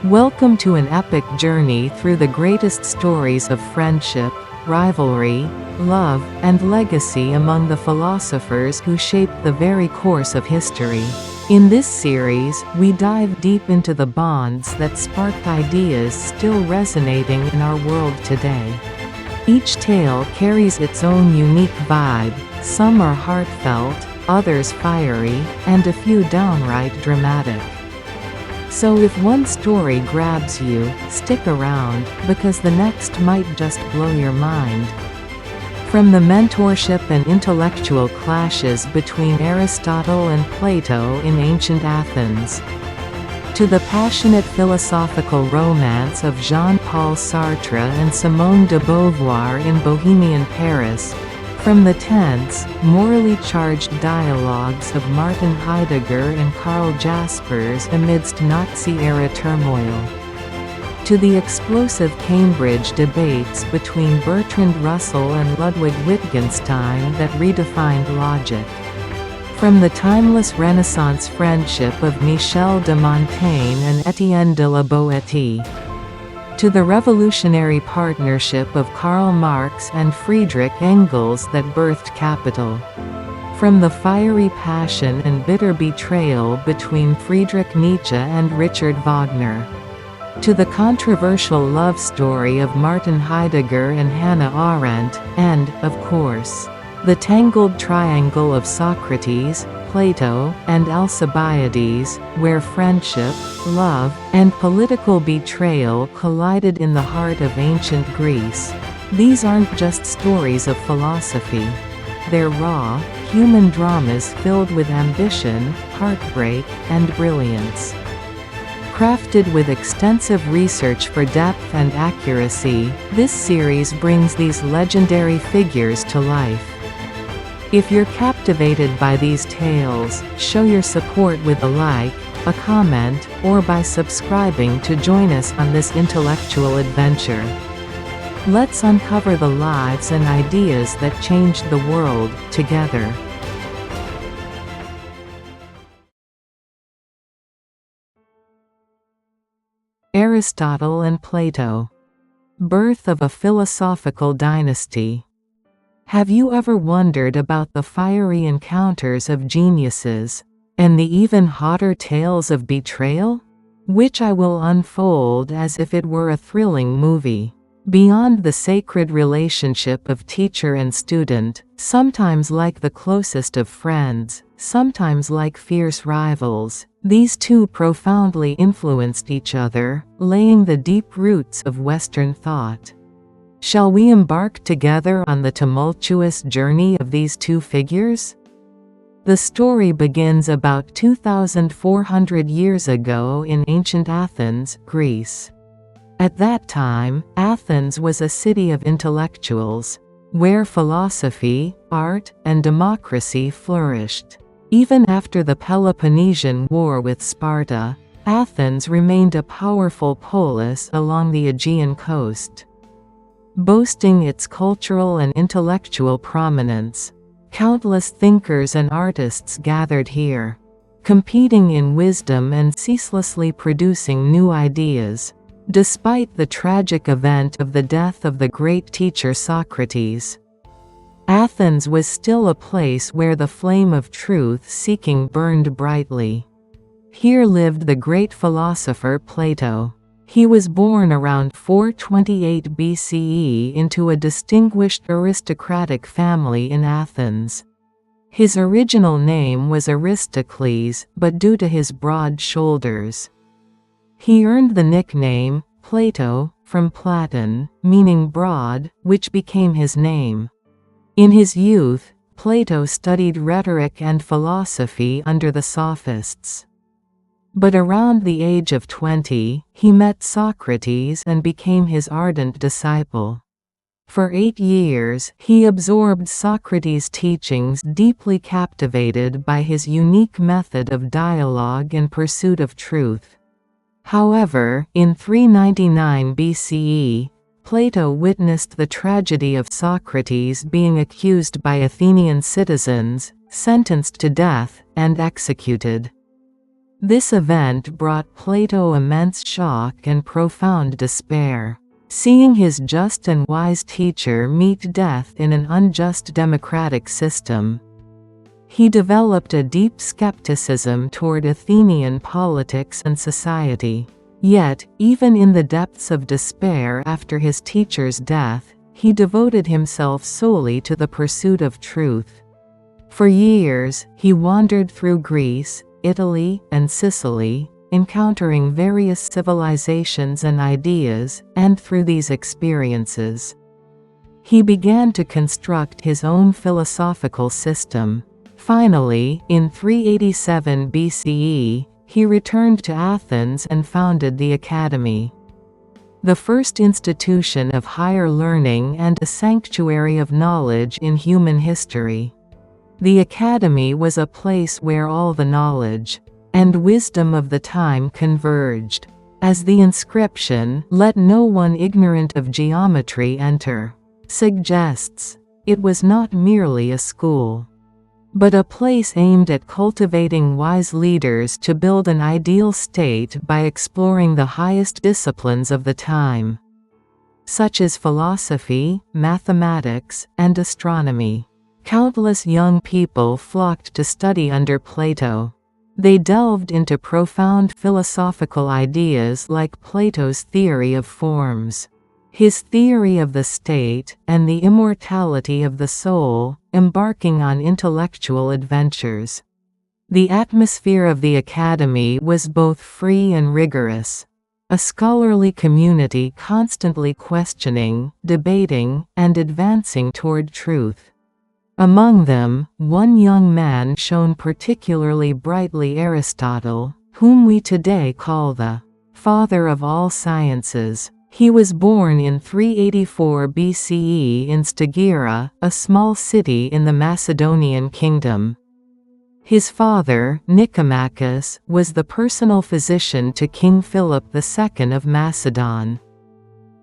Welcome to an epic journey through the greatest stories of friendship, rivalry, love, and legacy among the philosophers who shaped the very course of history. In this series, we dive deep into the bonds that sparked ideas still resonating in our world today. Each tale carries its own unique vibe. Some are heartfelt, others fiery, and a few downright dramatic. So if one story grabs you, stick around, because the next might just blow your mind. From the mentorship and intellectual clashes between Aristotle and Plato in ancient Athens, to the passionate philosophical romance of Jean-Paul Sartre and Simone de Beauvoir in Bohemian Paris, from the tense, morally charged dialogues of Martin Heidegger and Karl Jaspers amidst Nazi-era turmoil, to the explosive Cambridge debates between Bertrand Russell and Ludwig Wittgenstein that redefined logic, from the timeless Renaissance friendship of Michel de Montaigne and Étienne de la Boétie, to the revolutionary partnership of Karl Marx and Friedrich Engels that birthed Capital, from the fiery passion and bitter betrayal between Friedrich Nietzsche and Richard Wagner, to the controversial love story of Martin Heidegger and Hannah Arendt, and, of course, the tangled triangle of Socrates, Plato, and Alcibiades, where friendship, love, and political betrayal collided in the heart of ancient Greece. These aren't just stories of philosophy. They're raw, human dramas filled with ambition, heartbreak, and brilliance. Crafted with extensive research for depth and accuracy, this series brings these legendary figures to life. If you're captivated by these tales, show your support with a like, a comment, or by subscribing to join us on this intellectual adventure. Let's uncover the lives and ideas that changed the world, together. Aristotle and Plato. Birth of a philosophical dynasty. Have you ever wondered about the fiery encounters of geniuses, and the even hotter tales of betrayal? Which I will unfold as if it were a thrilling movie. Beyond the sacred relationship of teacher and student, sometimes like the closest of friends, sometimes like fierce rivals, these two profoundly influenced each other, laying the deep roots of Western thought. Shall we embark together on the tumultuous journey of these two figures? The story begins about 2,400 years ago in ancient Athens, Greece. At that time, Athens was a city of intellectuals, where philosophy, art, and democracy flourished. Even after the Peloponnesian War with Sparta, Athens remained a powerful polis along the Aegean coast. Boasting its cultural and intellectual prominence, countless thinkers and artists gathered here, competing in wisdom and ceaselessly producing new ideas. Despite the tragic event of the death of the great teacher Socrates, Athens was still a place where the flame of truth-seeking burned brightly. Here lived the great philosopher Plato. He was born around 428 BCE into a distinguished aristocratic family in Athens. His original name was Aristocles, but due to his broad shoulders, he earned the nickname Plato from Platon, meaning broad, which became his name. In his youth, Plato studied rhetoric and philosophy under the Sophists. But around the age of 20, he met Socrates and became his ardent disciple. For 8 years, he absorbed Socrates' teachings, deeply captivated by his unique method of dialogue and pursuit of truth. However, in 399 BCE, Plato witnessed the tragedy of Socrates being accused by Athenian citizens, sentenced to death, and executed. This event brought Plato immense shock and profound despair. Seeing his just and wise teacher meet death in an unjust democratic system, he developed a deep skepticism toward Athenian politics and society. Yet, even in the depths of despair after his teacher's death, he devoted himself solely to the pursuit of truth. For years, he wandered through Greece, Italy, and Sicily, encountering various civilizations and ideas, and through these experiences, he began to construct his own philosophical system. Finally, in 387 BCE, he returned to Athens and founded the Academy, the first institution of higher learning and a sanctuary of knowledge in human history. The Academy was a place where all the knowledge and wisdom of the time converged. As the inscription, "Let no one ignorant of geometry enter," suggests, it was not merely a school, but a place aimed at cultivating wise leaders to build an ideal state by exploring the highest disciplines of the time, such as philosophy, mathematics, and astronomy. Countless young people flocked to study under Plato. They delved into profound philosophical ideas like Plato's theory of forms, his theory of the state, and the immortality of the soul, embarking on intellectual adventures. The atmosphere of the Academy was both free and rigorous, a scholarly community constantly questioning, debating, and advancing toward truth. Among them, one young man shone particularly brightly: Aristotle, whom we today call the father of all sciences. He was born in 384 BCE in Stagira, a small city in the Macedonian kingdom. His father, Nicomachus, was the personal physician to King Philip II of Macedon.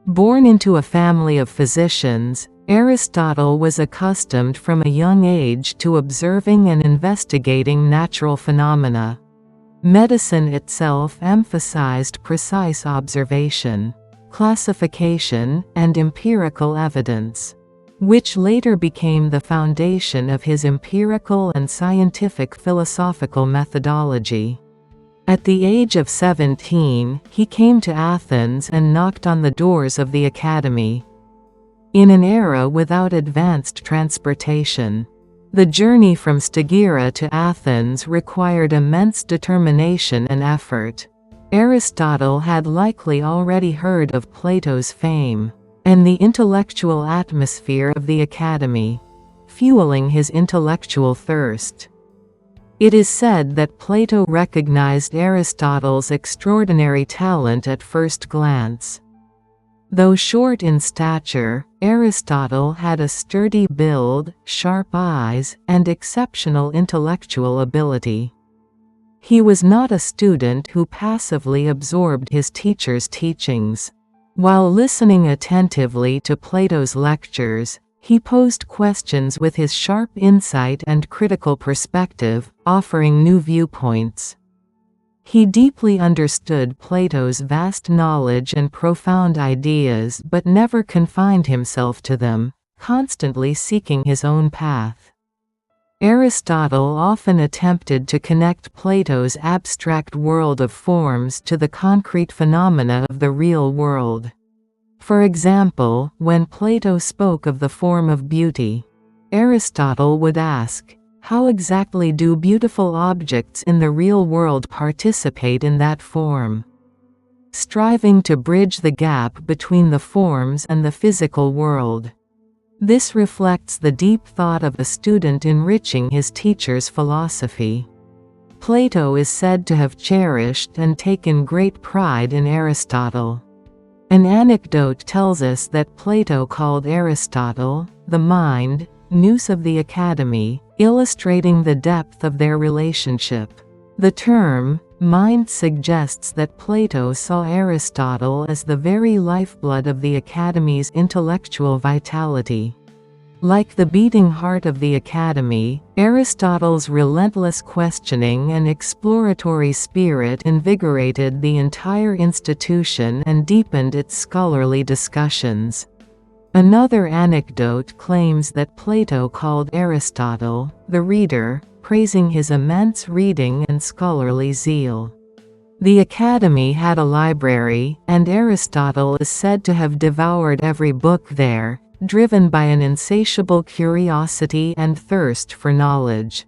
Born into a family of physicians, Aristotle was accustomed from a young age to observing and investigating natural phenomena. Medicine itself emphasized precise observation, classification, and empirical evidence, which later became the foundation of his empirical and scientific philosophical methodology. At the age of 17, he came to Athens and knocked on the doors of the Academy. In an era without advanced transportation, the journey from Stagira to Athens required immense determination and effort. Aristotle had likely already heard of Plato's fame and the intellectual atmosphere of the Academy, fueling his intellectual thirst. It is said that Plato recognized Aristotle's extraordinary talent at first glance. Though short in stature, Aristotle had a sturdy build, sharp eyes, and exceptional intellectual ability. He was not a student who passively absorbed his teacher's teachings. While listening attentively to Plato's lectures, he posed questions with his sharp insight and critical perspective, offering new viewpoints. He deeply understood Plato's vast knowledge and profound ideas but never confined himself to them, constantly seeking his own path. Aristotle often attempted to connect Plato's abstract world of forms to the concrete phenomena of the real world. For example, when Plato spoke of the form of beauty, Aristotle would ask, "How exactly do beautiful objects in the real world participate in that form?" Striving to bridge the gap between the forms and the physical world. This reflects the deep thought of a student enriching his teacher's philosophy. Plato is said to have cherished and taken great pride in Aristotle. An anecdote tells us that Plato called Aristotle the mind, nous of the Academy, illustrating the depth of their relationship. The term mind suggests that Plato saw Aristotle as the very lifeblood of the Academy's intellectual vitality. Like the beating heart of the Academy, Aristotle's relentless questioning and exploratory spirit invigorated the entire institution and deepened its scholarly discussions. Another anecdote claims that Plato called Aristotle the reader, praising his immense reading and scholarly zeal. The Academy had a library, and Aristotle is said to have devoured every book there, driven by an insatiable curiosity and thirst for knowledge.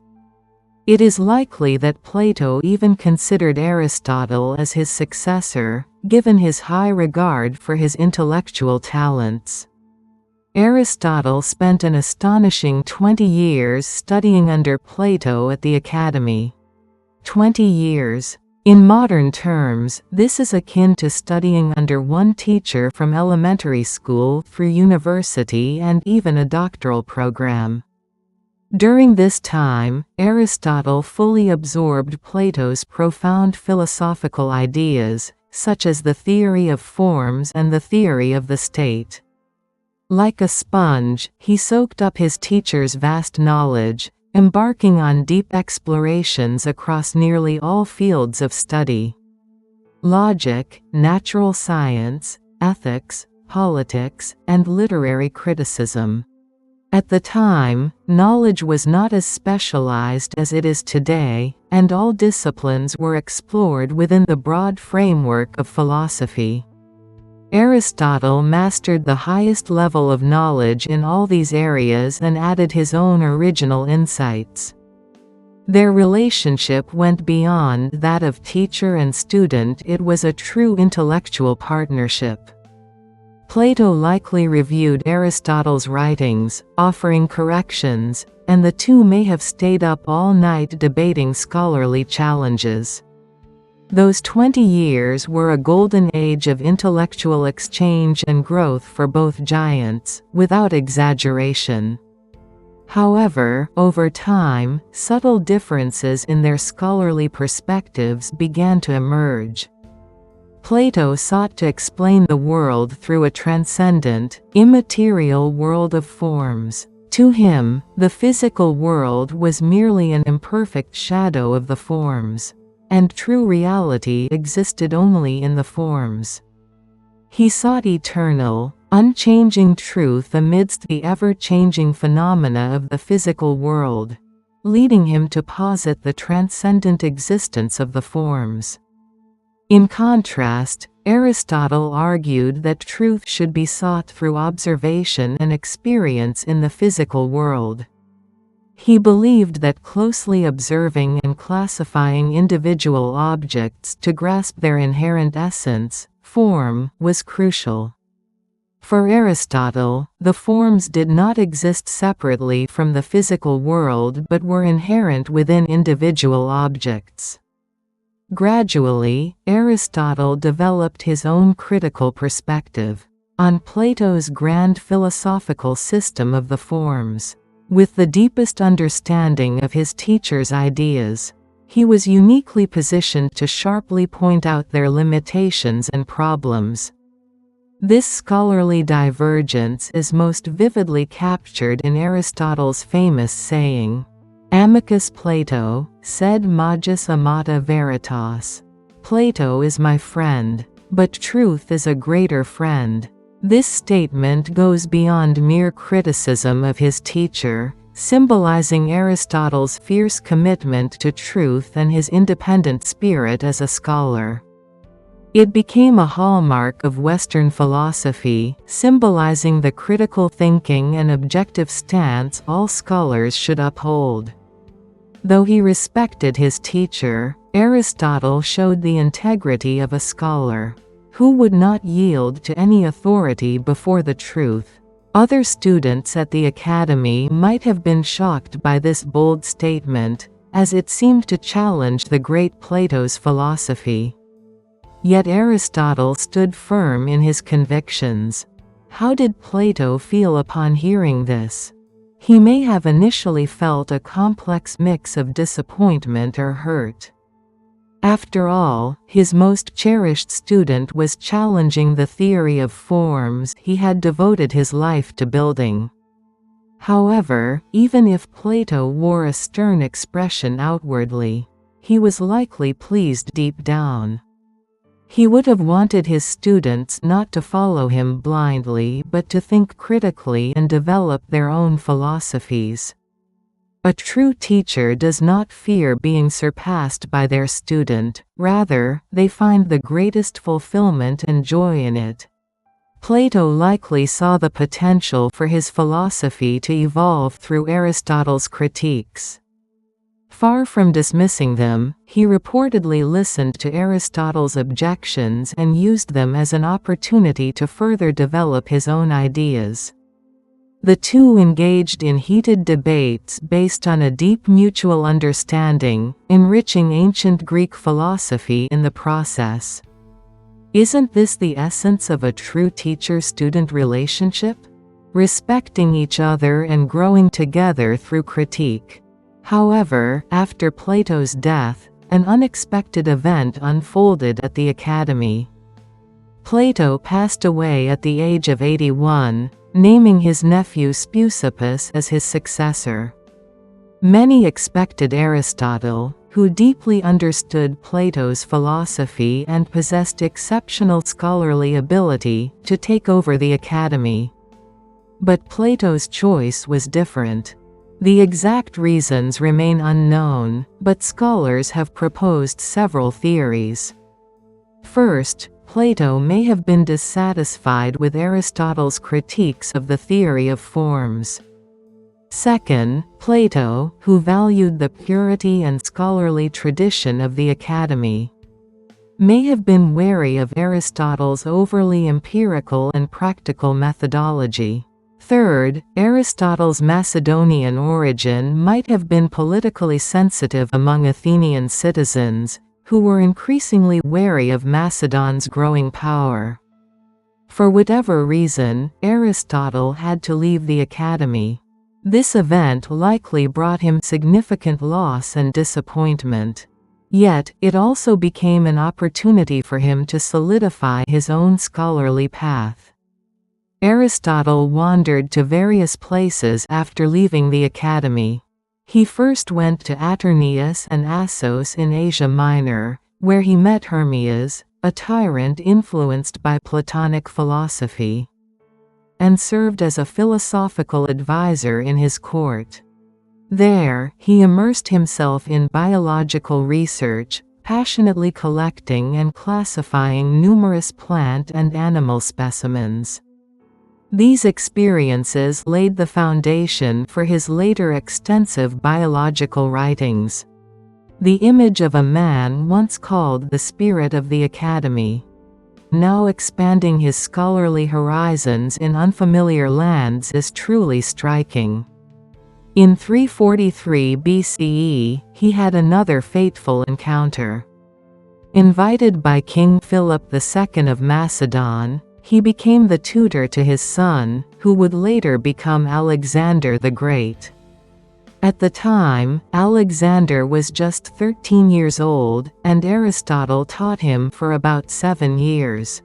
It is likely that Plato even considered Aristotle as his successor, given his high regard for his intellectual talents. Aristotle spent an astonishing 20 years studying under Plato at the Academy. 20 years. In modern terms, this is akin to studying under one teacher from elementary school through university and even a doctoral program. During this time, Aristotle fully absorbed Plato's profound philosophical ideas, such as the theory of forms and the theory of the state. Like a sponge, he soaked up his teacher's vast knowledge, embarking on deep explorations across nearly all fields of study. Logic, natural science, ethics, politics, and literary criticism. At the time, knowledge was not as specialized as it is today, and all disciplines were explored within the broad framework of philosophy. Aristotle mastered the highest level of knowledge in all these areas and added his own original insights. Their relationship went beyond that of teacher and student. It was a true intellectual partnership. Plato likely reviewed Aristotle's writings, offering corrections, and the two may have stayed up all night debating scholarly challenges. Those 20 years were a golden age of intellectual exchange and growth for both giants, without exaggeration. However, over time, subtle differences in their scholarly perspectives began to emerge. Plato sought to explain the world through a transcendent, immaterial world of forms. To him, the physical world was merely an imperfect shadow of the forms, and true reality existed only in the forms. He sought eternal, unchanging truth amidst the ever-changing phenomena of the physical world, leading him to posit the transcendent existence of the forms. In contrast, Aristotle argued that truth should be sought through observation and experience in the physical world. He believed that closely observing and classifying individual objects to grasp their inherent essence, form, was crucial. For Aristotle, the forms did not exist separately from the physical world but were inherent within individual objects. Gradually, Aristotle developed his own critical perspective on Plato's grand philosophical system of the forms. With the deepest understanding of his teacher's ideas, he was uniquely positioned to sharply point out their limitations and problems. This scholarly divergence is most vividly captured in Aristotle's famous saying, "Amicus Plato, sed magis amata veritas." Plato is my friend, but truth is a greater friend. This statement goes beyond mere criticism of his teacher, symbolizing Aristotle's fierce commitment to truth and his independent spirit as a scholar. It became a hallmark of Western philosophy, symbolizing the critical thinking and objective stance all scholars should uphold. Though he respected his teacher, Aristotle showed the integrity of a scholar who would not yield to any authority before the truth. Other students at the Academy might have been shocked by this bold statement, as it seemed to challenge the great Plato's philosophy. Yet Aristotle stood firm in his convictions. How did Plato feel upon hearing this? He may have initially felt a complex mix of disappointment or hurt. After all, his most cherished student was challenging the theory of forms he had devoted his life to building. However, even if Plato wore a stern expression outwardly, he was likely pleased deep down. He would have wanted his students not to follow him blindly but to think critically and develop their own philosophies. A true teacher does not fear being surpassed by their student, rather, they find the greatest fulfillment and joy in it. Plato likely saw the potential for his philosophy to evolve through Aristotle's critiques. Far from dismissing them, he reportedly listened to Aristotle's objections and used them as an opportunity to further develop his own ideas. The two engaged in heated debates based on a deep mutual understanding, enriching ancient Greek philosophy in the process. Isn't this the essence of a true teacher-student relationship? Respecting each other and growing together through critique. However, after Plato's death, an unexpected event unfolded at the Academy. Plato passed away at the age of 81, naming his nephew Speusippus as his successor. Many expected Aristotle, who deeply understood Plato's philosophy and possessed exceptional scholarly ability, to take over the Academy. But Plato's choice was different. The exact reasons remain unknown, but scholars have proposed several theories. First, Plato may have been dissatisfied with Aristotle's critiques of the theory of forms. Second, Plato, who valued the purity and scholarly tradition of the Academy, may have been wary of Aristotle's overly empirical and practical methodology. Third, Aristotle's Macedonian origin might have been politically sensitive among Athenian citizens, who were increasingly wary of Macedon's growing power. For whatever reason, Aristotle had to leave the Academy. This event likely brought him significant loss and disappointment. Yet, it also became an opportunity for him to solidify his own scholarly path. Aristotle wandered to various places after leaving the Academy. He first went to Aterneus and Assos in Asia Minor, where he met Hermias, a tyrant influenced by Platonic philosophy, and served as a philosophical advisor in his court. There, he immersed himself in biological research, passionately collecting and classifying numerous plant and animal specimens. These experiences laid the foundation for his later extensive biological writings. The image of a man once called the spirit of the Academy, now expanding his scholarly horizons in unfamiliar lands, is truly striking. In 343 BCE, he had another fateful encounter. Invited by King Philip II of Macedon, he became the tutor to his son, who would later become Alexander the Great. At the time, Alexander was just 13 years old, and Aristotle taught him for about 7 years.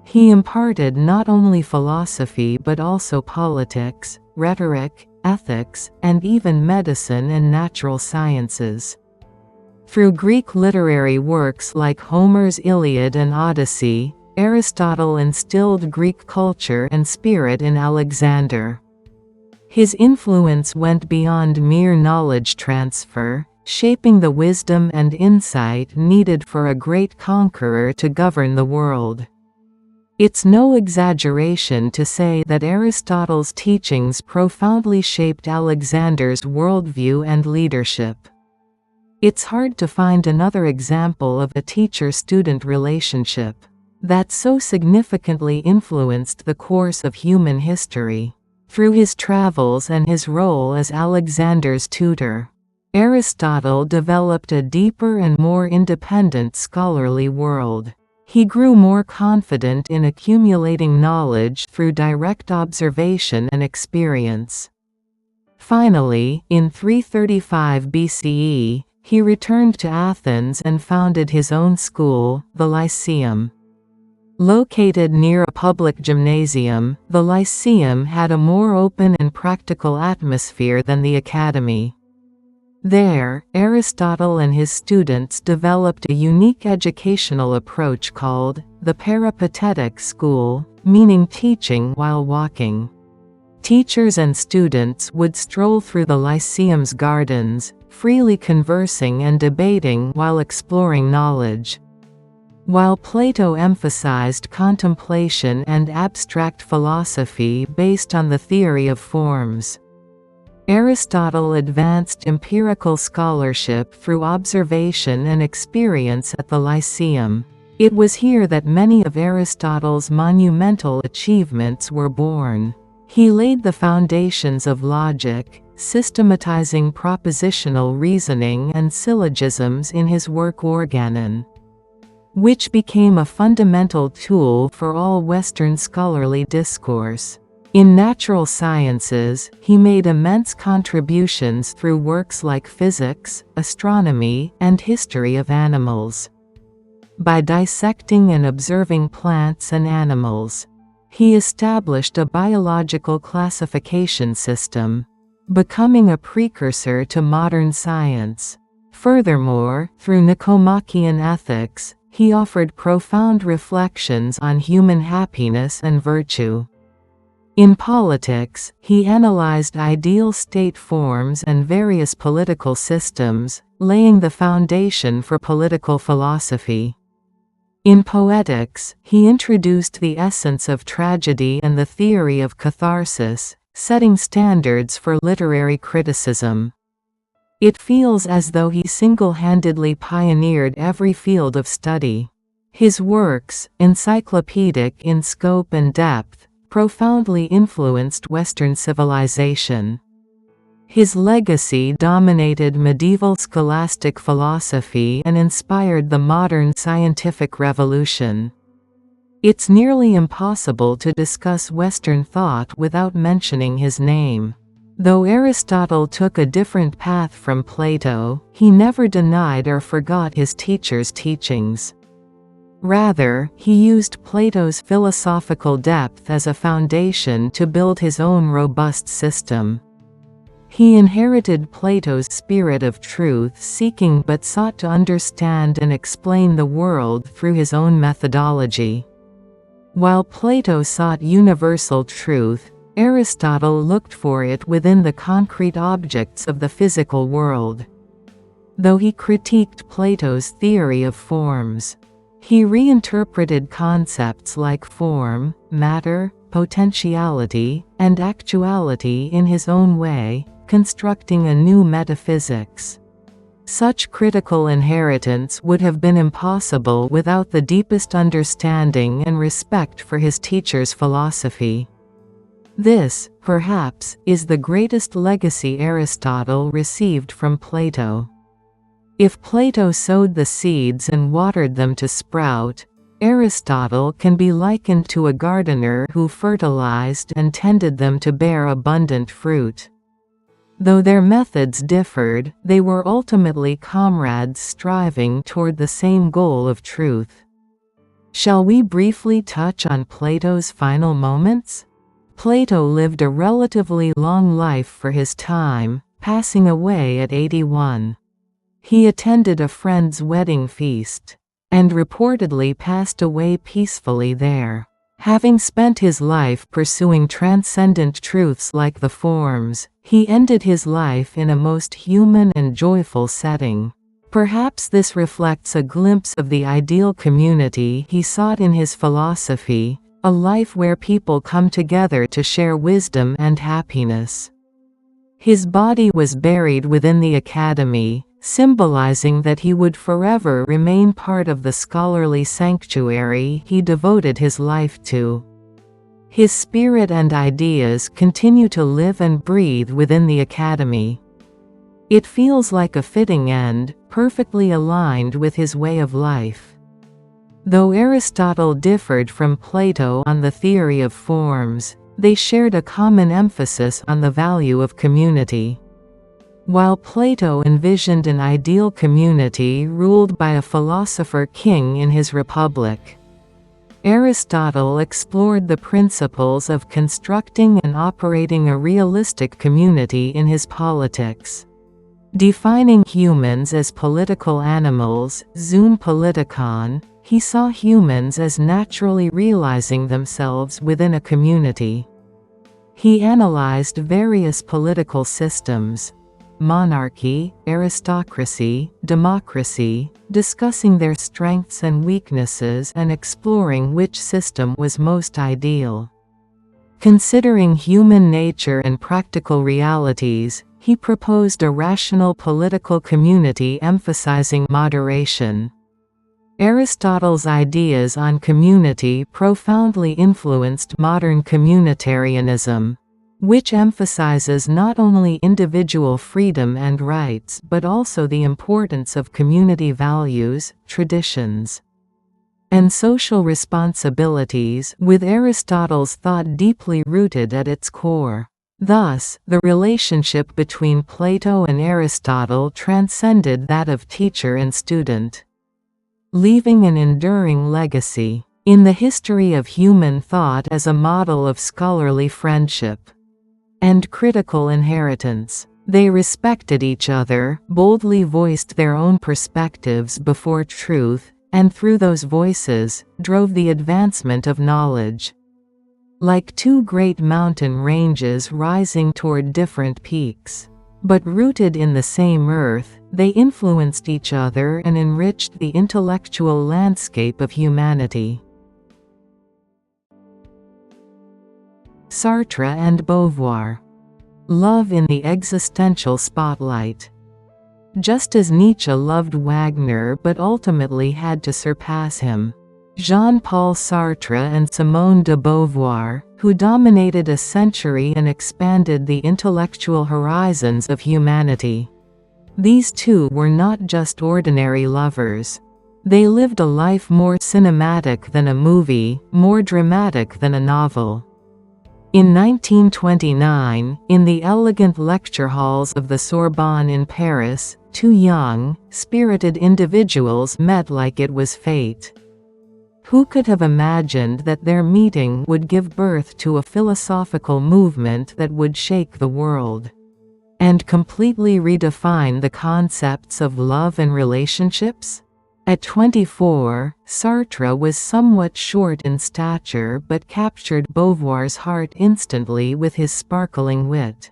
He imparted not only philosophy but also politics, rhetoric, ethics, and even medicine and natural sciences. Through Greek literary works like Homer's Iliad and Odyssey, Aristotle instilled Greek culture and spirit in Alexander. His influence went beyond mere knowledge transfer, shaping the wisdom and insight needed for a great conqueror to govern the world. It's no exaggeration to say that Aristotle's teachings profoundly shaped Alexander's worldview and leadership. It's hard to find another example of a teacher-student relationship that so significantly influenced the course of human history. Through his travels and his role as Alexander's tutor, Aristotle developed a deeper and more independent scholarly world. He grew more confident in accumulating knowledge through direct observation and experience. Finally, in 335 BCE, he returned to Athens and founded his own school, the Lyceum. Located near a public gymnasium, the Lyceum had a more open and practical atmosphere than the Academy. There, Aristotle and his students developed a unique educational approach called the peripatetic school, meaning teaching while walking. Teachers and students would stroll through the Lyceum's gardens, freely conversing and debating while exploring knowledge. While Plato emphasized contemplation and abstract philosophy based on the theory of forms, Aristotle advanced empirical scholarship through observation and experience at the Lyceum. It was here that many of Aristotle's monumental achievements were born. He laid the foundations of logic, systematizing propositional reasoning and syllogisms in his work Organon, which became a fundamental tool for all Western scholarly discourse. In natural sciences, he made immense contributions through works like physics, astronomy, and history of animals. By dissecting and observing plants and animals, he established a biological classification system, becoming a precursor to modern science. Furthermore, through Nicomachean ethics, he offered profound reflections on human happiness and virtue. In politics, he analyzed ideal state forms and various political systems, laying the foundation for political philosophy. In poetics, he introduced the essence of tragedy and the theory of catharsis, setting standards for literary criticism. It feels as though he single-handedly pioneered every field of study. His works, encyclopedic in scope and depth, profoundly influenced Western civilization. His legacy dominated medieval scholastic philosophy and inspired the modern scientific revolution. It's nearly impossible to discuss Western thought without mentioning his name. Though Aristotle took a different path from Plato, he never denied or forgot his teacher's teachings. Rather, he used Plato's philosophical depth as a foundation to build his own robust system. He inherited Plato's spirit of truth-seeking but sought to understand and explain the world through his own methodology. While Plato sought universal truth, Aristotle looked for it within the concrete objects of the physical world. Though he critiqued Plato's theory of forms, he reinterpreted concepts like form, matter, potentiality, and actuality in his own way, constructing a new metaphysics. Such critical inheritance would have been impossible without the deepest understanding and respect for his teacher's philosophy. This, perhaps, is the greatest legacy Aristotle received from Plato. If Plato sowed the seeds and watered them to sprout, Aristotle can be likened to a gardener who fertilized and tended them to bear abundant fruit. Though their methods differed, they were ultimately comrades striving toward the same goal of truth. Shall we briefly touch on Plato's final moments? Plato lived a relatively long life for his time, passing away at 81. He attended a friend's wedding feast, and reportedly passed away peacefully there. Having spent his life pursuing transcendent truths like the forms, he ended his life in a most human and joyful setting. Perhaps this reflects a glimpse of the ideal community he sought in his philosophy, a life where people come together to share wisdom and happiness. His body was buried within the Academy, symbolizing that he would forever remain part of the scholarly sanctuary he devoted his life to. His spirit and ideas continue to live and breathe within the Academy. It feels like a fitting end, perfectly aligned with his way of life. Though Aristotle differed from Plato on the theory of forms, they shared a common emphasis on the value of community. While Plato envisioned an ideal community ruled by a philosopher king in his republic, Aristotle explored the principles of constructing and operating a realistic community in his Politics. Defining humans as political animals, zoom politikon, he saw humans as naturally realizing themselves within a community. He analyzed various political systems, monarchy, aristocracy, democracy, discussing their strengths and weaknesses and exploring which system was most ideal. Considering human nature and practical realities, he proposed a rational political community emphasizing moderation. Aristotle's ideas on community profoundly influenced modern communitarianism, which emphasizes not only individual freedom and rights but also the importance of community values, traditions, and social responsibilities, with Aristotle's thought deeply rooted at its core. Thus, the relationship between Plato and Aristotle transcended that of teacher and student, leaving an enduring legacy in the history of human thought as a model of scholarly friendship and critical inheritance. They respected each other, boldly voiced their own perspectives before truth, and through those voices, drove the advancement of knowledge. Like two great mountain ranges rising toward different peaks, but rooted in the same earth, they influenced each other and enriched the intellectual landscape of humanity. Sartre and Beauvoir. Love in the existential spotlight. Just as Nietzsche loved Wagner but ultimately had to surpass him, Jean-Paul Sartre and Simone de Beauvoir, who dominated a century and expanded the intellectual horizons of humanity. These two were not just ordinary lovers. They lived a life more cinematic than a movie, more dramatic than a novel. In 1929, in the elegant lecture halls of the Sorbonne in Paris, two young, spirited individuals met like it was fate. Who could have imagined that their meeting would give birth to a philosophical movement that would shake the world and completely redefine the concepts of love and relationships? At 24, Sartre was somewhat short in stature but captured Beauvoir's heart instantly with his sparkling wit,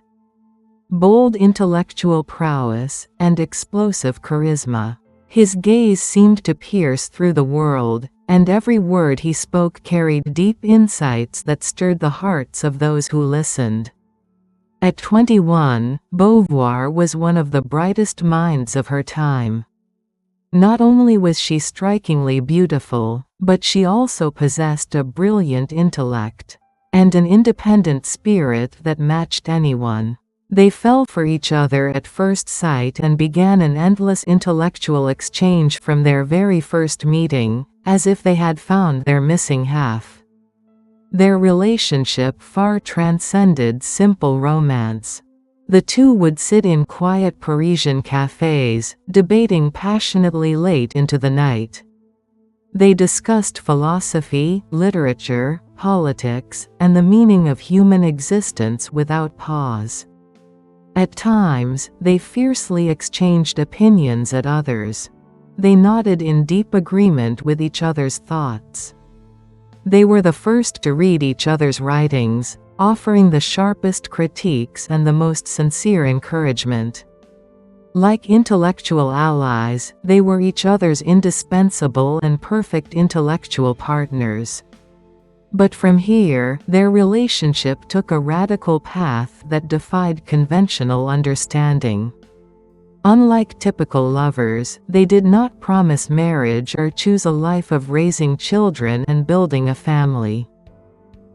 bold intellectual prowess, and explosive charisma. His gaze seemed to pierce through the world, and every word he spoke carried deep insights that stirred the hearts of those who listened. At 21, Beauvoir was one of the brightest minds of her time. Not only was she strikingly beautiful, but she also possessed a brilliant intellect and an independent spirit that matched anyone. They fell for each other at first sight and began an endless intellectual exchange from their very first meeting, as if they had found their missing half. Their relationship far transcended simple romance. The two would sit in quiet Parisian cafes, debating passionately late into the night. They discussed philosophy, literature, politics, and the meaning of human existence without pause. At times, they fiercely exchanged opinions at others. They nodded in deep agreement with each other's thoughts. They were the first to read each other's writings, offering the sharpest critiques and the most sincere encouragement. Like intellectual allies, they were each other's indispensable and perfect intellectual partners. But from here, their relationship took a radical path that defied conventional understanding. Unlike typical lovers, they did not promise marriage or choose a life of raising children and building a family.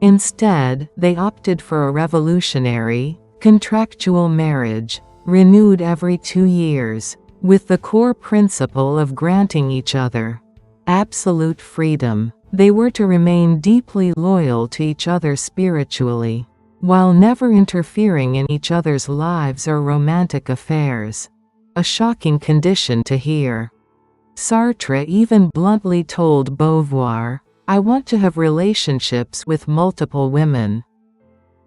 Instead, they opted for a revolutionary, contractual marriage, renewed every 2 years, with the core principle of granting each other absolute freedom. They were to remain deeply loyal to each other spiritually, while never interfering in each other's lives or romantic affairs. A shocking condition to hear. Sartre even bluntly told Beauvoir, I want to have relationships with multiple women.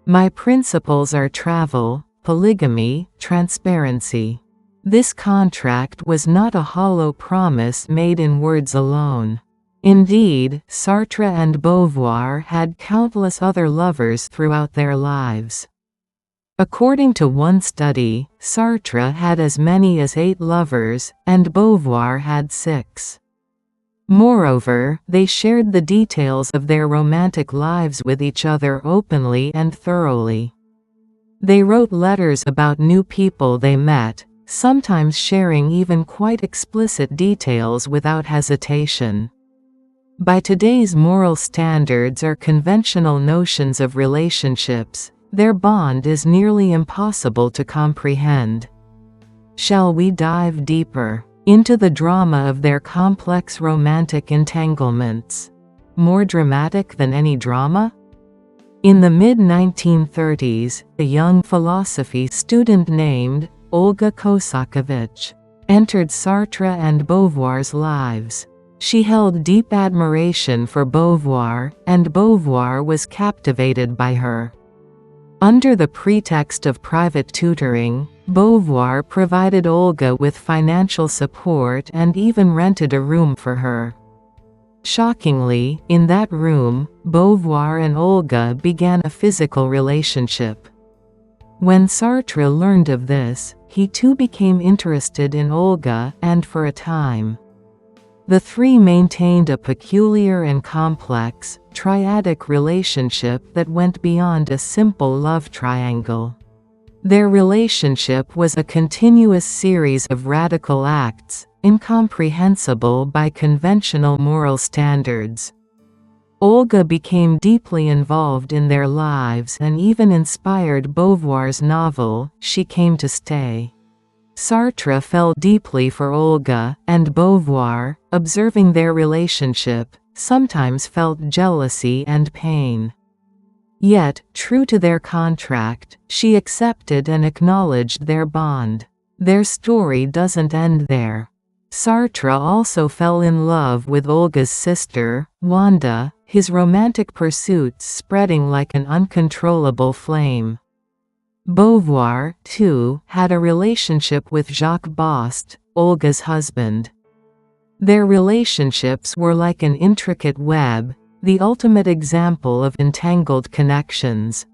My principles are travel, polygamy, transparency. This contract was not a hollow promise made in words alone. Indeed, Sartre and Beauvoir had countless other lovers throughout their lives. According to one study, Sartre had as many as 8 lovers, and Beauvoir had 6. Moreover, they shared the details of their romantic lives with each other openly and thoroughly. They wrote letters about new people they met, sometimes sharing even quite explicit details without hesitation. By today's moral standards or conventional notions of relationships, their bond is nearly impossible to comprehend. Shall we dive deeper into the drama of their complex romantic entanglements? More dramatic than any drama? In the mid-1930s, a young philosophy student named Olga Kosakovich entered Sartre and Beauvoir's lives. She held deep admiration for Beauvoir, and Beauvoir was captivated by her. Under the pretext of private tutoring, Beauvoir provided Olga with financial support and even rented a room for her. Shockingly, in that room, Beauvoir and Olga began a physical relationship. When Sartre learned of this, he too became interested in Olga, and for a time, the three maintained a peculiar and complex, triadic relationship that went beyond a simple love triangle. Their relationship was a continuous series of radical acts, incomprehensible by conventional moral standards. Olga became deeply involved in their lives and even inspired Beauvoir's novel, She Came to Stay. Sartre fell deeply for Olga, and Beauvoir, observing their relationship, sometimes felt jealousy and pain. Yet, true to their contract, she accepted and acknowledged their bond. Their story doesn't end there. Sartre also fell in love with Olga's sister, Wanda, his romantic pursuits spreading like an uncontrollable flame. Beauvoir, too, had a relationship with Jacques Bost, Olga's husband. Their relationships were like an intricate web, the ultimate example of entangled connections.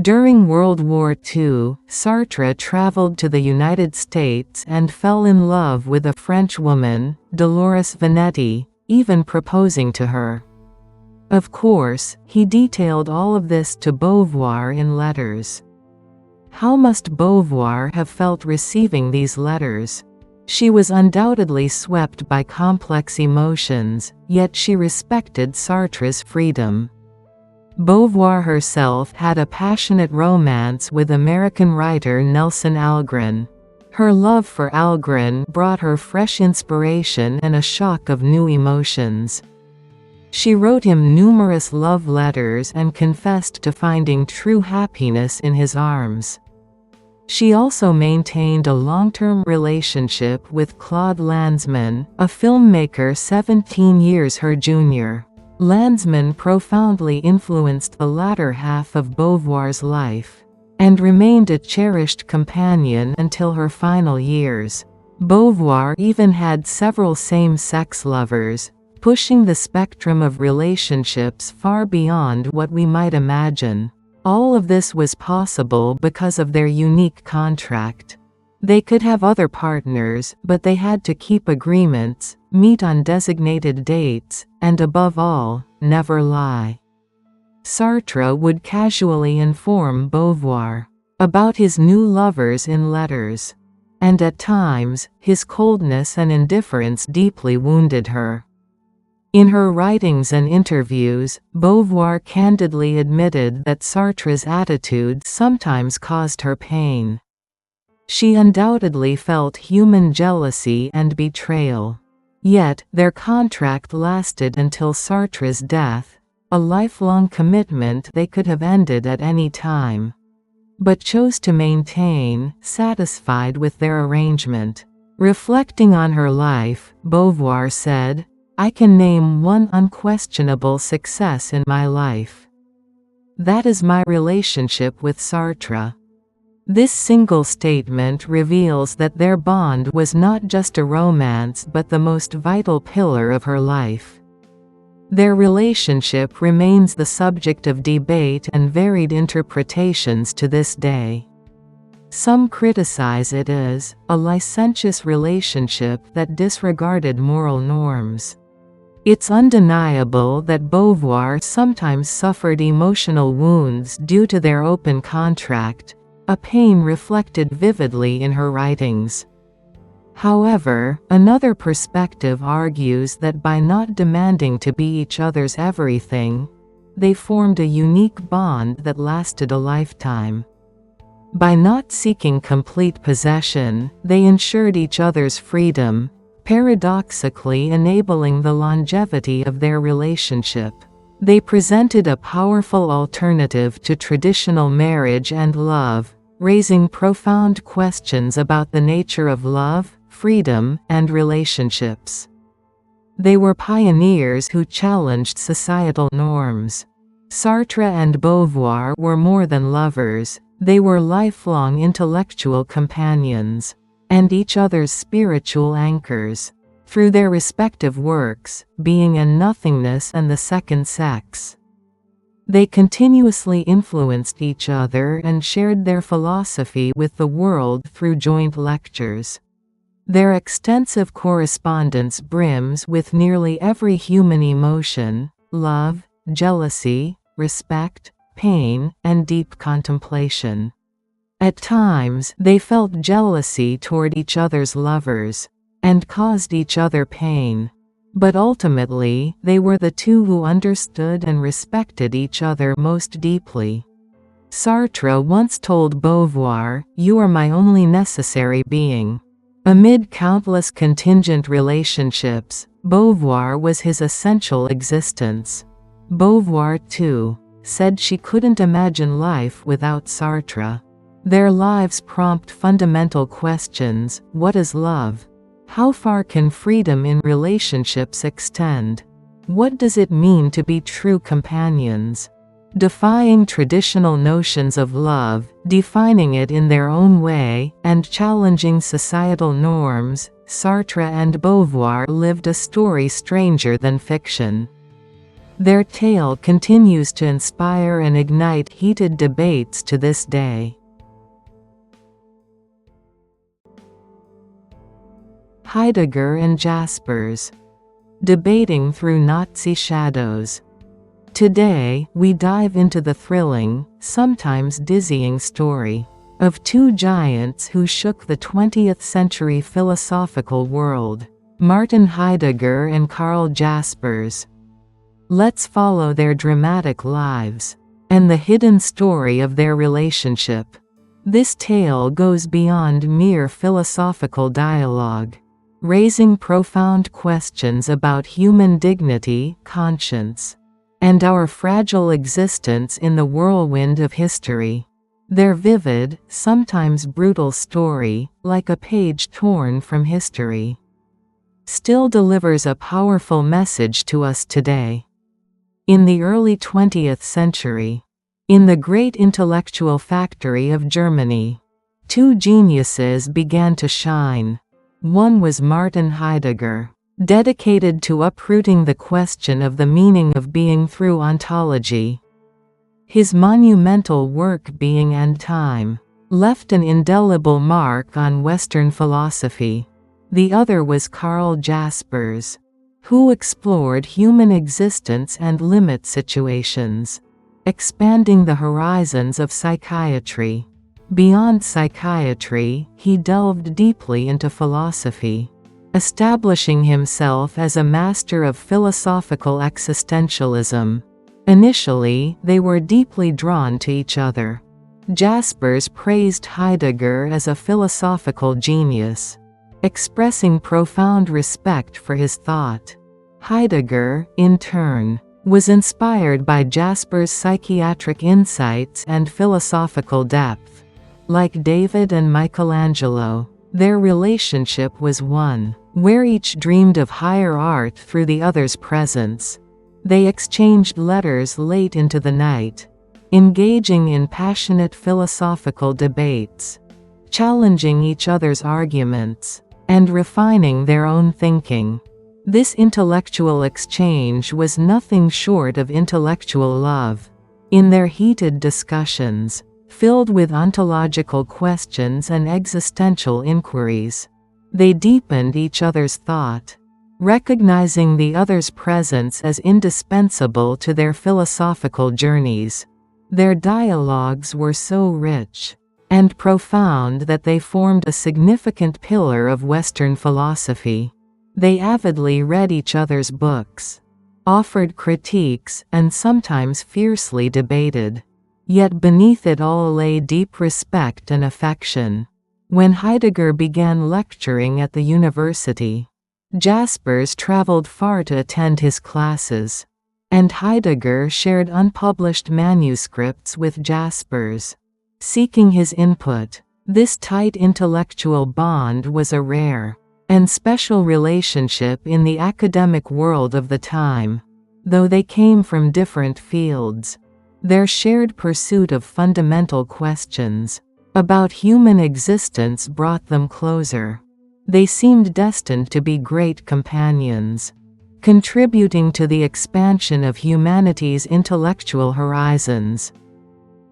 During World War II, Sartre traveled to the United States and fell in love with a French woman, Dolores Vanetti, even proposing to her. Of course, he detailed all of this to Beauvoir in letters. How must Beauvoir have felt receiving these letters? She was undoubtedly swept by complex emotions, yet she respected Sartre's freedom. Beauvoir herself had a passionate romance with American writer Nelson Algren. Her love for Algren brought her fresh inspiration and a shock of new emotions. She wrote him numerous love letters and confessed to finding true happiness in his arms. She also maintained a long-term relationship with Claude Lanzmann, a filmmaker 17 years her junior. Lanzmann profoundly influenced the latter half of Beauvoir's life, and remained a cherished companion until her final years. Beauvoir even had several same-sex lovers, pushing the spectrum of relationships far beyond what we might imagine. All of this was possible because of their unique contract. They could have other partners, but they had to keep agreements, meet on designated dates, and above all, never lie. Sartre would casually inform Beauvoir about his new lovers in letters, and at times, his coldness and indifference deeply wounded her. In her writings and interviews, Beauvoir candidly admitted that Sartre's attitude sometimes caused her pain. She undoubtedly felt human jealousy and betrayal. Yet, their contract lasted until Sartre's death, a lifelong commitment they could have ended at any time, but chose to maintain, satisfied with their arrangement. Reflecting on her life, Beauvoir said, I can name one unquestionable success in my life. That is my relationship with Sartre. This single statement reveals that their bond was not just a romance but the most vital pillar of her life. Their relationship remains the subject of debate and varied interpretations to this day. Some criticize it as a licentious relationship that disregarded moral norms. It's undeniable that Beauvoir sometimes suffered emotional wounds due to their open contract, a pain reflected vividly in her writings. However, another perspective argues that by not demanding to be each other's everything, they formed a unique bond that lasted a lifetime. By not seeking complete possession, they ensured each other's freedom, paradoxically enabling the longevity of their relationship. They presented a powerful alternative to traditional marriage and love, raising profound questions about the nature of love, freedom, and relationships. They were pioneers who challenged societal norms. Sartre and Beauvoir were more than lovers, they were lifelong intellectual companions, and each other's spiritual anchors. Through their respective works, Being and Nothingness and the Second Sex, they continuously influenced each other and shared their philosophy with the world through joint lectures. Their extensive correspondence brims with nearly every human emotion: love, jealousy, respect, pain, and deep contemplation. At times, they felt jealousy toward each other's lovers, and caused each other pain. But ultimately, they were the two who understood and respected each other most deeply. Sartre once told Beauvoir, "You are my only necessary being." Amid countless contingent relationships, Beauvoir was his essential existence. Beauvoir, too, said she couldn't imagine life without Sartre. Their lives prompt fundamental questions: what is love? How far can freedom in relationships extend? What does it mean to be true companions? Defying traditional notions of love, defining it in their own way, and challenging societal norms, Sartre and Beauvoir lived a story stranger than fiction. Their tale continues to inspire and ignite heated debates to this day. Heidegger and Jaspers. Debating through Nazi shadows. Today, we dive into the thrilling, sometimes dizzying story of two giants who shook the 20th century philosophical world: Martin Heidegger and Karl Jaspers. Let's follow their dramatic lives and the hidden story of their relationship. This tale goes beyond mere philosophical dialogue, raising profound questions about human dignity, conscience, and our fragile existence in the whirlwind of history. Their vivid, sometimes brutal story, like a page torn from history, still delivers a powerful message to us today. In the early 20th century, in the great intellectual factory of Germany, two geniuses began to shine. One was Martin Heidegger, dedicated to uprooting the question of the meaning of being through ontology. His monumental work Being and Time left an indelible mark on Western philosophy. The other was Karl Jaspers, who explored human existence and limit situations, expanding the horizons of psychiatry. Beyond psychiatry, he delved deeply into philosophy, establishing himself as a master of philosophical existentialism. Initially, they were deeply drawn to each other. Jaspers praised Heidegger as a philosophical genius, expressing profound respect for his thought. Heidegger, in turn, was inspired by Jaspers' psychiatric insights and philosophical depth. Like David and Michelangelo, their relationship was one where each dreamed of higher art through the other's presence. They exchanged letters late into the night, engaging in passionate philosophical debates, challenging each other's arguments, and refining their own thinking. This intellectual exchange was nothing short of intellectual love. In their heated discussions, filled with ontological questions and existential inquiries, they deepened each other's thought, recognizing the other's presence as indispensable to their philosophical journeys. Their dialogues were so rich and profound that they formed a significant pillar of Western philosophy. They avidly read each other's books, offered critiques, and sometimes fiercely debated. Yet beneath it all lay deep respect and affection. When Heidegger began lecturing at the university, Jaspers traveled far to attend his classes, and Heidegger shared unpublished manuscripts with Jaspers, seeking his input. This tight intellectual bond was a rare and special relationship in the academic world of the time. Though they came from different fields, their shared pursuit of fundamental questions about human existence brought them closer. They seemed destined to be great companions, contributing to the expansion of humanity's intellectual horizons.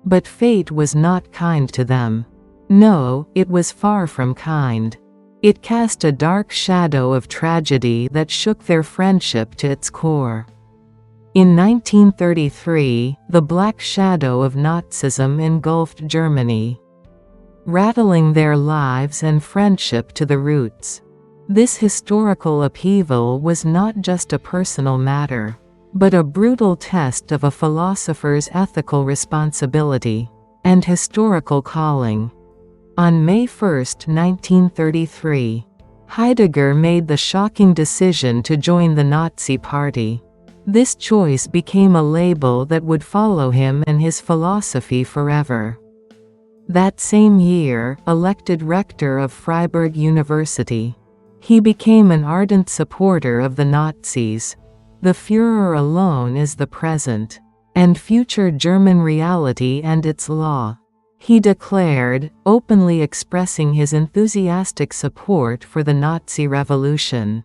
But fate was not kind to them. No, it was far from kind. It cast a dark shadow of tragedy that shook their friendship to its core. In 1933, the black shadow of Nazism engulfed Germany, rattling their lives and friendship to the roots. This historical upheaval was not just a personal matter, but a brutal test of a philosopher's ethical responsibility and historical calling. On May 1, 1933, Heidegger made the shocking decision to join the Nazi Party. This choice became a label that would follow him and his philosophy forever. That same year, elected rector of Freiburg University, he became an ardent supporter of the Nazis. The Führer alone is the present and future German reality and its law, he declared, openly expressing his enthusiastic support for the Nazi revolution.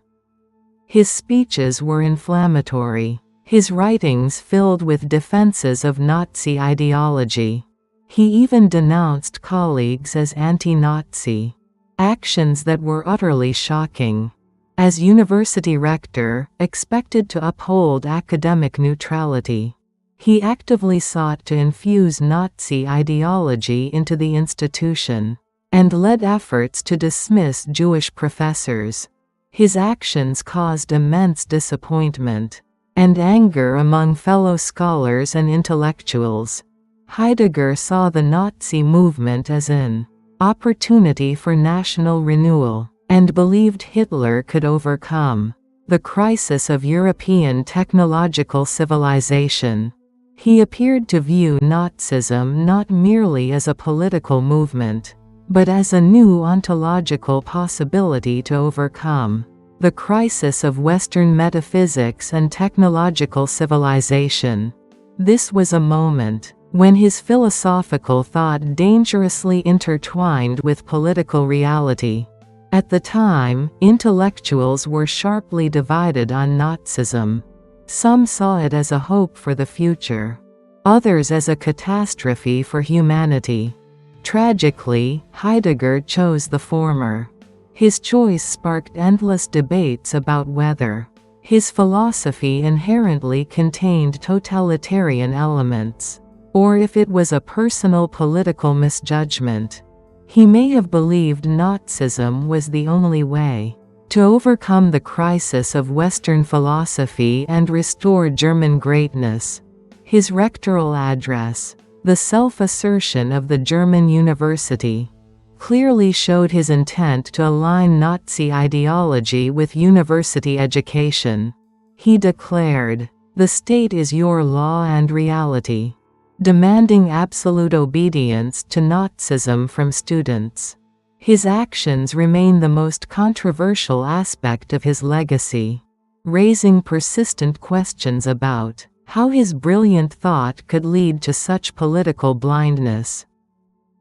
His speeches were inflammatory, his writings filled with defenses of Nazi ideology. He even denounced colleagues as anti-Nazi, actions that were utterly shocking. As university rector, expected to uphold academic neutrality, he actively sought to infuse Nazi ideology into the institution, and led efforts to dismiss Jewish professors. His actions caused immense disappointment and anger among fellow scholars and intellectuals. Heidegger saw the Nazi movement as an opportunity for national renewal, and believed Hitler could overcome the crisis of European technological civilization. He appeared to view Nazism not merely as a political movement, but as a new ontological possibility to overcome the crisis of Western metaphysics and technological civilization. This was a moment when his philosophical thought dangerously intertwined with political reality. At the time, intellectuals were sharply divided on Nazism. Some saw it as a hope for the future, others as a catastrophe for humanity. Tragically, Heidegger chose the former. His choice sparked endless debates about whether his philosophy inherently contained totalitarian elements, or if it was a personal political misjudgment. He may have believed Nazism was the only way to overcome the crisis of Western philosophy and restore German greatness. His rectoral address, the self-assertion of the German university, clearly showed his intent to align Nazi ideology with university education. He declared, "The state is your law and reality," demanding absolute obedience to Nazism from students. His actions remain the most controversial aspect of his legacy, raising persistent questions about how his brilliant thought could lead to such political blindness.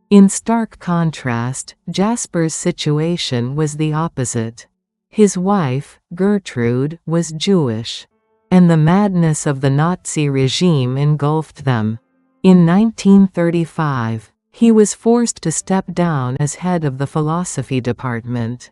In stark contrast, Jaspers' situation was the opposite. His wife, Gertrude, was Jewish, and the madness of the Nazi regime engulfed them. In 1935, he was forced to step down as head of the philosophy department.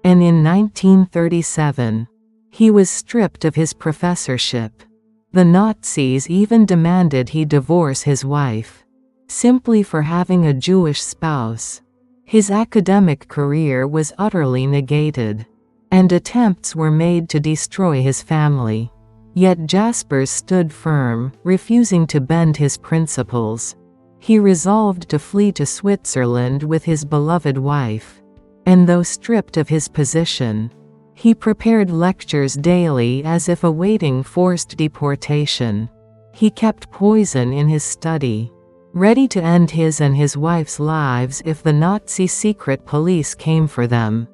And in 1937, he was stripped of his professorship. The Nazis even demanded he divorce his wife, simply for having a Jewish spouse. His academic career was utterly negated, and attempts were made to destroy his family. Yet Jaspers stood firm, refusing to bend his principles. He resolved to flee to Switzerland with his beloved wife, and though stripped of his position, he prepared lectures daily as if awaiting forced deportation. He kept poison in his study, ready to end his and his wife's lives if the Nazi secret police came for them.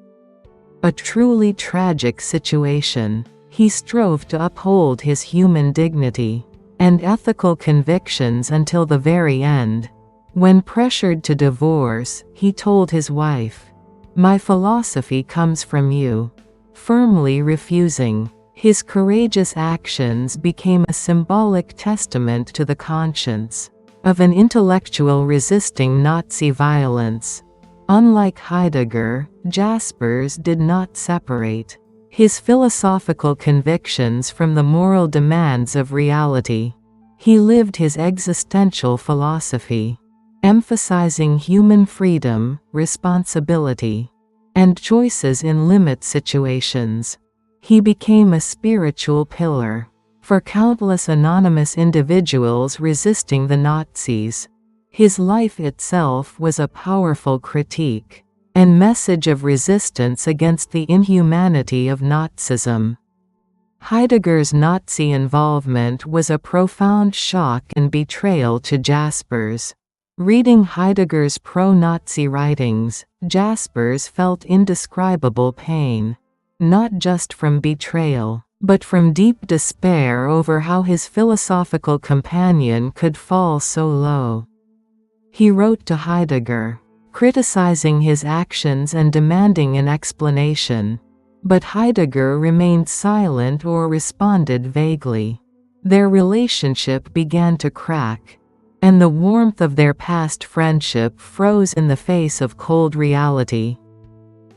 A truly tragic situation. He strove to uphold his human dignity and ethical convictions until the very end. When pressured to divorce, he told his wife, "My philosophy comes from you," firmly refusing. His courageous actions became a symbolic testament to the conscience of an intellectual resisting Nazi violence. Unlike Heidegger, Jaspers did not separate his philosophical convictions from the moral demands of reality. He lived his existential philosophy, emphasizing human freedom, responsibility, and choices in limit situations. He became a spiritual pillar for countless anonymous individuals resisting the Nazis. His life itself was a powerful critique and message of resistance against the inhumanity of Nazism. Heidegger's Nazi involvement was a profound shock and betrayal to Jaspers. Reading Heidegger's pro-Nazi writings, Jaspers felt indescribable pain, not just from betrayal, but from deep despair over how his philosophical companion could fall so low. He wrote to Heidegger, criticizing his actions and demanding an explanation. But Heidegger remained silent or responded vaguely. Their relationship began to crack, and the warmth of their past friendship froze in the face of cold reality.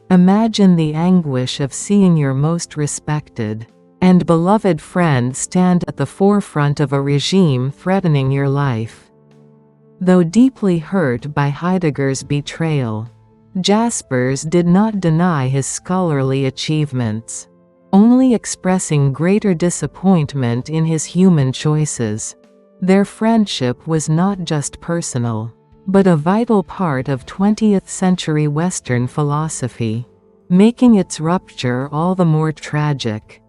Imagine the anguish of seeing your most respected and beloved friend stand at the forefront of a regime threatening your life. Though deeply hurt by Heidegger's betrayal, Jaspers did not deny his scholarly achievements, only expressing greater disappointment in his human choices. Their friendship was not just personal, but a vital part of 20th-century Western philosophy, making its rupture all the more tragic.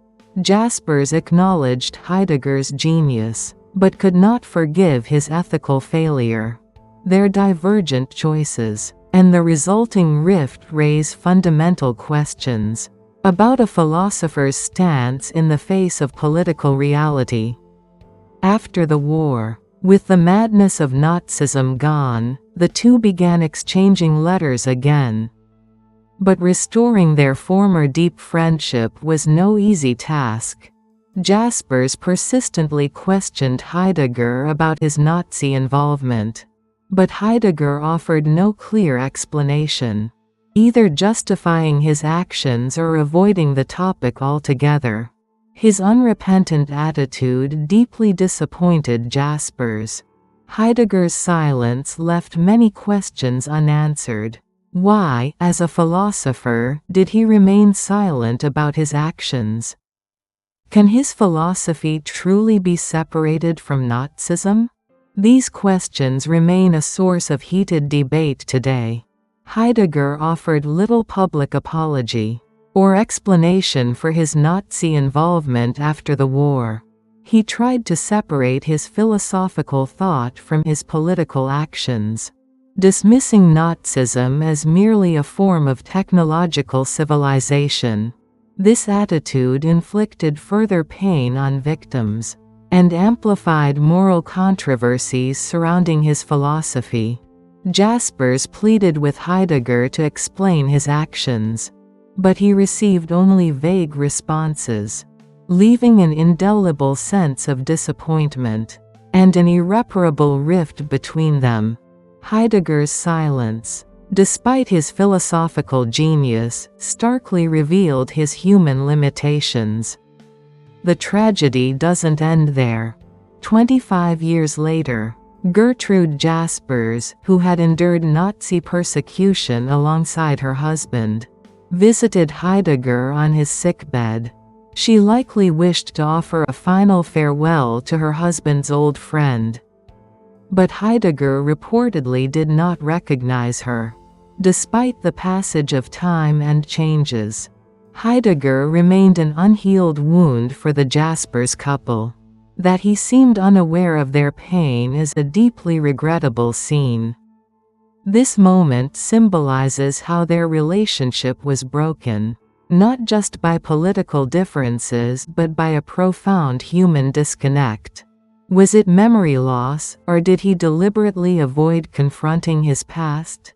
Jaspers acknowledged Heidegger's genius, but could not forgive his ethical failure. Their divergent choices and the resulting rift raise fundamental questions about a philosopher's stance in the face of political reality. After the war, with the madness of Nazism gone, the two began exchanging letters again. But restoring their former deep friendship was no easy task. Jaspers persistently questioned Heidegger about his Nazi involvement, but Heidegger offered no clear explanation, either justifying his actions or avoiding the topic altogether. His unrepentant attitude deeply disappointed Jaspers. Heidegger's silence left many questions unanswered. Why, as a philosopher, did he remain silent about his actions? Can his philosophy truly be separated from Nazism? These questions remain a source of heated debate today. Heidegger offered little public apology or explanation for his Nazi involvement after the war. He tried to separate his philosophical thought from his political actions. dismissing Nazism as merely a form of technological civilization. This attitude inflicted further pain on victims, and amplified moral controversies surrounding his philosophy. Jaspers pleaded with Heidegger to explain his actions, but he received only vague responses, leaving an indelible sense of disappointment, and an irreparable rift between them. Heidegger's silence, despite his philosophical genius, starkly revealed his human limitations. The tragedy doesn't end there. 25 years later, Gertrude Jaspers, who had endured Nazi persecution alongside her husband, visited Heidegger on his sickbed. She likely wished to offer a final farewell to her husband's old friend. But Heidegger reportedly did not recognize her. Despite the passage of time and changes, Heidegger remained an unhealed wound for the Jaspers couple. That he seemed unaware of their pain is a deeply regrettable scene. This moment symbolizes how their relationship was broken, not just by political differences but by a profound human disconnect. Was it memory loss, or did he deliberately avoid confronting his past?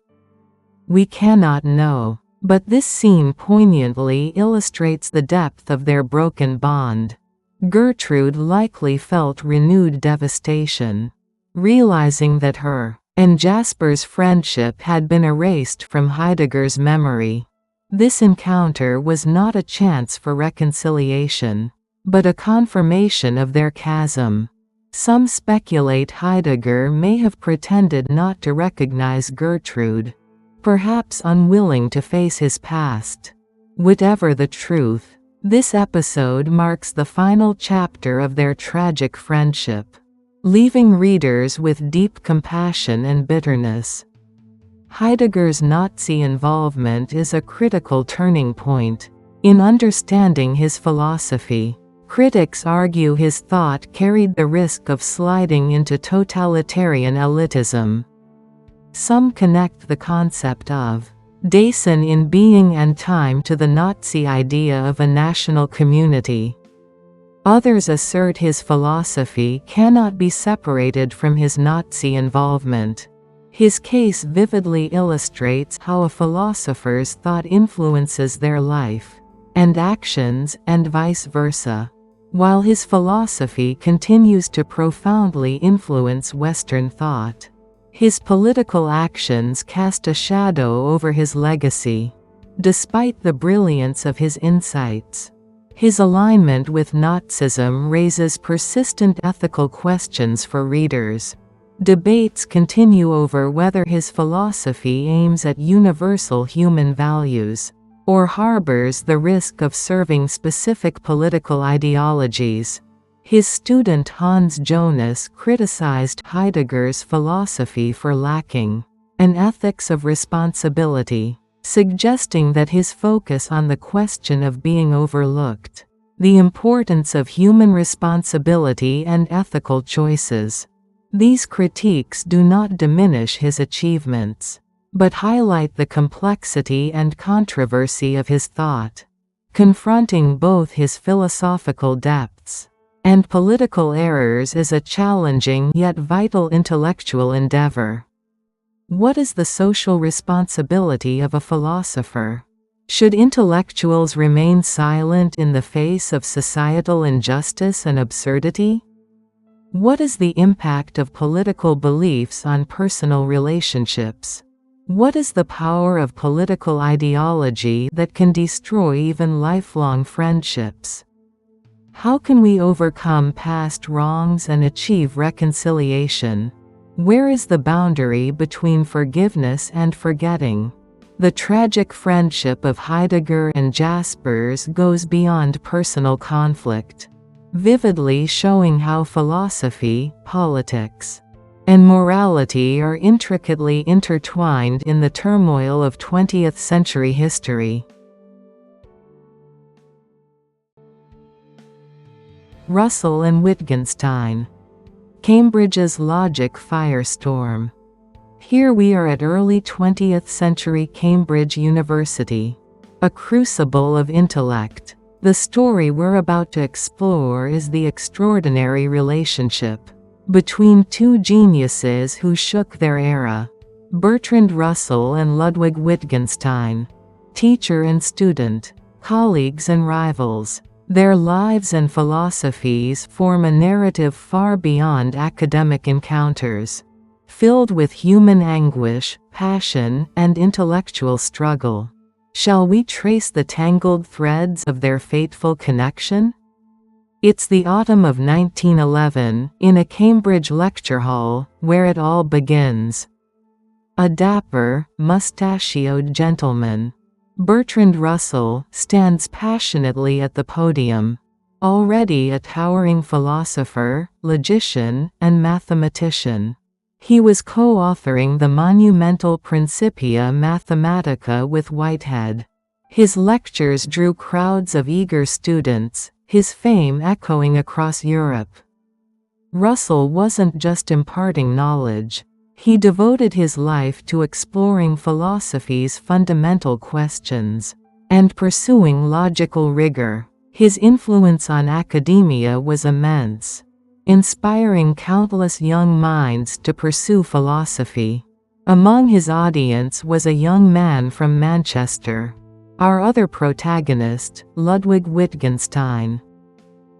We cannot know, but this scene poignantly illustrates the depth of their broken bond. Gertrude likely felt renewed devastation, realizing that her and Jasper's friendship had been erased from Heidegger's memory. This encounter was not a chance for reconciliation, but a confirmation of their chasm. Some speculate Heidegger may have pretended not to recognize Gertrude, perhaps unwilling to face his past. Whatever the truth, this episode marks the final chapter of their tragic friendship, leaving readers with deep compassion and bitterness. Heidegger's Nazi involvement is a critical turning point in understanding his philosophy. Critics argue his thought carried the risk of sliding into totalitarian elitism. Some connect the concept of Dasein in being and time to the Nazi idea of a national community. Others assert his philosophy cannot be separated from his Nazi involvement. His case vividly illustrates how a philosopher's thought influences their life and actions, and vice versa. While his philosophy continues to profoundly influence Western thought, his political actions cast a shadow over his legacy. Despite the brilliance of his insights, his alignment with Nazism raises persistent ethical questions for readers. Debates continue over whether his philosophy aims at universal human values, or harbors the risk of serving specific political ideologies. His student Hans Jonas criticized Heidegger's philosophy for lacking an ethics of responsibility, suggesting that his focus on the question of being overlooked the importance of human responsibility and ethical choices. These critiques do not diminish his achievements, but highlight the complexity and controversy of his thought, confronting both his philosophical depths and political errors is a challenging yet vital intellectual endeavor. What is the social responsibility of a philosopher? Should intellectuals remain silent in the face of societal injustice and absurdity? What is the impact of political beliefs on personal relationships? What is the power of political ideology that can destroy even lifelong friendships? How can we overcome past wrongs and achieve reconciliation? Where is the boundary between forgiveness and forgetting? The tragic friendship of Heidegger and Jaspers goes beyond personal conflict, vividly showing how philosophy, politics, and morality are intricately intertwined in the turmoil of 20th-century history. Russell and Wittgenstein. Cambridge's logic firestorm. Here we are at early 20th century Cambridge University. A crucible of intellect. The story we're about to explore is the extraordinary relationship between two geniuses who shook their era. Bertrand Russell and Ludwig Wittgenstein. Teacher and student. Colleagues and rivals. Their lives and philosophies form a narrative far beyond academic encounters, filled with human anguish, passion, and intellectual struggle. Shall we trace the tangled threads of their fateful connection? It's the autumn of 1911, in a Cambridge lecture hall, where it all begins. A dapper, mustachioed gentleman, Bertrand Russell, stands passionately at the podium. Already a towering philosopher, logician, and mathematician. He was co-authoring the monumental Principia Mathematica with Whitehead. His lectures drew crowds of eager students, his fame echoing across Europe. Russell wasn't just imparting knowledge. He devoted his life to exploring philosophy's fundamental questions and pursuing logical rigor. His influence on academia was immense, inspiring countless young minds to pursue philosophy. Among his audience was a young man from Manchester, our other protagonist, Ludwig Wittgenstein.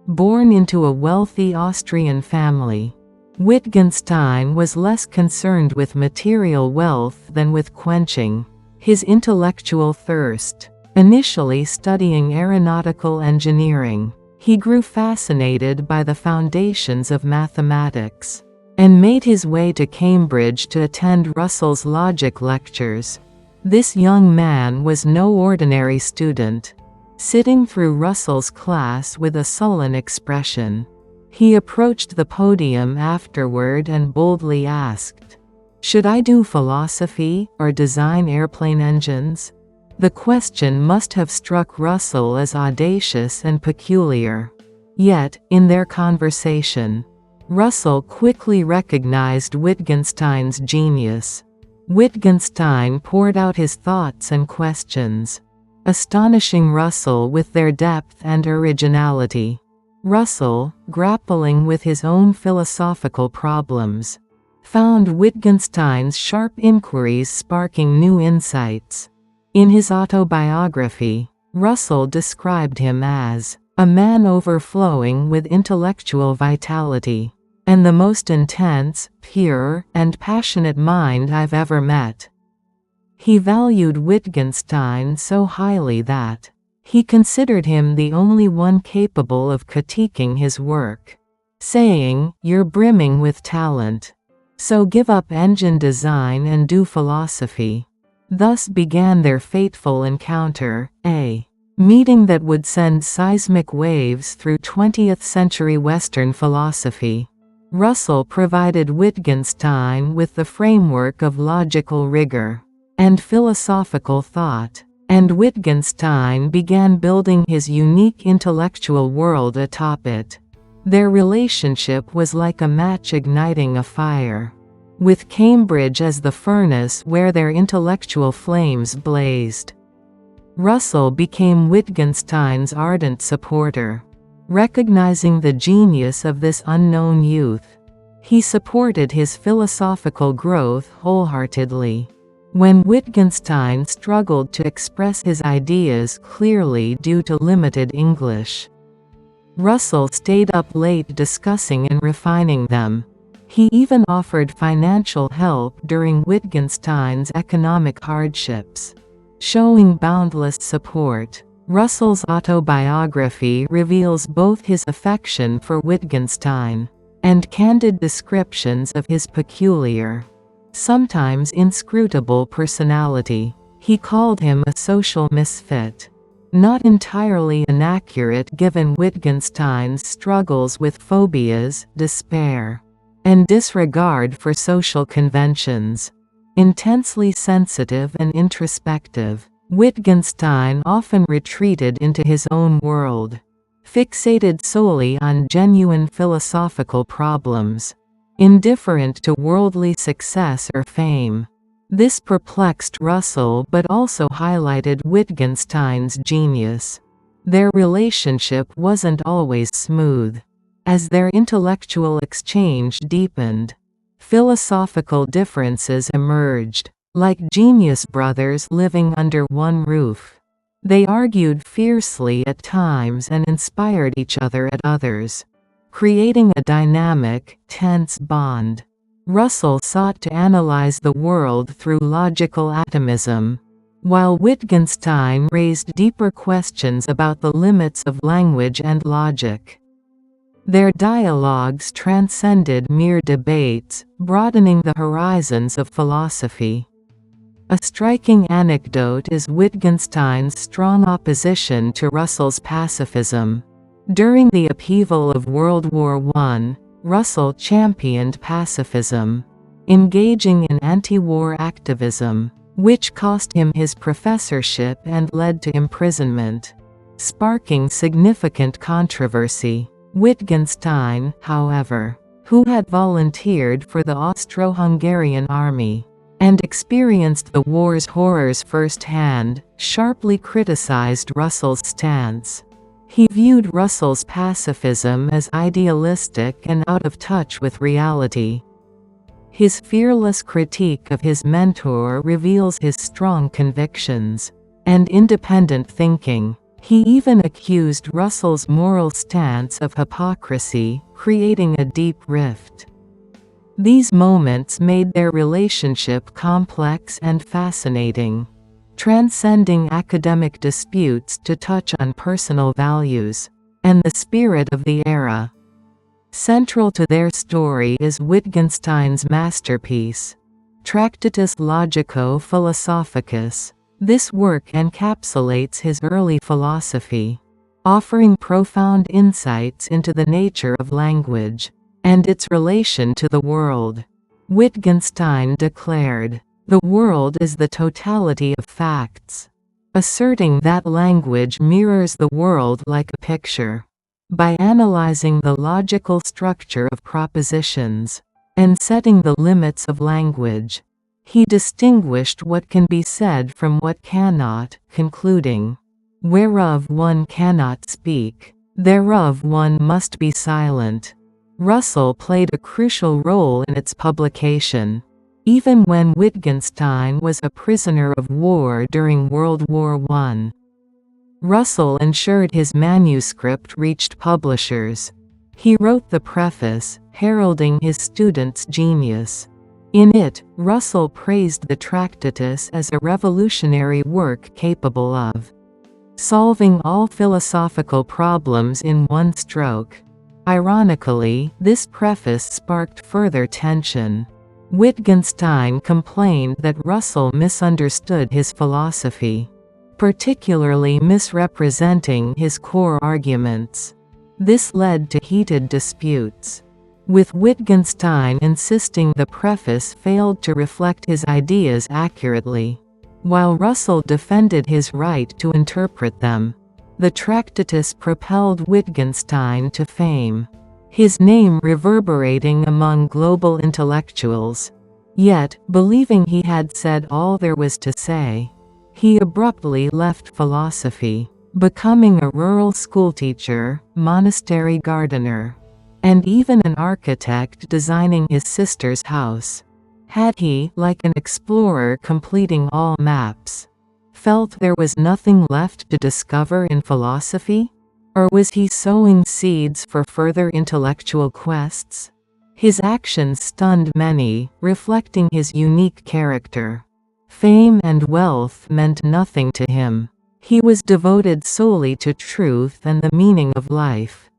Born into a wealthy Austrian family, Wittgenstein was less concerned with material wealth than with quenching his intellectual thirst. Initially studying aeronautical engineering, he grew fascinated by the foundations of mathematics, and made his way to Cambridge to attend Russell's logic lectures. This young man was no ordinary student. Sitting through Russell's class with a sullen expression, he approached the podium afterward and boldly asked, "Should I do philosophy, or design airplane engines?" The question must have struck Russell as audacious and peculiar. Yet, in their conversation, Russell quickly recognized Wittgenstein's genius. Wittgenstein poured out his thoughts and questions, astonishing Russell with their depth and originality. Russell, grappling with his own philosophical problems, found Wittgenstein's sharp inquiries sparking new insights. In his autobiography, Russell described him as a man overflowing with intellectual vitality, and the most intense, pure, and passionate mind I've ever met. He valued Wittgenstein so highly that he considered him the only one capable of critiquing his work, saying, "You're brimming with talent, so give up engine design and do philosophy." Thus began their fateful encounter, a meeting that would send seismic waves through 20th century Western philosophy. Russell provided Wittgenstein with the framework of logical rigor and philosophical thought, and Wittgenstein began building his unique intellectual world atop it. Their relationship was like a match igniting a fire, with Cambridge as the furnace where their intellectual flames blazed. Russell became Wittgenstein's ardent supporter. Recognizing the genius of this unknown youth, he supported his philosophical growth wholeheartedly. When Wittgenstein struggled to express his ideas clearly due to limited English, Russell stayed up late discussing and refining them. He even offered financial help during Wittgenstein's economic hardships, showing boundless support. Russell's autobiography reveals both his affection for Wittgenstein and candid descriptions of his peculiar, sometimes inscrutable personality. He called him a social misfit, not entirely inaccurate given Wittgenstein's struggles with phobias, despair, and disregard for social conventions. Intensely sensitive and introspective, Wittgenstein often retreated into his own world, fixated solely on genuine philosophical problems. indifferent to worldly success or fame. This perplexed Russell but also highlighted Wittgenstein's genius. Their relationship wasn't always smooth. As their intellectual exchange deepened, philosophical differences emerged. Like genius brothers living under one roof, they argued fiercely at times and inspired each other at others, creating a dynamic, tense bond. Russell sought to analyze the world through logical atomism, while Wittgenstein raised deeper questions about the limits of language and logic. Their dialogues transcended mere debates, broadening the horizons of philosophy. A striking anecdote is Wittgenstein's strong opposition to Russell's pacifism. During the upheaval of World War I, Russell championed pacifism, engaging in anti-war activism, which cost him his professorship and led to imprisonment, sparking significant controversy. Wittgenstein, however, who had volunteered for the Austro-Hungarian army and experienced the war's horrors firsthand, sharply criticized Russell's stance. He viewed Russell's pacifism as idealistic and out of touch with reality. His fearless critique of his mentor reveals his strong convictions and independent thinking. He even accused Russell's moral stance of hypocrisy, creating a deep rift. These moments made their relationship complex and fascinating, transcending academic disputes to touch on personal values and the spirit of the era. Central to their story is Wittgenstein's masterpiece, Tractatus Logico-Philosophicus. This work encapsulates his early philosophy, offering profound insights into the nature of language and its relation to the world. Wittgenstein declared, "The world is the totality of facts," asserting that language mirrors the world like a picture. By analyzing the logical structure of propositions and setting the limits of language, he distinguished what can be said from what cannot, concluding, "Whereof one cannot speak, thereof one must be silent." Russell played a crucial role in its publication. Even when Wittgenstein was a prisoner of war during World War I, Russell ensured his manuscript reached publishers. He wrote the preface, heralding his students' genius. In it, Russell praised the Tractatus as a revolutionary work capable of solving all philosophical problems in one stroke. Ironically, this preface sparked further tension. Wittgenstein complained that Russell misunderstood his philosophy, particularly misrepresenting his core arguments. This led to heated disputes, with Wittgenstein insisting the preface failed to reflect his ideas accurately, while Russell defended his right to interpret them. The Tractatus propelled Wittgenstein to fame, his name reverberating among global intellectuals. Yet, believing he had said all there was to say, he abruptly left philosophy, becoming a rural schoolteacher, monastery gardener, and even an architect designing his sister's house. Had he, like an explorer completing all maps, felt there was nothing left to discover in philosophy? Or was he sowing seeds for further intellectual quests? His actions stunned many, reflecting his unique character. Fame and wealth meant nothing to him. He was devoted solely to truth and the meaning of life.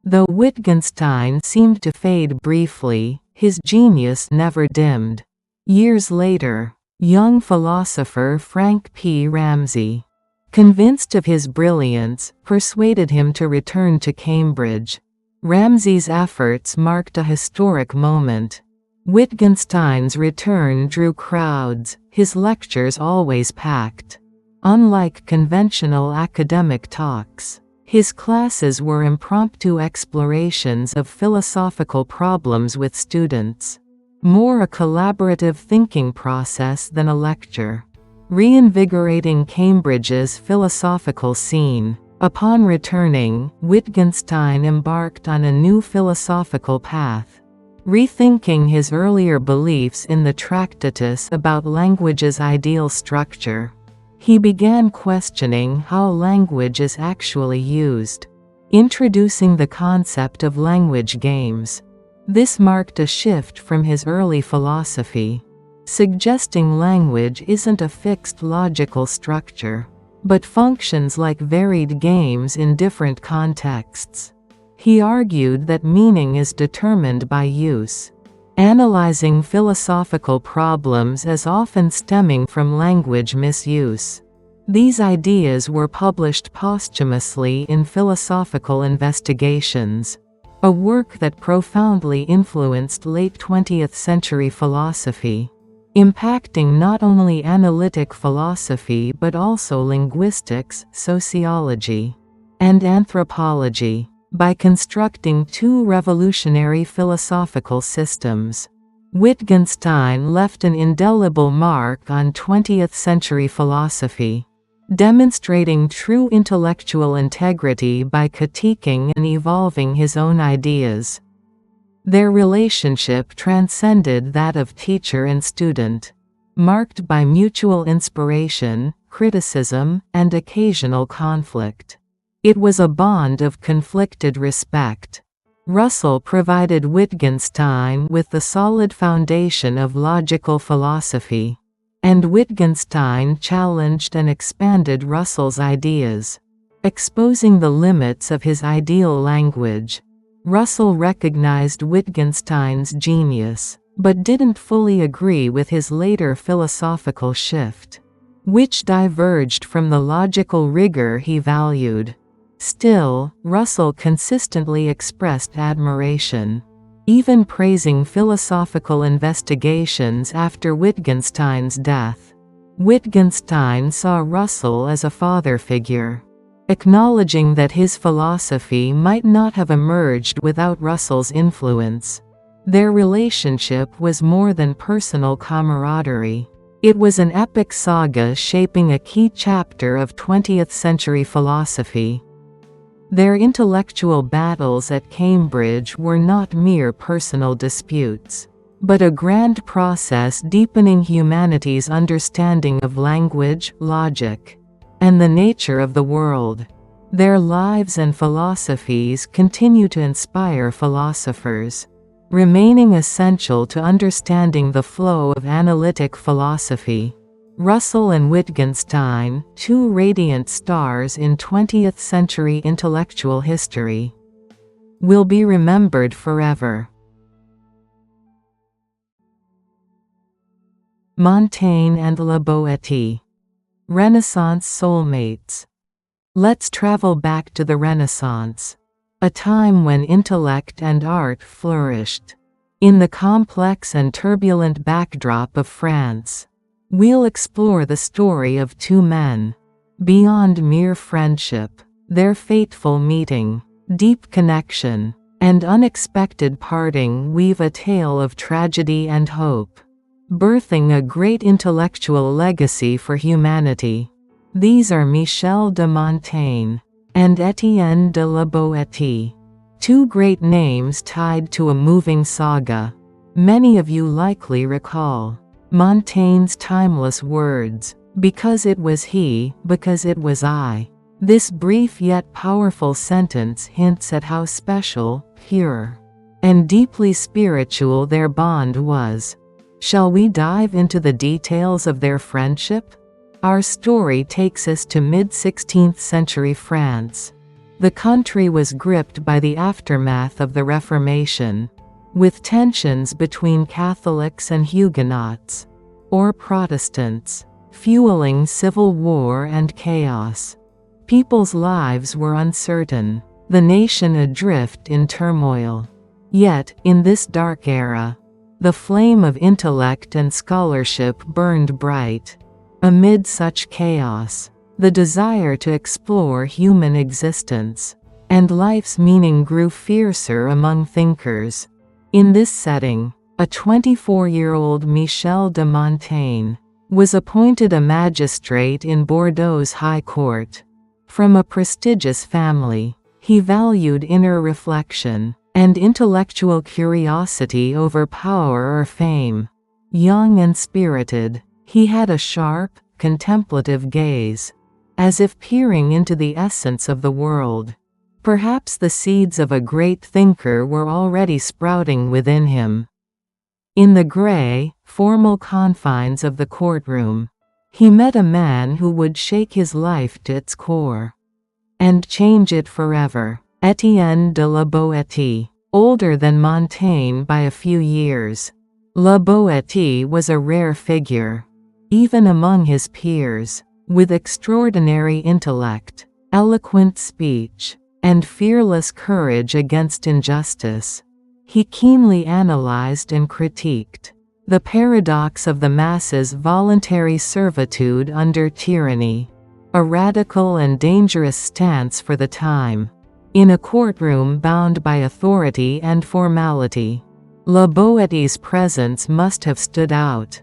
Though Wittgenstein seemed to fade briefly, his genius never dimmed. Years later, young philosopher Frank P. Ramsey, convinced of his brilliance, persuaded him to return to Cambridge. Ramsey's efforts marked a historic moment. Wittgenstein's return drew crowds, his lectures always packed. Unlike conventional academic talks, His classes were impromptu explorations of philosophical problems with students. More a collaborative thinking process than a lecture. Reinvigorating Cambridge's philosophical scene. Upon returning, Wittgenstein embarked on a new philosophical path. Rethinking his earlier beliefs in the Tractatus about language's ideal structure, he began questioning how language is actually used, introducing the concept of language games. This marked a shift from his early philosophy, suggesting language isn't a fixed logical structure, but functions like varied games in different contexts. He argued that meaning is determined by use, analyzing philosophical problems as often stemming from language misuse. These ideas were published posthumously in Philosophical Investigations, a work that profoundly influenced late 20th century philosophy, impacting not only analytic philosophy but also linguistics, sociology, and anthropology. By constructing two revolutionary philosophical systems, Wittgenstein left an indelible mark on 20th century philosophy, demonstrating true intellectual integrity by critiquing and evolving his own ideas. Their relationship transcended that of teacher and student, marked by mutual inspiration, criticism, and occasional conflict. It was a bond of conflicted respect. Russell provided Wittgenstein with the solid foundation of logical philosophy, and Wittgenstein challenged and expanded Russell's ideas, exposing the limits of his ideal language. Russell recognized Wittgenstein's genius, but didn't fully agree with his later philosophical shift, which diverged from the logical rigor he valued. Still, Russell consistently expressed admiration, even praising Philosophical Investigations after Wittgenstein's death. Wittgenstein saw Russell as a father figure, acknowledging that his philosophy might not have emerged without Russell's influence. Their relationship was more than personal camaraderie. It was an epic saga shaping a key chapter of 20th century philosophy. Their intellectual battles at Cambridge were not mere personal disputes, but a grand process deepening humanity's understanding of language, logic, and the nature of the world. Their lives and philosophies continue to inspire philosophers, remaining essential to understanding the flow of analytic philosophy. Russell and Wittgenstein, two radiant stars in 20th century intellectual history, will be remembered forever. Montaigne and La Boétie. Renaissance soulmates. Let's travel back to the Renaissance, a time when intellect and art flourished. In the complex and turbulent backdrop of France, we'll explore the story of two men. Beyond mere friendship, their fateful meeting, deep connection, and unexpected parting weave a tale of tragedy and hope, birthing a great intellectual legacy for humanity. These are Michel de Montaigne and Étienne de la Boétie, two great names tied to a moving saga. Many of you likely recall Montaigne's timeless words, "Because it was he, because it was I." This brief yet powerful sentence hints at how special, pure, and deeply spiritual their bond was. Shall we dive into the details of their friendship? Our story takes us to mid-16th century France. The country was gripped by the aftermath of the Reformation, with tensions between Catholics and Huguenots, or Protestants, fueling civil war and chaos. People's lives were uncertain, the nation adrift in turmoil. Yet, in this dark era, the flame of intellect and scholarship burned bright. Amid such chaos, the desire to explore human existence and life's meaning grew fiercer among thinkers. In this setting, a 24-year-old Michel de Montaigne was appointed a magistrate in Bordeaux's High Court. From a prestigious family, he valued inner reflection and intellectual curiosity over power or fame. Young and spirited, he had a sharp, contemplative gaze, as if peering into the essence of the world. Perhaps the seeds of a great thinker were already sprouting within him. In the gray, formal confines of the courtroom, he met a man who would shake his life to its core and change it forever. Étienne de la Boétie, older than Montaigne by a few years. La Boétie was a rare figure, even among his peers, with extraordinary intellect, eloquent speech, and fearless courage against injustice. He keenly analyzed and critiqued the paradox of the masses' voluntary servitude under tyranny, a radical and dangerous stance for the time. In a courtroom bound by authority and formality, La Boétie's presence must have stood out.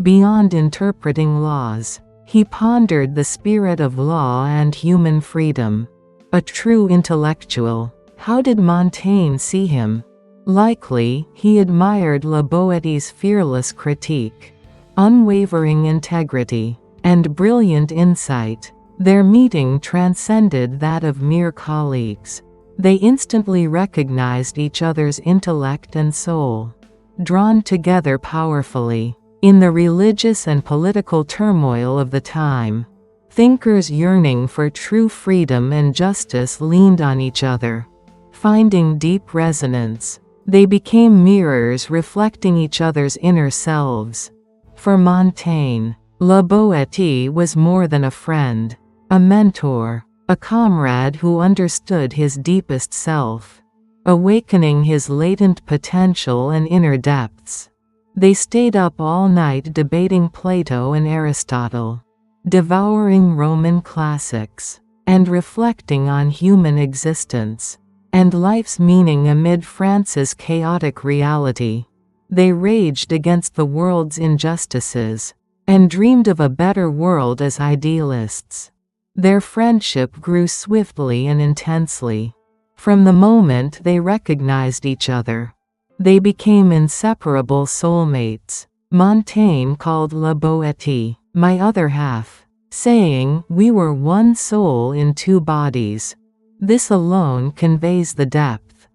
Beyond interpreting laws, he pondered the spirit of law and human freedom. A true intellectual, how did Montaigne see him? Likely, he admired La Boétie's fearless critique, unwavering integrity, and brilliant insight. Their meeting transcended that of mere colleagues. They instantly recognized each other's intellect and soul, drawn together powerfully. In the religious and political turmoil of the time, thinkers yearning for true freedom and justice leaned on each other. Finding deep resonance, they became mirrors reflecting each other's inner selves. For Montaigne, La Boétie was more than a friend, a mentor, a comrade who understood his deepest self, awakening his latent potential and inner depths. They stayed up all night debating Plato and Aristotle, devouring Roman classics, and reflecting on human existence and life's meaning amid France's chaotic reality. They raged against the world's injustices and dreamed of a better world as idealists. Their friendship grew swiftly and intensely. From the moment they recognized each other, they became inseparable soulmates. Montaigne called La Boétie "my other half," saying, "We were one soul in two bodies." This alone conveys the depth,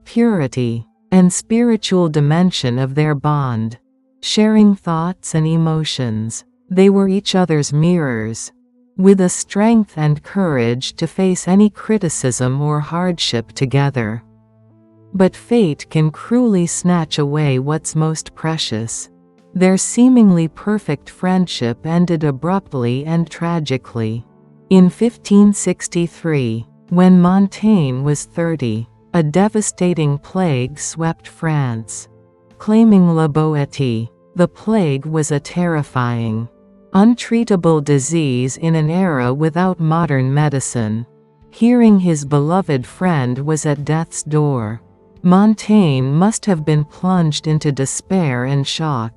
purity, and spiritual dimension of their bond. Sharing thoughts and emotions, they were each other's mirrors, with a strength and courage to face any criticism or hardship together. But fate can cruelly snatch away what's most precious. Their seemingly perfect friendship ended abruptly and tragically. In 1563, when Montaigne was 30, a devastating plague swept France. Claiming La Boétie, the plague was a terrifying, untreatable disease in an era without modern medicine. Hearing his beloved friend was at death's door, Montaigne must have been plunged into despair and shock.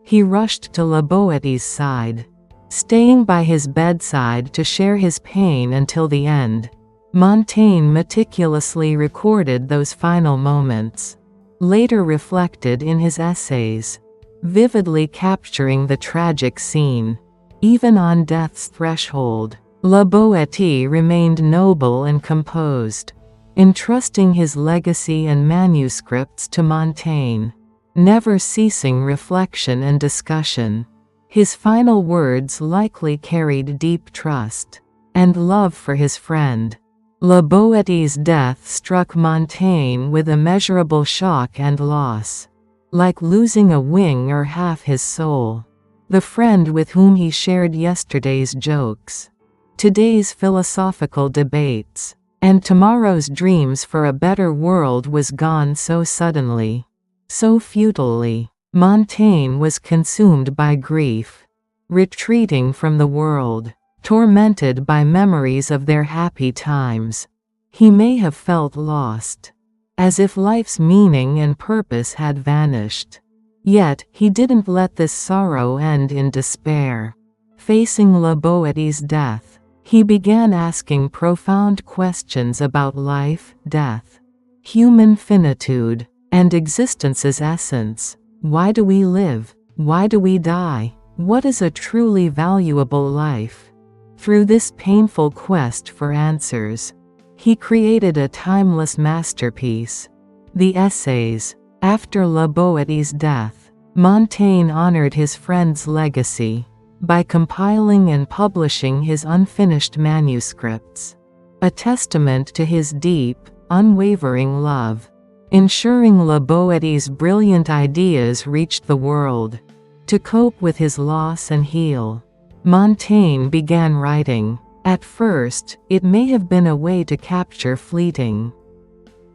He rushed to La Boétie's side, staying by his bedside to share his pain until the end. Montaigne meticulously recorded those final moments, later reflected in his essays, vividly capturing the tragic scene. Even on death's threshold, La Boétie remained noble and composed, entrusting his legacy and manuscripts to Montaigne, never ceasing reflection and discussion. His final words likely carried deep trust and love for his friend. La Boétie's death struck Montaigne with immeasurable shock and loss, like losing a wing or half his soul. The friend with whom he shared yesterday's jokes, today's philosophical debates, and tomorrow's dreams for a better world was gone so suddenly, so futilely. Montaigne was consumed by grief, retreating from the world, tormented by memories of their happy times. He may have felt lost, as if life's meaning and purpose had vanished. Yet, he didn't let this sorrow end in despair. Facing La Boétie's death, he began asking profound questions about life, death, human finitude, and existence's essence. Why do we live? Why do we die? What is a truly valuable life? Through this painful quest for answers, he created a timeless masterpiece, the Essays. After La Boétie's death, Montaigne honored his friend's legacy by compiling and publishing his unfinished manuscripts, a testament to his deep, unwavering love, ensuring La Boétie's brilliant ideas reached the world. To cope with his loss and heal, Montaigne began writing. At first, it may have been a way to capture fleeting,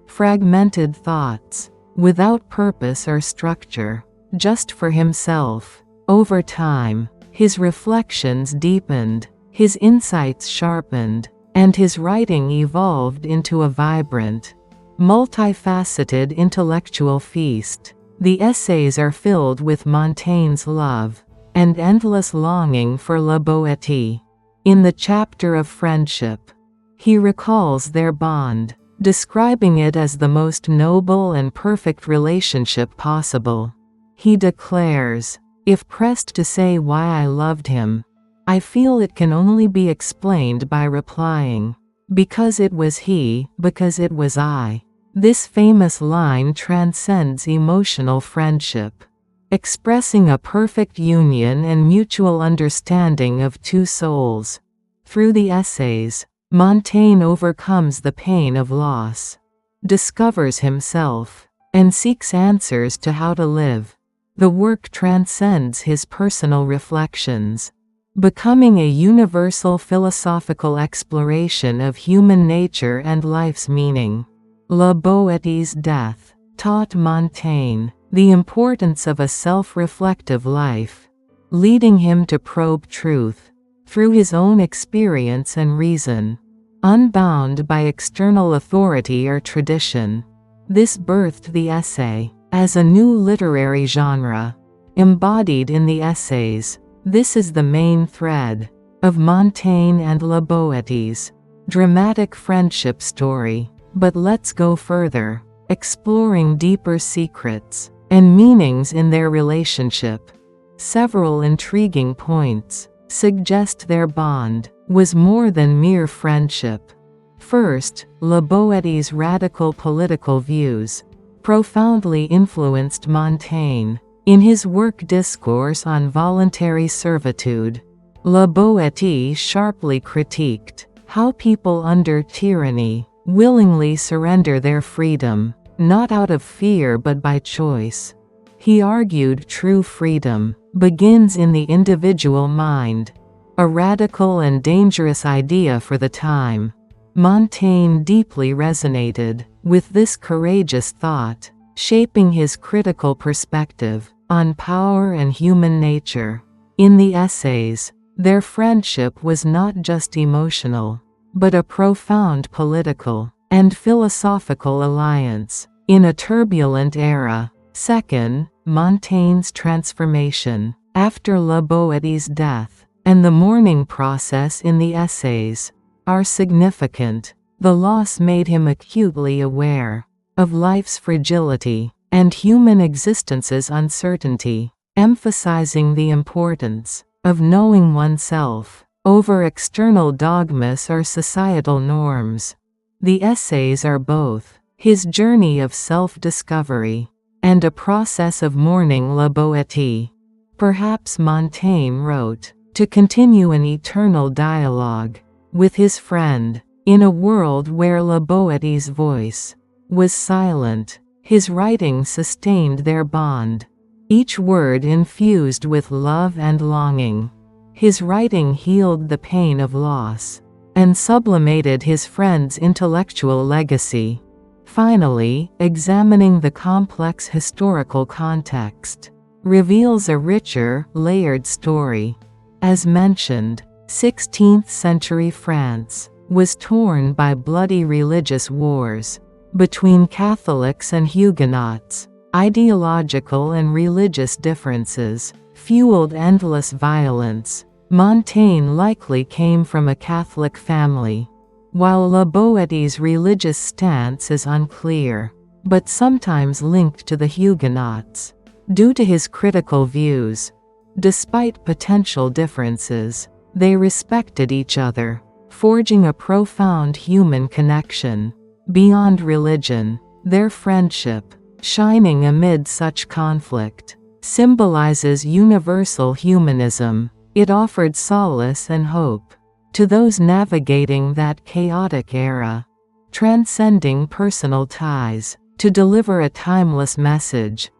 fragmented thoughts, without purpose or structure, just for himself. Over time, his reflections deepened, his insights sharpened, and his writing evolved into a vibrant, multifaceted intellectual feast. The Essays are filled with Montaigne's love and endless longing for La Boétie. In the chapter of friendship, he recalls their bond, describing it as the most noble and perfect relationship possible. He declares, "If pressed to say why I loved him, I feel it can only be explained by replying, because it was he, because it was I." This famous line transcends emotional friendship, expressing a perfect union and mutual understanding of two souls. Through the Essays, Montaigne overcomes the pain of loss, discovers himself, and seeks answers to how to live. The work transcends his personal reflections, becoming a universal philosophical exploration of human nature and life's meaning. La Boétie's death taught Montaigne the importance of a self-reflective life, leading him to probe truth through his own experience and reason, unbound by external authority or tradition. This birthed the essay as a new literary genre, embodied in the Essays. This is the main thread of Montaigne and La Boétie's dramatic friendship story. But let's go further, exploring deeper secrets and meanings in their relationship. Several intriguing points suggest their bond was more than mere friendship. First, La Boétie's radical political views profoundly influenced Montaigne. In his work Discourse on Voluntary Servitude, La Boétie sharply critiqued how people under tyranny willingly surrender their freedom, not out of fear but by choice. He argued true freedom begins in the individual mind, a radical and dangerous idea for the time. Montaigne deeply resonated with this courageous thought, shaping his critical perspective on power and human nature. In the Essays, their friendship was not just emotional, but a profound political and philosophical alliance in a turbulent era. Second, Montaigne's transformation after La Boétie's death and the mourning process in the Essays are significant. The loss made him acutely aware of life's fragility and human existence's uncertainty, emphasizing the importance of knowing oneself over external dogmas or societal norms. The Essays are both his journey of self-discovery and a process of mourning La Boétie. Perhaps Montaigne wrote to continue an eternal dialogue with his friend. In a world where La Boétie's voice was silent, his writing sustained their bond, each word infused with love and longing. His writing healed the pain of loss and sublimated his friend's intellectual legacy. Finally, examining the complex historical context reveals a richer, layered story. As mentioned, 16th-century France was torn by bloody religious wars between Catholics and Huguenots. Ideological and religious differences fueled endless violence. Montaigne likely came from a Catholic family, while Boétie's religious stance is unclear, but sometimes linked to the Huguenots, due to his critical views. Despite potential differences, they respected each other, forging a profound human connection. Beyond religion, their friendship, shining amid such conflict, symbolizes universal humanism. It offered solace and hope to those navigating that chaotic era, transcending personal ties to deliver a timeless message.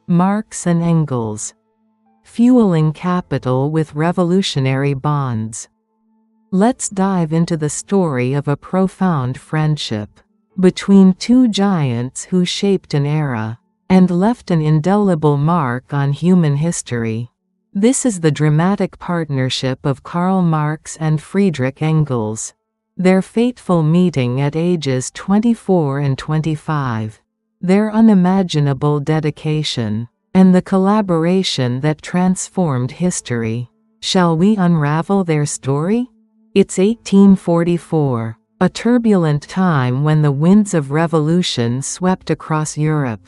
Marx and Engels, fueling capital with revolutionary bonds. Let's dive into the story of a profound friendship between two giants who shaped an era and left an indelible mark on human history. This is the dramatic partnership of Karl Marx and Friedrich Engels. Their fateful meeting at ages 24 and 25. Their unimaginable dedication, and the collaboration that transformed history. Shall we unravel their story? It's 1844, a turbulent time when the winds of revolution swept across Europe.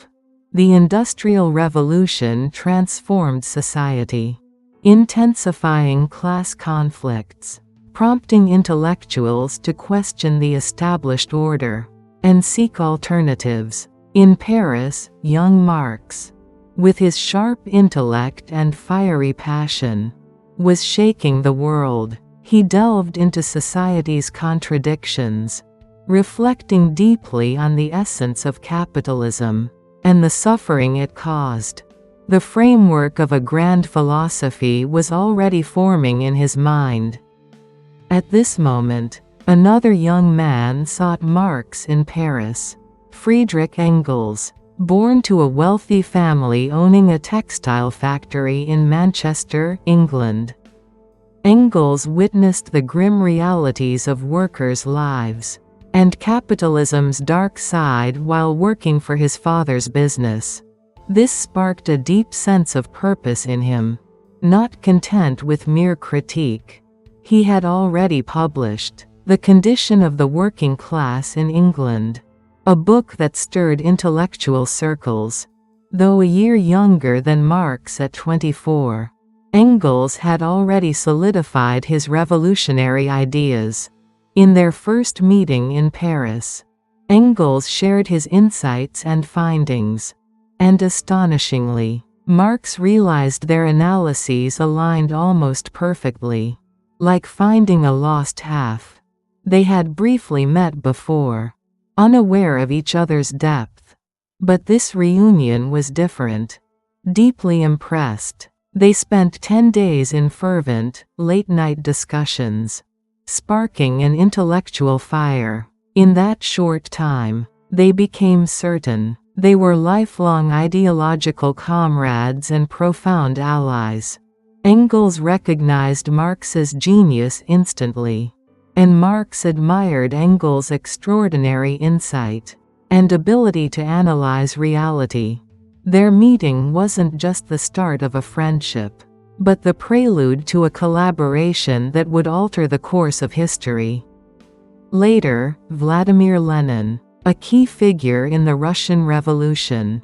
The Industrial Revolution transformed society, intensifying class conflicts, prompting intellectuals to question the established order and seek alternatives. In Paris, young Marx, with his sharp intellect and fiery passion, was shaking the world. He delved into society's contradictions, reflecting deeply on the essence of capitalism and the suffering it caused. The framework of a grand philosophy was already forming in his mind. At this moment, another young man sought Marx in Paris. Friedrich Engels, born to a wealthy family owning a textile factory in Manchester, England. Engels witnessed the grim realities of workers' lives and capitalism's dark side while working for his father's business. This sparked a deep sense of purpose in him. Not content with mere critique, he had already published The Condition of the Working Class in England, a book that stirred intellectual circles. Though a year younger than Marx at 24, Engels had already solidified his revolutionary ideas. In their first meeting in Paris, Engels shared his insights and findings. And astonishingly, Marx realized their analyses aligned almost perfectly. Like finding a lost half. They had briefly met before, unaware of each other's depth. But this reunion was different. Deeply impressed, they spent 10 days in fervent, late-night discussions, sparking an intellectual fire. In that short time, they became certain they were lifelong ideological comrades and profound allies. Engels recognized Marx's genius instantly, and Marx admired Engels' extraordinary insight and ability to analyze reality. Their meeting wasn't just the start of a friendship, but the prelude to a collaboration that would alter the course of history. Later, Vladimir Lenin, a key figure in the Russian Revolution,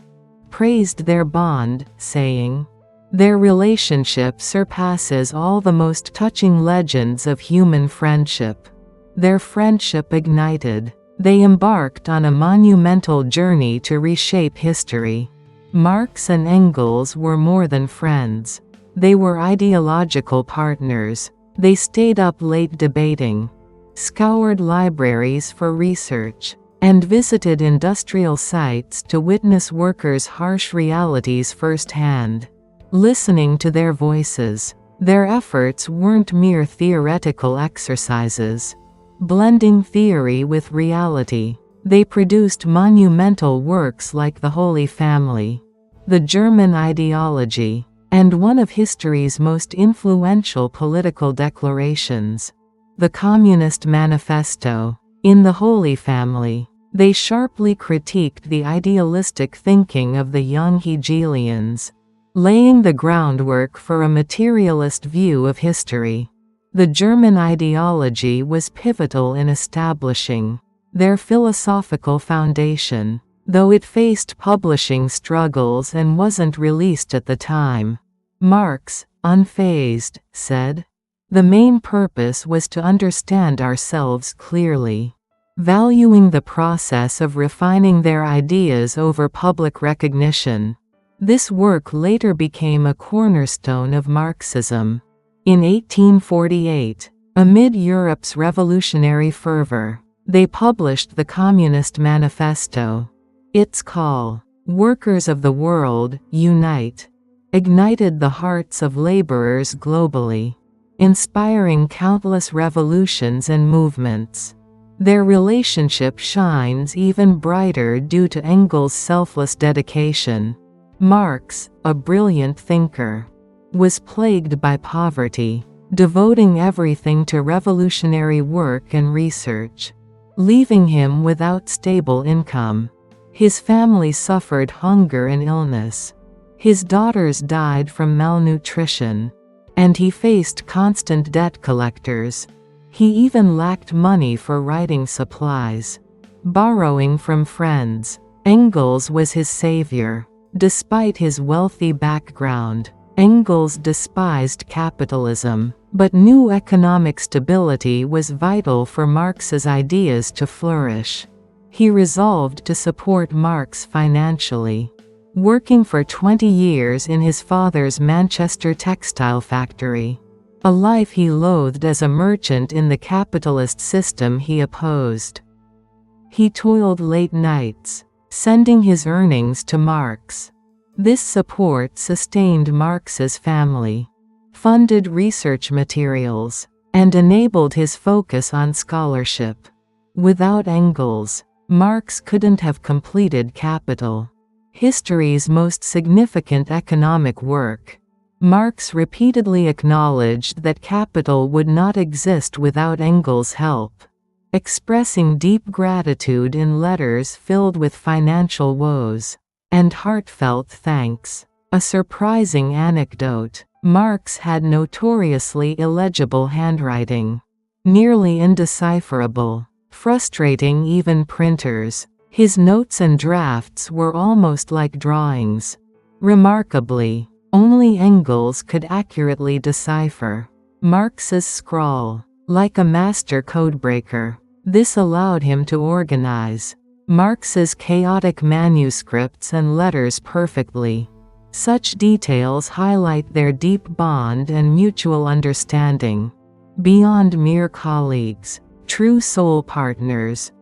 praised their bond, saying, "Their relationship surpasses all the most touching legends of human friendship." Their friendship ignited. They embarked on a monumental journey to reshape history. Marx and Engels were more than friends. They were ideological partners. They stayed up late debating, scoured libraries for research, and visited industrial sites to witness workers' harsh realities firsthand. Listening to their voices, their efforts weren't mere theoretical exercises. Blending theory with reality, they produced monumental works like The Holy Family, The German Ideology, and one of history's most influential political declarations. The Communist Manifesto. In the Holy Family, they sharply critiqued the idealistic thinking of the young Hegelians, laying the groundwork for a materialist view of history. The German ideology was pivotal in establishing their philosophical foundation, though it faced publishing struggles and wasn't released at the time. Marx, unfazed, said, "The main purpose was to understand ourselves clearly," valuing the process of refining their ideas over public recognition. This work later became a cornerstone of Marxism. In 1848, amid Europe's revolutionary fervor, they published the Communist Manifesto. Its call, "Workers of the world, unite," ignited the hearts of laborers globally, inspiring countless revolutions and movements. Their relationship shines even brighter due to Engels' selfless dedication. Marx, a brilliant thinker, was plagued by poverty, devoting everything to revolutionary work and research, leaving him without stable income. His family suffered hunger and illness. His daughters died from malnutrition, and he faced constant debt collectors. He even lacked money for writing supplies. Borrowing from friends, Engels was his savior. Despite his wealthy background, Engels despised capitalism, but knew economic stability was vital for Marx's ideas to flourish. He resolved to support Marx financially, working for 20 years in his father's Manchester textile factory, a life he loathed as a merchant in the capitalist system he opposed. He toiled late nights, sending his earnings to Marx. This support sustained Marx's family, funded research materials, and enabled his focus on scholarship. Without Engels, Marx couldn't have completed Capital, history's most significant economic work. Marx repeatedly acknowledged that capital would not exist without Engels' help, expressing deep gratitude in letters filled with financial woes and heartfelt thanks. A surprising anecdote: Marx had notoriously illegible handwriting, nearly indecipherable, frustrating even printers. His notes and drafts were almost like drawings. Remarkably, only Engels could accurately decipher Marx's scrawl, like a master codebreaker. This allowed him to organize Marx's chaotic manuscripts and letters perfectly. Such details highlight their deep bond and mutual understanding. Beyond mere colleagues, true soul partners.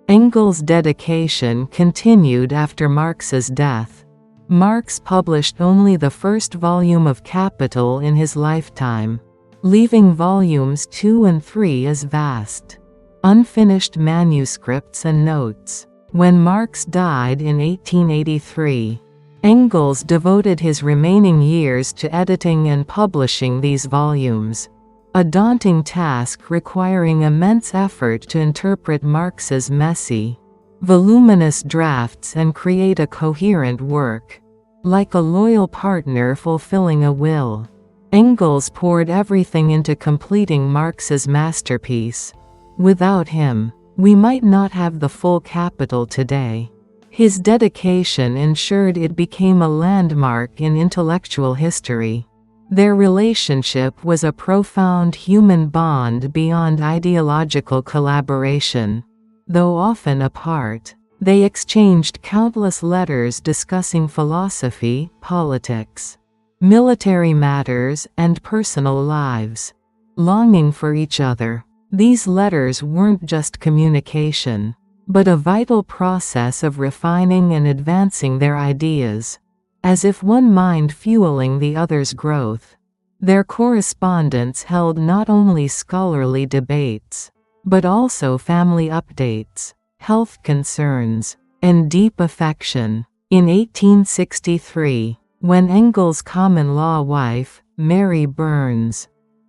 Engels' dedication continued after Marx's death. Marx published only the first volume of Capital in his lifetime, leaving volumes 2 and 3 as vast, unfinished manuscripts and notes. When Marx died in 1883, Engels devoted his remaining years to editing and publishing these volumes, a daunting task requiring immense effort to interpret Marx's messy, voluminous drafts and create a coherent work. Like a loyal partner fulfilling a will, Engels poured everything into completing Marx's masterpiece. Without him, we might not have the full Capital today. His dedication ensured it became a landmark in intellectual history. Their relationship was a profound human bond beyond ideological collaboration. Though often apart, they exchanged countless letters discussing philosophy, politics, military matters, and personal lives. Longing for each other, these letters weren't just communication, but a vital process of refining and advancing their ideas, as if one mind fueling the other's growth. Their correspondence held not only scholarly debates, but also family updates, health concerns, and deep affection. In 1863, When Engels' common-law wife, Mary Burns,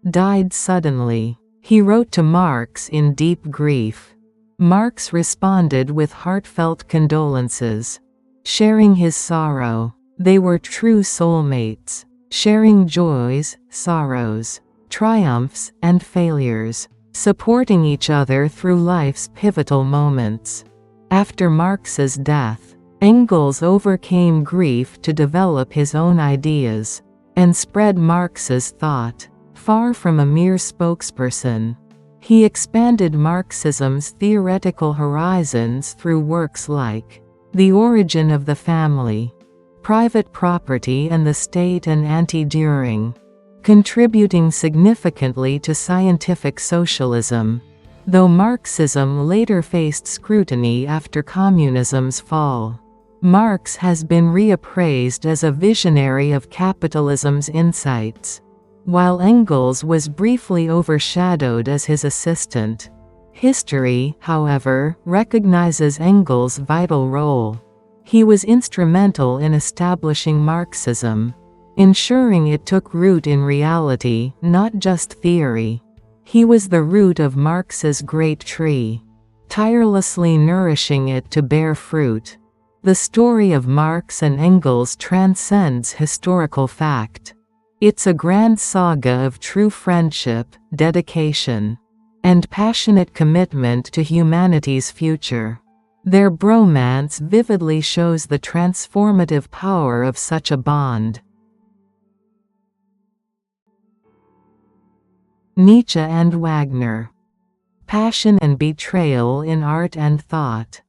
died suddenly, he wrote to Marx in deep grief. Marx responded with heartfelt condolences, sharing his sorrow. They were true soulmates, sharing joys, sorrows, triumphs, and failures, supporting each other through life's pivotal moments. After Marx's death, Engels overcame grief to develop his own ideas and spread Marx's thought. Far from a mere spokesperson, he expanded Marxism's theoretical horizons through works like The Origin of the Family, Private Property and the State and Anti-Düring, contributing significantly to scientific socialism, though Marxism later faced scrutiny after communism's fall. Marx has been reappraised as a visionary of capitalism's insights, while Engels was briefly overshadowed as his assistant. History, however, recognizes Engels' vital role. He was instrumental in establishing Marxism, ensuring it took root in reality, not just theory. He was the root of Marx's great tree, tirelessly nourishing it to bear fruit. The story of Marx and Engels transcends historical fact. It's a grand saga of true friendship, dedication, and passionate commitment to humanity's future. Their bromance vividly shows the transformative power of such a bond. Nietzsche and Wagner. Passion and betrayal in art and thought.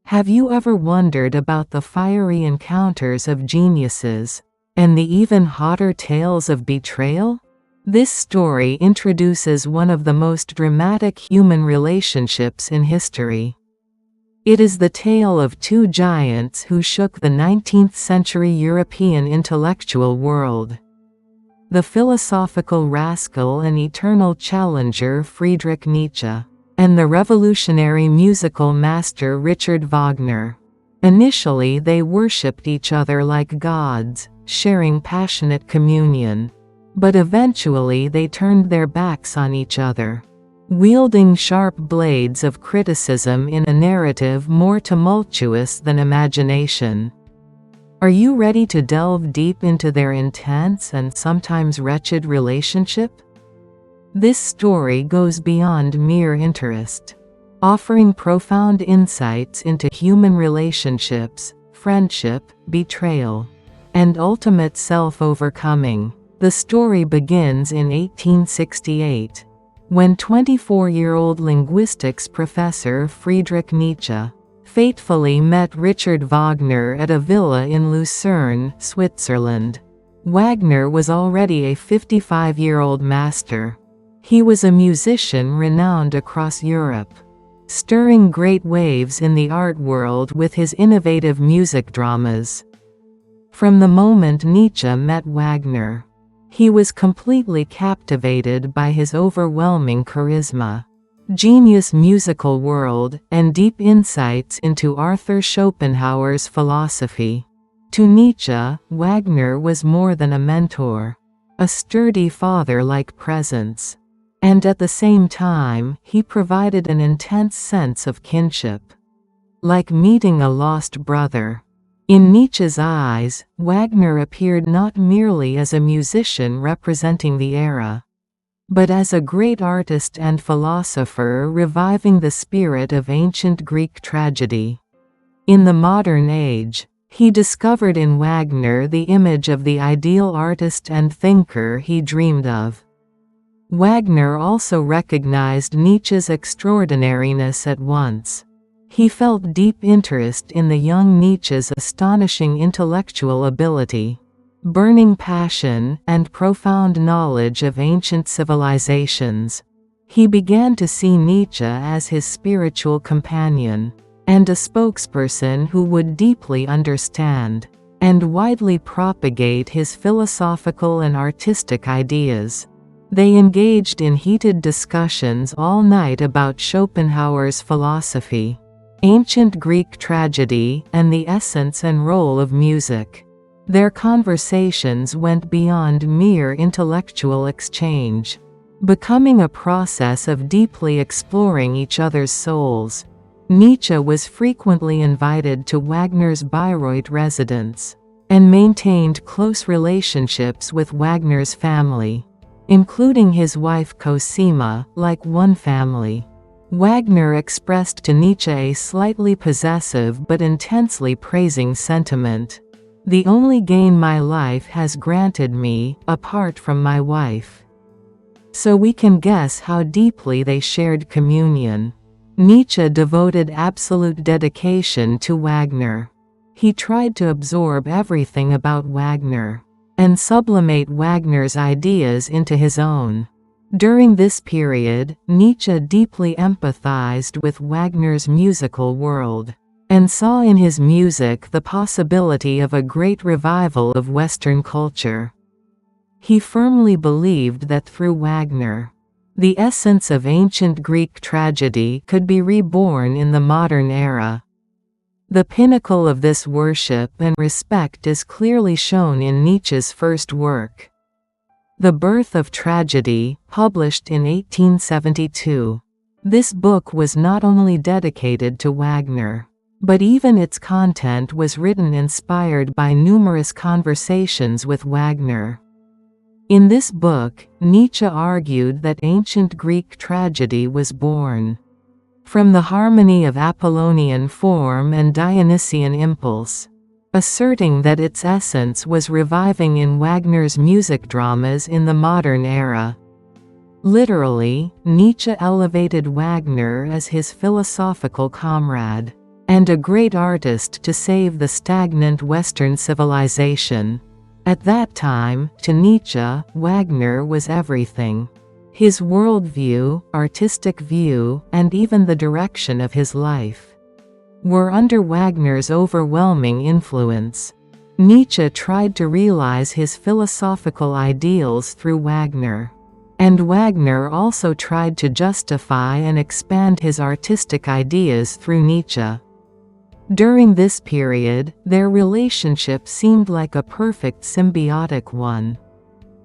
Have you ever wondered about the fiery encounters of geniuses, and the even hotter tales of betrayal? This story introduces one of the most dramatic human relationships in history. It is the tale of two giants who shook the 19th-century European intellectual world. The philosophical rascal and eternal challenger Friedrich Nietzsche, and the revolutionary musical master Richard Wagner. Initially they worshipped each other like gods, sharing passionate communion. But eventually they turned their backs on each other, wielding sharp blades of criticism in a narrative more tumultuous than imagination. Are you ready to delve deep into their intense and sometimes wretched relationship? This story goes beyond mere interest, offering profound insights into human relationships, friendship, betrayal, and ultimate self-overcoming. The story begins in 1868, when 24-year-old linguistics professor Friedrich Nietzsche fatefully met Richard Wagner at a villa in Lucerne, Switzerland. Wagner was already a 55-year-old master. He was a musician renowned across Europe, stirring great waves in the art world with his innovative music dramas. From the moment Nietzsche met Wagner, he was completely captivated by his overwhelming charisma, genius musical world, and deep insights into Arthur Schopenhauer's philosophy. To Nietzsche, Wagner was more than a mentor, a sturdy father-like presence. And at the same time, he provided an intense sense of kinship, like meeting a lost brother. In Nietzsche's eyes, Wagner appeared not merely as a musician representing the era, but as a great artist and philosopher reviving the spirit of ancient Greek tragedy. In the modern age, he discovered in Wagner the image of the ideal artist and thinker he dreamed of. Wagner also recognized Nietzsche's extraordinariness at once. He felt deep interest in the young Nietzsche's astonishing intellectual ability, burning passion, and profound knowledge of ancient civilizations. He began to see Nietzsche as his spiritual companion, and a spokesperson who would deeply understand and widely propagate his philosophical and artistic ideas. They engaged in heated discussions all night about Schopenhauer's philosophy, ancient Greek tragedy, and the essence and role of music. Their conversations went beyond mere intellectual exchange, becoming a process of deeply exploring each other's souls. Nietzsche was frequently invited to Wagner's Bayreuth residence, and maintained close relationships with Wagner's family, including his wife Cosima, like one family. Wagner expressed to Nietzsche a slightly possessive but intensely praising sentiment. "The only gain my life has granted me, apart from my wife." So we can guess how deeply they shared communion. Nietzsche devoted absolute dedication to Wagner. He tried to absorb everything about Wagner, and sublimate Wagner's ideas into his own. During this period, Nietzsche deeply empathized with Wagner's musical world, and saw in his music the possibility of a great revival of Western culture. He firmly believed that through Wagner, the essence of ancient Greek tragedy could be reborn in the modern era. The pinnacle of this worship and respect is clearly shown in Nietzsche's first work, The Birth of Tragedy, published in 1872. This book was not only dedicated to Wagner, but even its content was written inspired by numerous conversations with Wagner. In this book, Nietzsche argued that ancient Greek tragedy was born from the harmony of Apollonian form and Dionysian impulse, asserting that its essence was reviving in Wagner's music dramas in the modern era. Literally, Nietzsche elevated Wagner as his philosophical comrade, and a great artist to save the stagnant Western civilization. At that time, to Nietzsche, Wagner was everything. His worldview, artistic view, and even the direction of his life were under Wagner's overwhelming influence. Nietzsche tried to realize his philosophical ideals through Wagner, and Wagner also tried to justify and expand his artistic ideas through Nietzsche. During this period, their relationship seemed like a perfect symbiotic one.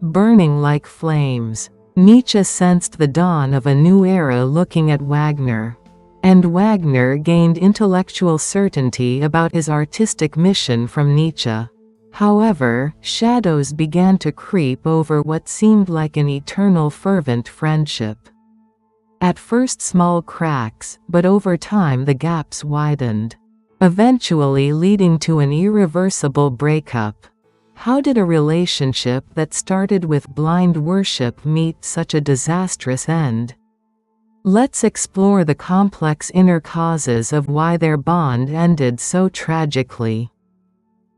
Burning like flames, Nietzsche sensed the dawn of a new era looking at Wagner, and Wagner gained intellectual certainty about his artistic mission from Nietzsche. However, shadows began to creep over what seemed like an eternal fervent friendship. At first small cracks, but over time the gaps widened, eventually leading to an irreversible breakup. How did a relationship that started with blind worship meet such a disastrous end? Let's explore the complex inner causes of why their bond ended so tragically.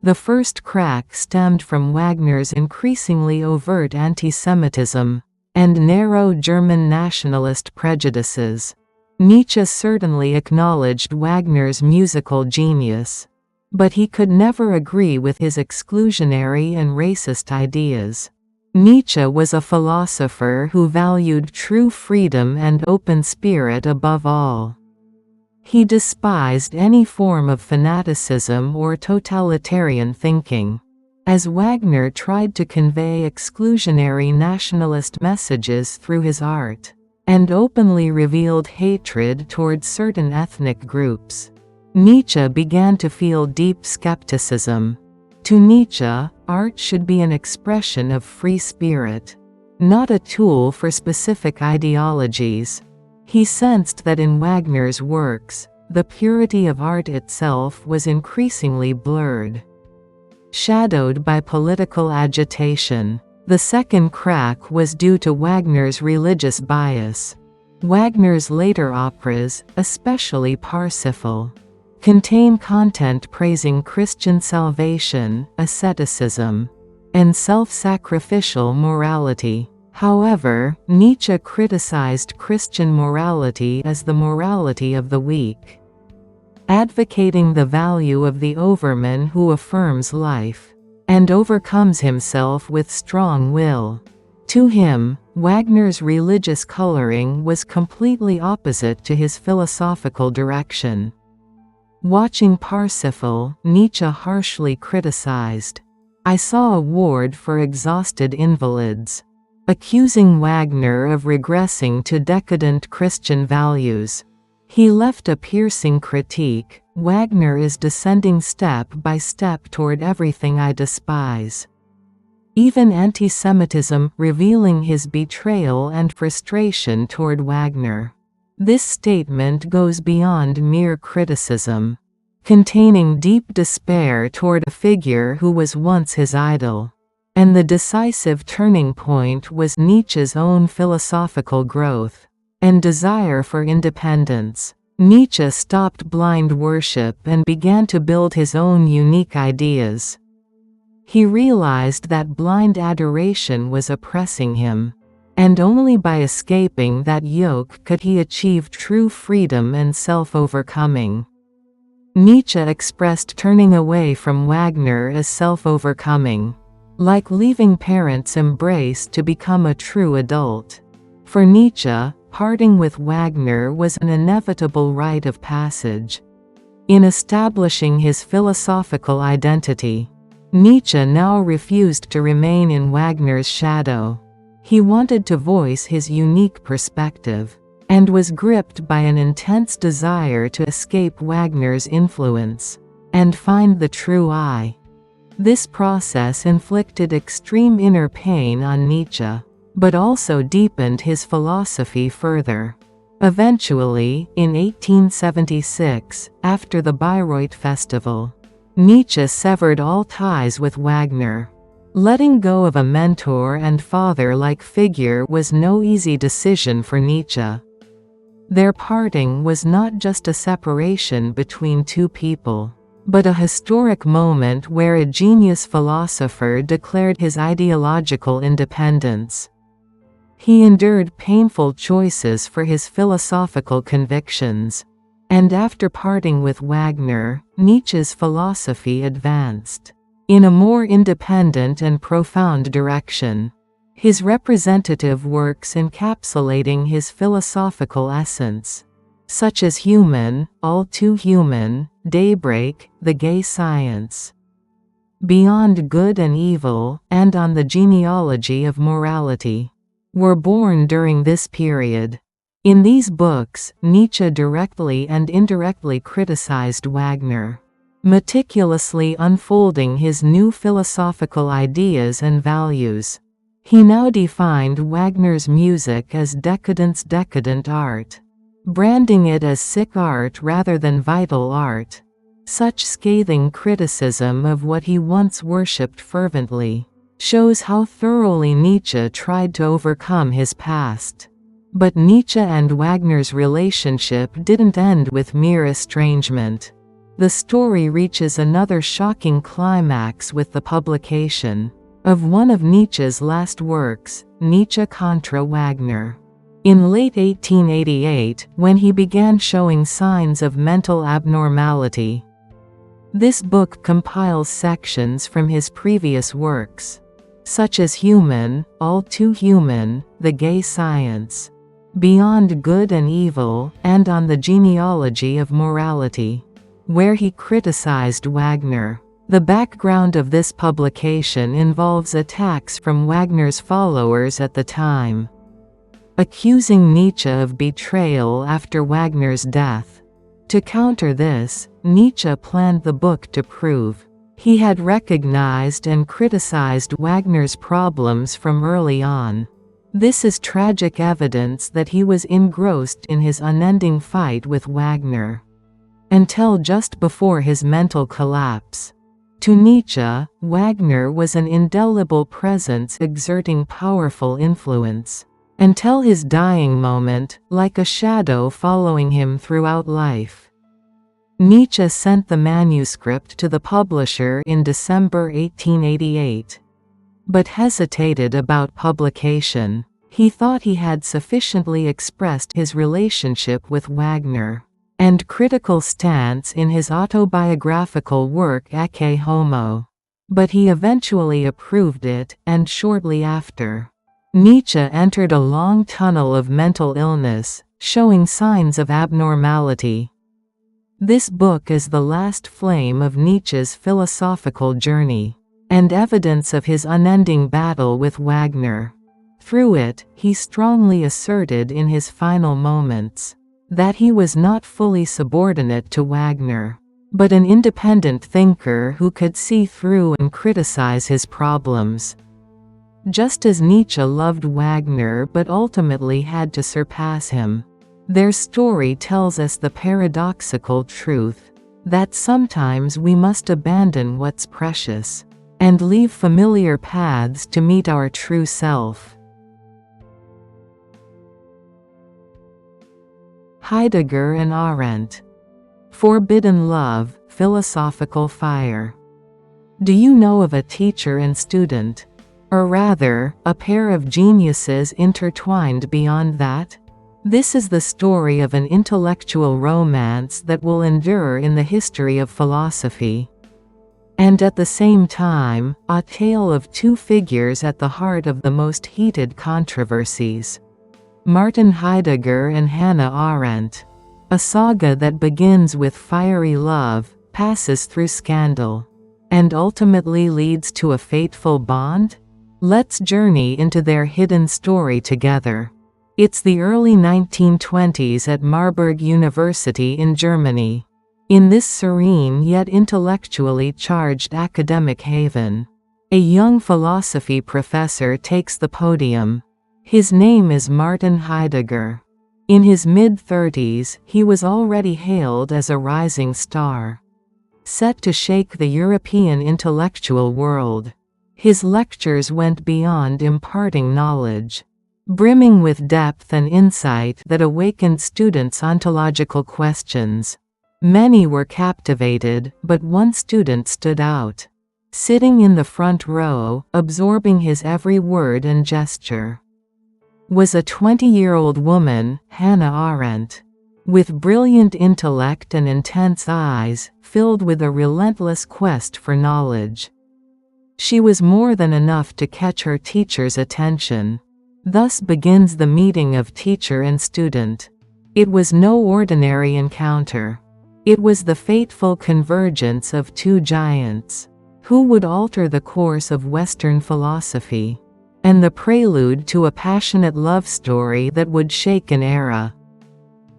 The first crack stemmed from Wagner's increasingly overt anti-Semitism and narrow German nationalist prejudices. Nietzsche certainly acknowledged Wagner's musical genius, but he could never agree with his exclusionary and racist ideas. Nietzsche was a philosopher who valued true freedom and open spirit above all. He despised any form of fanaticism or totalitarian thinking, as Wagner tried to convey exclusionary nationalist messages through his art, and openly revealed hatred towards certain ethnic groups. Nietzsche began to feel deep skepticism. To Nietzsche, art should be an expression of free spirit, not a tool for specific ideologies. He sensed that in Wagner's works, the purity of art itself was increasingly blurred, shadowed by political agitation. The second crack was due to Wagner's religious bias. Wagner's later operas, especially Parsifal, contain content praising Christian salvation, asceticism, and self-sacrificial morality. However, Nietzsche criticized Christian morality as the morality of the weak, advocating the value of the overman who affirms life and overcomes himself with strong will. To him, Wagner's religious coloring was completely opposite to his philosophical direction. Watching Parsifal, Nietzsche harshly criticized, I saw a ward for exhausted invalids. Accusing Wagner of regressing to decadent Christian values. He left a piercing critique. Wagner is descending step by step toward everything I despise. Even anti-Semitism, revealing his betrayal and frustration toward Wagner. This statement goes beyond mere criticism, containing deep despair toward a figure who was once his idol. And the decisive turning point was Nietzsche's own philosophical growth and desire for independence. Nietzsche stopped blind worship and began to build his own unique ideas. He realized that blind adoration was oppressing him, and only by escaping that yoke could he achieve true freedom and self-overcoming. Nietzsche expressed turning away from Wagner as self-overcoming, like leaving parents' embrace to become a true adult. For Nietzsche, parting with Wagner was an inevitable rite of passage. In establishing his philosophical identity, Nietzsche now refused to remain in Wagner's shadow. He wanted to voice his unique perspective, and was gripped by an intense desire to escape Wagner's influence and find the true I. This process inflicted extreme inner pain on Nietzsche, but also deepened his philosophy further. Eventually, in 1876, after the Bayreuth Festival, Nietzsche severed all ties with Wagner. Letting go of a mentor and father-like figure was no easy decision for Nietzsche. Their parting was not just a separation between two people, but a historic moment where a genius philosopher declared his ideological independence. He endured painful choices for his philosophical convictions, and after parting with Wagner, Nietzsche's philosophy advanced in a more independent and profound direction. His representative works encapsulating his philosophical essence, such as Human, All Too Human, Daybreak, The Gay Science, Beyond Good and Evil, and On the Genealogy of Morality, were born during this period. In these books, Nietzsche directly and indirectly criticized Wagner, meticulously unfolding his new philosophical ideas and values. He now defined Wagner's music as decadent art, branding it as sick art rather than vital art. Such scathing criticism of what he once worshipped fervently shows how thoroughly Nietzsche tried to overcome his past. But Nietzsche and Wagner's relationship didn't end with mere estrangement. The story reaches another shocking climax with the publication of one of Nietzsche's last works, Nietzsche contra Wagner. In late 1888, when he began showing signs of mental abnormality. This book compiles sections from his previous works, such as Human, All Too Human, The Gay Science, Beyond Good and Evil, and On the Genealogy of Morality, where he criticized Wagner. The background of this publication involves attacks from Wagner's followers at the time, accusing Nietzsche of betrayal after Wagner's death. To counter this, Nietzsche planned the book to prove he had recognized and criticized Wagner's problems from early on. This is tragic evidence that he was engrossed in his unending fight with Wagner until just before his mental collapse. To Nietzsche, Wagner was an indelible presence exerting powerful influence, until his dying moment, like a shadow following him throughout life. Nietzsche sent the manuscript to the publisher in December 1888, but hesitated about publication. He thought he had sufficiently expressed his relationship with Wagner and critical stance in his autobiographical work Ecce Homo, but he eventually approved it, and shortly after, Nietzsche entered a long tunnel of mental illness, showing signs of abnormality. This book is the last flame of Nietzsche's philosophical journey. and evidence of his unending battle with Wagner. Through it, he strongly asserted in his final moments that he was not fully subordinate to Wagner, but an independent thinker who could see through and criticize his problems. Just as Nietzsche loved Wagner but ultimately had to surpass him, their story tells us the paradoxical truth that sometimes we must abandon what's precious and leave familiar paths to meet our true self. Heidegger and Arendt. Forbidden love, philosophical fire. Do you know of a teacher and student? Or rather, a pair of geniuses intertwined beyond that? This is the story of an intellectual romance that will endure in the history of philosophy. And at the same time, a tale of two figures at the heart of the most heated controversies. Martin Heidegger and Hannah Arendt. A saga that begins with fiery love, passes through scandal, and ultimately leads to a fateful bond? Let's journey into their hidden story together. It's the early 1920s at Marburg University in Germany. In this serene yet intellectually charged academic haven, a young philosophy professor takes the podium. His name is Martin Heidegger. In his mid-30s, he was already hailed as a rising star, set to shake the European intellectual world. His lectures went beyond imparting knowledge, brimming with depth and insight that awakened students' ontological questions. Many were captivated, but one student stood out, sitting in the front row, absorbing his every word and gesture. Was a 20-year-old woman, Hannah Arendt, with brilliant intellect and intense eyes, filled with a relentless quest for knowledge. She was more than enough to catch her teacher's attention. Thus begins the meeting of teacher and student. It was no ordinary encounter. It was the fateful convergence of two giants, who would alter the course of Western philosophy, and the prelude to a passionate love story that would shake an era.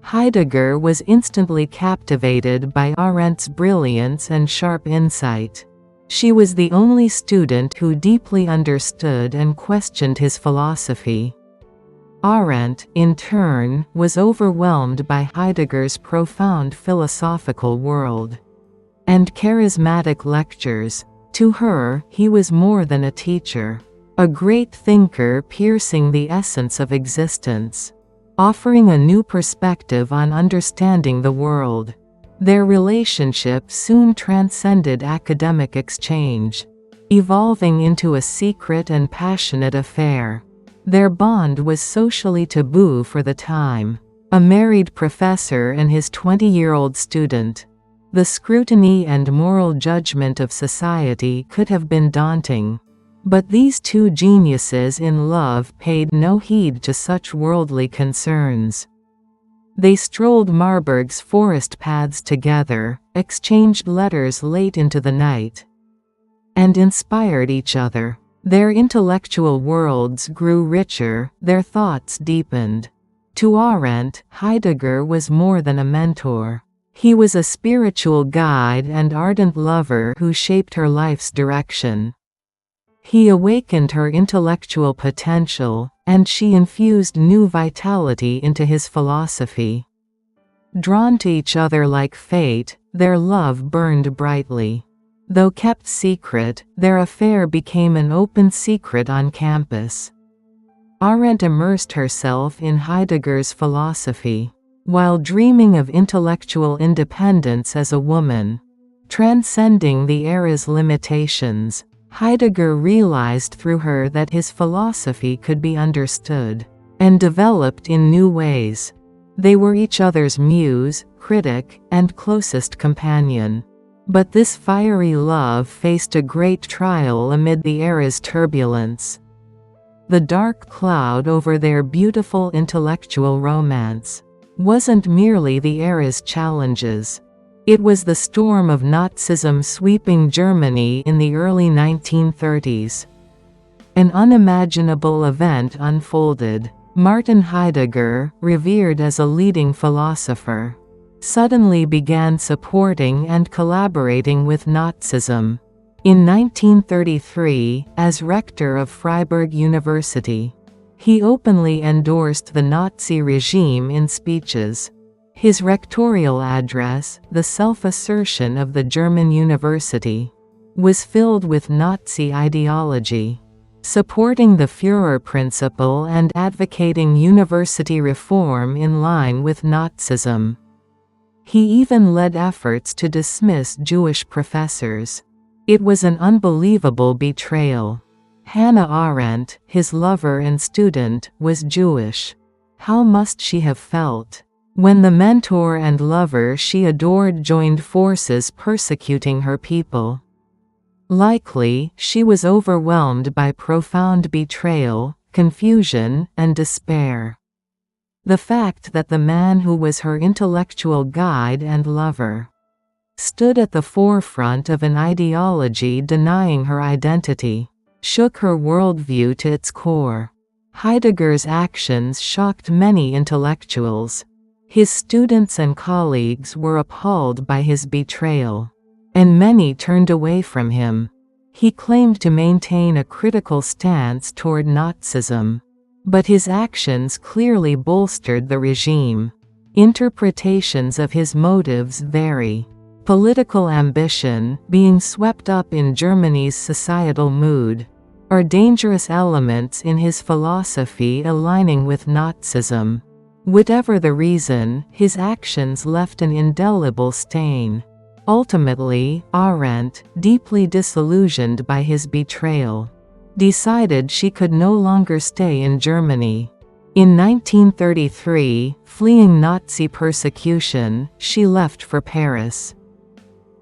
Heidegger was instantly captivated by Arendt's brilliance and sharp insight. She was the only student who deeply understood and questioned his philosophy. Arendt, in turn, was overwhelmed by Heidegger's profound philosophical world and charismatic lectures. To her, he was more than a teacher, a great thinker piercing the essence of existence, offering a new perspective on understanding the world. Their relationship soon transcended academic exchange, evolving into a secret and passionate affair. Their bond was socially taboo for the time. A married professor and his 20-year-old student. The scrutiny and moral judgment of society could have been daunting. But these two geniuses in love paid no heed to such worldly concerns. They strolled Marburg's forest paths together, exchanged letters late into the night, and inspired each other. Their intellectual worlds grew richer, their thoughts deepened. To Arendt, Heidegger was more than a mentor. He was a spiritual guide and ardent lover who shaped her life's direction. He awakened her intellectual potential, and she infused new vitality into his philosophy. Drawn to each other like fate, their love burned brightly. Though kept secret, their affair became an open secret on campus. Arendt immersed herself in Heidegger's philosophy, while dreaming of intellectual independence as a woman. Transcending the era's limitations, Heidegger realized through her that his philosophy could be understood and developed in new ways. They were each other's muse, critic, and closest companion. But this fiery love faced a great trial amid the era's turbulence. The dark cloud over their beautiful intellectual romance wasn't merely the era's challenges. It was the storm of Nazism sweeping Germany in the early 1930s. An unimaginable event unfolded. Martin Heidegger, revered as a leading philosopher, suddenly began supporting and collaborating with Nazism. In 1933, as rector of Freiburg University, he openly endorsed the Nazi regime in speeches. His rectorial address, The Self-Assertion of the German University, was filled with Nazi ideology, supporting the Führer principle and advocating university reform in line with Nazism. He even led efforts to dismiss Jewish professors. It was an unbelievable betrayal. Hannah Arendt, his lover and student, was Jewish. How must she have felt when the mentor and lover she adored joined forces persecuting her people? Likely, she was overwhelmed by profound betrayal, confusion, and despair. The fact that the man who was her intellectual guide and lover stood at the forefront of an ideology denying her identity shook her worldview to its core. Heidegger's actions shocked many intellectuals. His students and colleagues were appalled by his betrayal, and many turned away from him. He claimed to maintain a critical stance toward Nazism, but his actions clearly bolstered the regime. Interpretations of his motives vary. Political ambition, being swept up in Germany's societal mood, are dangerous elements in his philosophy aligning with Nazism. Whatever the reason, his actions left an indelible stain. Ultimately, Arendt, deeply disillusioned by his betrayal, decided she could no longer stay in Germany. In 1933, fleeing Nazi persecution, she left for Paris.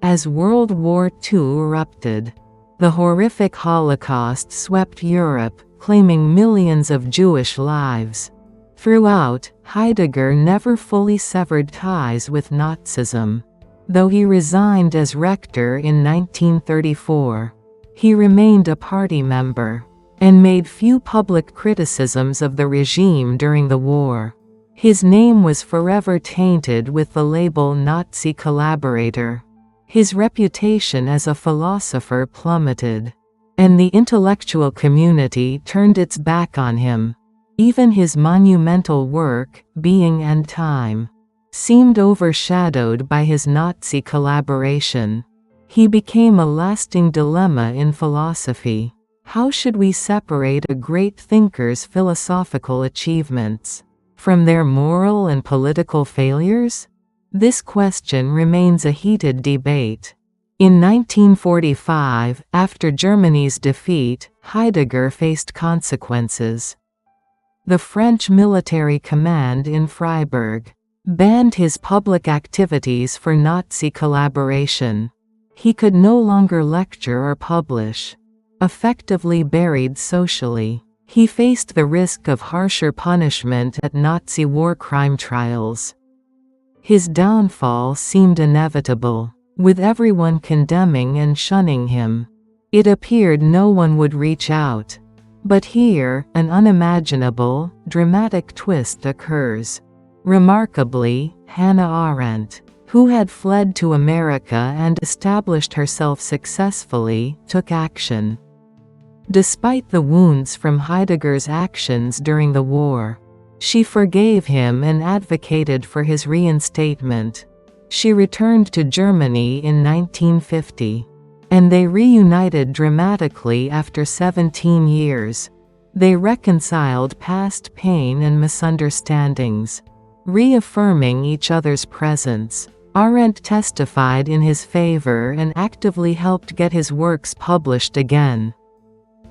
As World War II erupted, the horrific Holocaust swept Europe, claiming millions of Jewish lives. Throughout, Heidegger never fully severed ties with Nazism. Though he resigned as rector in 1934, he remained a party member, and made few public criticisms of the regime during the war. His name was forever tainted with the label Nazi collaborator. His reputation as a philosopher plummeted, and the intellectual community turned its back on him. Even his monumental work, Being and Time, seemed overshadowed by his Nazi collaboration. He became a lasting dilemma in philosophy. How should we separate a great thinker's philosophical achievements from their moral and political failures? This question remains a heated debate. In 1945, after Germany's defeat, Heidegger faced consequences. The French military command in Freiburg banned his public activities for Nazi collaboration. He could no longer lecture or publish. Effectively buried socially, he faced the risk of harsher punishment at Nazi war crime trials. His downfall seemed inevitable, with everyone condemning and shunning him. It appeared no one would reach out. But here, an unimaginable, dramatic twist occurs. Remarkably, Hannah Arendt, who had fled to America and established herself successfully, took action. Despite the wounds from Heidegger's actions during the war, she forgave him and advocated for his reinstatement. She returned to Germany in 1950, and they reunited dramatically after 17 years. They reconciled past pain and misunderstandings, reaffirming each other's presence. Arendt testified in his favor and actively helped get his works published again.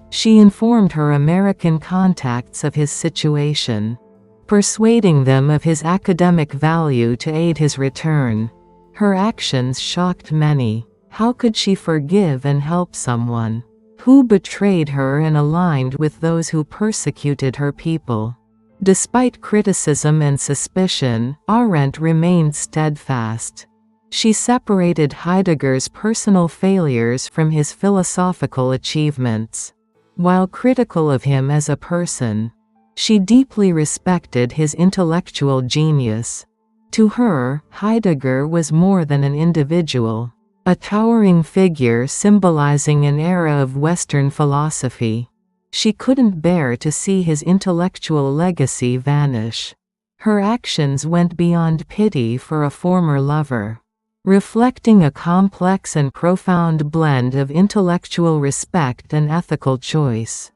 She informed her American contacts of his situation, persuading them of his academic value to aid his return. Her actions shocked many. How could she forgive and help someone who betrayed her and aligned with those who persecuted her people? Despite criticism and suspicion, Arendt remained steadfast. She separated Heidegger's personal failures from his philosophical achievements. While critical of him as a person, she deeply respected his intellectual genius. To her, Heidegger was more than an individual, a towering figure symbolizing an era of Western philosophy. She couldn't bear to see his intellectual legacy vanish. Her actions went beyond pity for a former lover, reflecting a complex and profound blend of intellectual respect and ethical choice.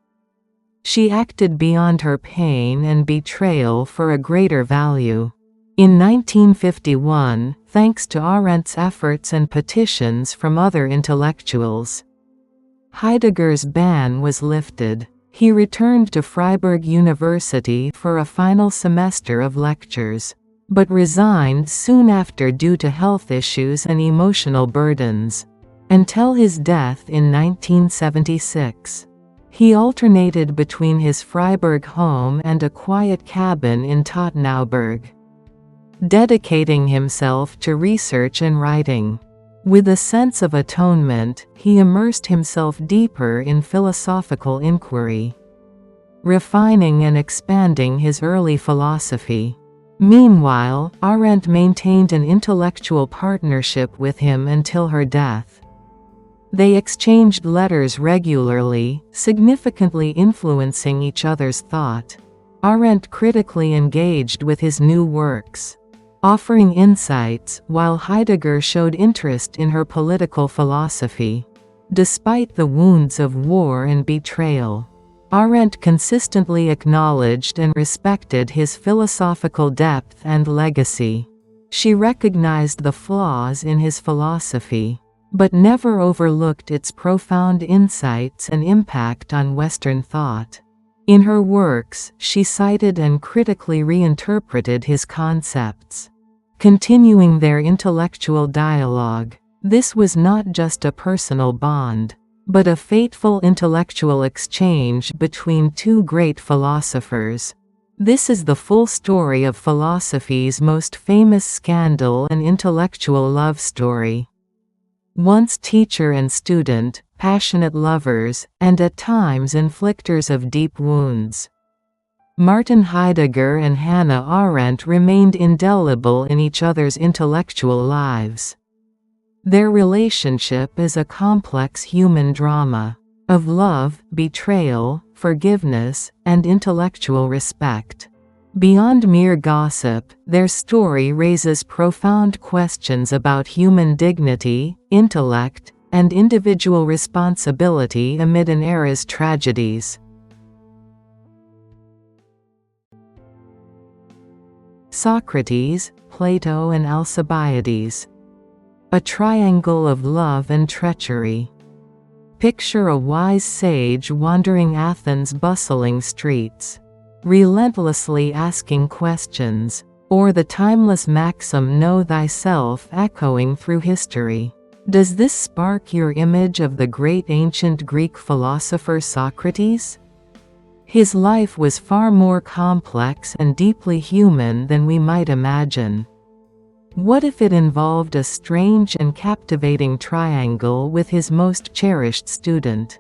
She acted beyond her pain and betrayal for a greater value. In 1951, thanks to Arendt's efforts and petitions from other intellectuals, Heidegger's ban was lifted. He returned to Freiburg University for a final semester of lectures, but resigned soon after due to health issues and emotional burdens. Until his death in 1976, he alternated between his Freiburg home and a quiet cabin in Tottenauberg, dedicating himself to research and writing. With a sense of atonement, he immersed himself deeper in philosophical inquiry, refining and expanding his early philosophy. Meanwhile, Arendt maintained an intellectual partnership with him until her death. They exchanged letters regularly, significantly influencing each other's thought. Arendt critically engaged with his new works, offering insights, while Heidegger showed interest in her political philosophy. Despite the wounds of war and betrayal, Arendt consistently acknowledged and respected his philosophical depth and legacy. She recognized the flaws in his philosophy, but never overlooked its profound insights and impact on Western thought. In her works, she cited and critically reinterpreted his concepts, continuing their intellectual dialogue. This was not just a personal bond, but a fateful intellectual exchange between two great philosophers. This is the full story of philosophy's most famous scandal and intellectual love story. Once teacher and student, passionate lovers, and at times inflictors of deep wounds, Martin Heidegger and Hannah Arendt remained indelible in each other's intellectual lives. Their relationship is a complex human drama of love, betrayal, forgiveness, and intellectual respect. Beyond mere gossip, their story raises profound questions about human dignity, intellect, and individual responsibility amid an era's tragedies. Socrates, Plato and Alcibiades. A triangle of love and treachery. Picture a wise sage wandering Athens' bustling streets, relentlessly asking questions, or the timeless maxim "Know thyself" echoing through history. Does this spark your image of the great ancient Greek philosopher Socrates? His life was far more complex and deeply human than we might imagine. What if it involved a strange and captivating triangle with his most cherished student,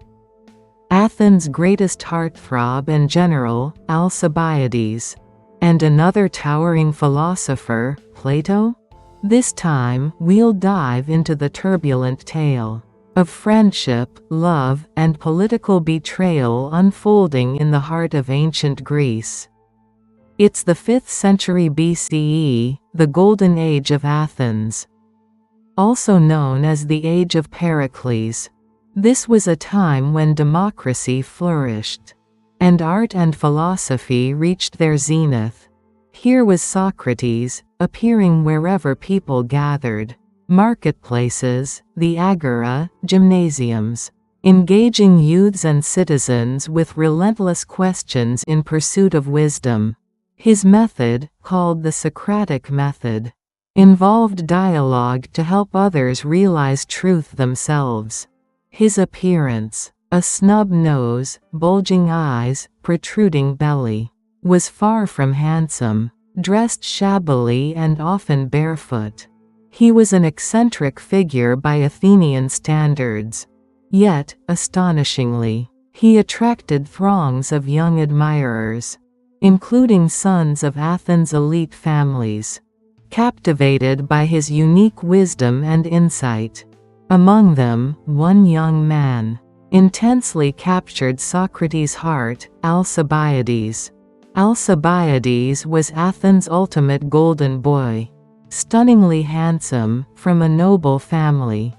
Athens' greatest heartthrob and general, Alcibiades, and another towering philosopher, Plato? This time, we'll dive into the turbulent tale of friendship, love, and political betrayal unfolding in the heart of ancient Greece. It's the 5th century BCE, the Golden Age of Athens, also known as the Age of Pericles. This was a time when democracy flourished, and art and philosophy reached their zenith. Here was Socrates, appearing wherever people gathered: marketplaces, the agora, gymnasiums, engaging youths and citizens with relentless questions in pursuit of wisdom. His method, called the Socratic method, involved dialogue to help others realize truth themselves. His appearance, a snub nose, bulging eyes, protruding belly, was far from handsome. Dressed shabbily and often barefoot, He was an eccentric figure by Athenian standards. Yet, astonishingly, he attracted throngs of young admirers, including sons of Athens' elite families, captivated by his unique wisdom and insight. Among them, one young man intensely captured Socrates' heart, Alcibiades. Alcibiades was Athens' ultimate golden boy. Stunningly handsome, from a noble family.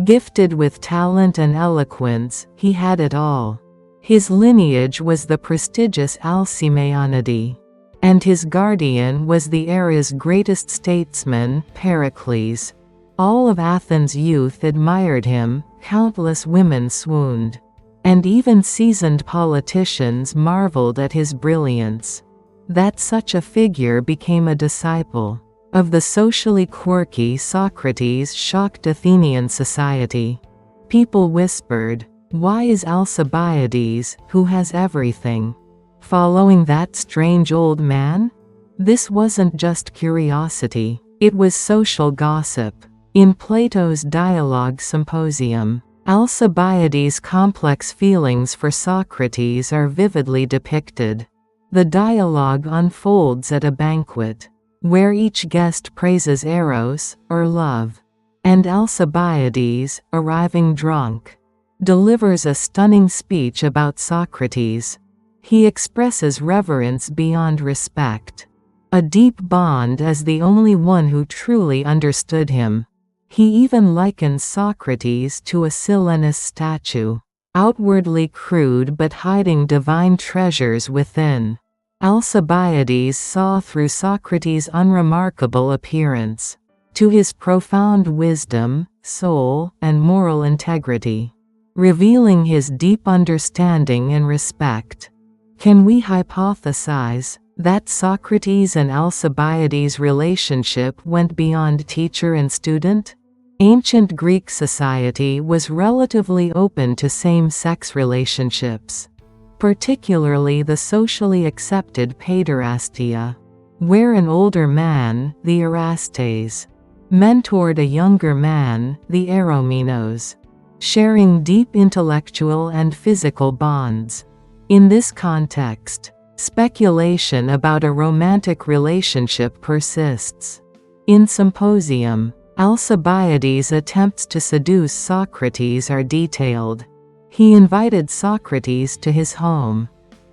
Gifted with talent and eloquence, he had it all. His lineage was the prestigious Alcimeonidae, and his guardian was the era's greatest statesman, Pericles. All of Athens' youth admired him, countless women swooned, and even seasoned politicians marveled at his brilliance. That such a figure became a disciple of the socially quirky Socrates shocked Athenian society. People whispered, "Why is Alcibiades, who has everything, following that strange old man?" This wasn't just curiosity, it was social gossip. In Plato's Dialogue Symposium, Alcibiades' complex feelings for Socrates are vividly depicted. The dialogue unfolds at a banquet, where each guest praises Eros, or love, and Alcibiades, arriving drunk, delivers a stunning speech about Socrates. He expresses reverence beyond respect, a deep bond as the only one who truly understood him. He even likens Socrates to a Silenus statue, outwardly crude but hiding divine treasures within. Alcibiades saw through Socrates' unremarkable appearance to his profound wisdom, soul, and moral integrity, revealing his deep understanding and respect. Can we hypothesize that Socrates and Alcibiades' relationship went beyond teacher and student? Ancient Greek society was relatively open to same-sex relationships, particularly the socially accepted paiderastia, where an older man, the erastes, mentored a younger man, the eromenos, sharing deep intellectual and physical bonds. In this context, speculation about a romantic relationship persists. In Symposium, Alcibiades' attempts to seduce Socrates are detailed. He invited Socrates to his home,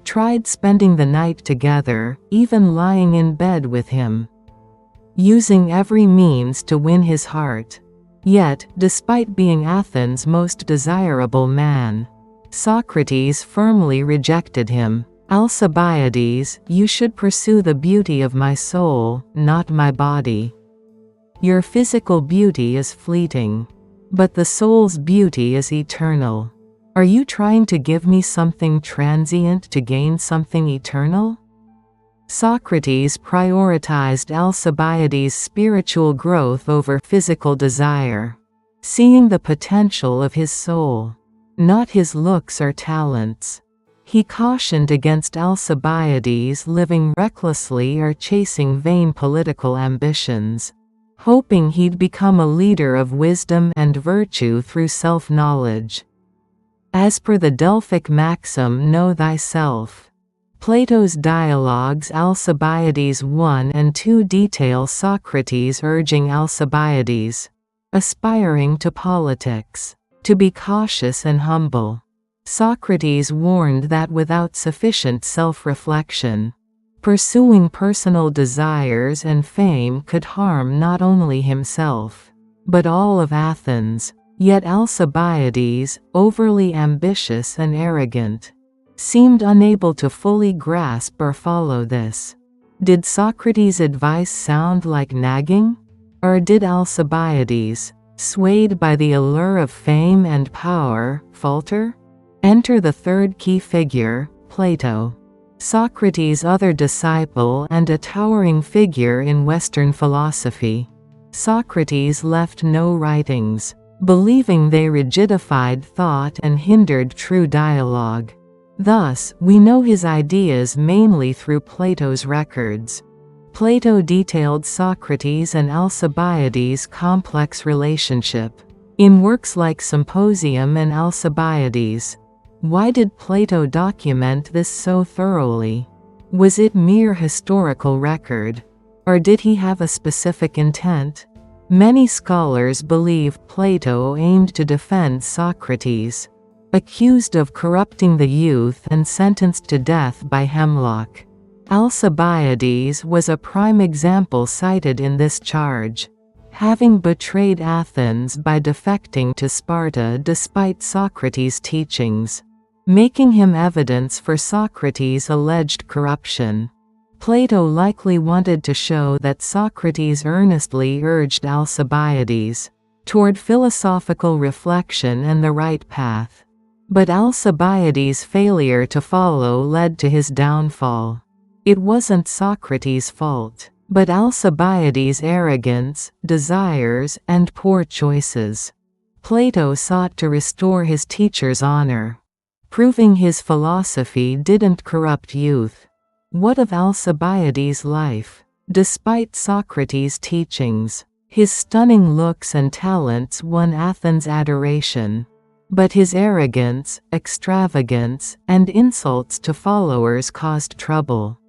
tried spending the night together, even lying in bed with him, using every means to win his heart. Yet, despite being Athens' most desirable man, Socrates firmly rejected him. "Alcibiades, you should pursue the beauty of my soul, not my body. Your physical beauty is fleeting, but the soul's beauty is eternal. Are you trying to give me something transient to gain something eternal?" Socrates prioritized Alcibiades' spiritual growth over physical desire, seeing the potential of his soul, not his looks or talents. He cautioned against Alcibiades living recklessly or chasing vain political ambitions, hoping he'd become a leader of wisdom and virtue through self-knowledge. As per the Delphic maxim "Know thyself," Plato's dialogues Alcibiades 1 and 2 detail Socrates urging Alcibiades, aspiring to politics, to be cautious and humble. Socrates warned that without sufficient self-reflection, pursuing personal desires and fame could harm not only himself, but all of Athens. Yet Alcibiades, overly ambitious and arrogant, seemed unable to fully grasp or follow this. Did Socrates' advice sound like nagging? Or did Alcibiades, swayed by the allure of fame and power, falter? Enter the third key figure, Plato. Socrates' other disciple and a towering figure in Western philosophy. Socrates left no writings, believing they rigidified thought and hindered true dialogue. Thus, we know his ideas mainly through Plato's records. Plato detailed Socrates and Alcibiades' complex relationship in works like Symposium and Alcibiades. Why did Plato document this so thoroughly? Was it mere historical record? Or did he have a specific intent? Many scholars believe Plato aimed to defend Socrates, accused of corrupting the youth and sentenced to death by hemlock. Alcibiades was a prime example cited in this charge, having betrayed Athens by defecting to Sparta despite Socrates' teachings, making him evidence for Socrates' alleged corruption. Plato likely wanted to show that Socrates earnestly urged Alcibiades toward philosophical reflection and the right path. But Alcibiades' failure to follow led to his downfall. It wasn't Socrates' fault, but Alcibiades' arrogance, desires, and poor choices. Plato sought to restore his teacher's honor, proving his philosophy didn't corrupt youth. What of Alcibiades' life? Despite Socrates' teachings, his stunning looks and talents won Athens' adoration. But his arrogance, extravagance, and insults to followers caused trouble.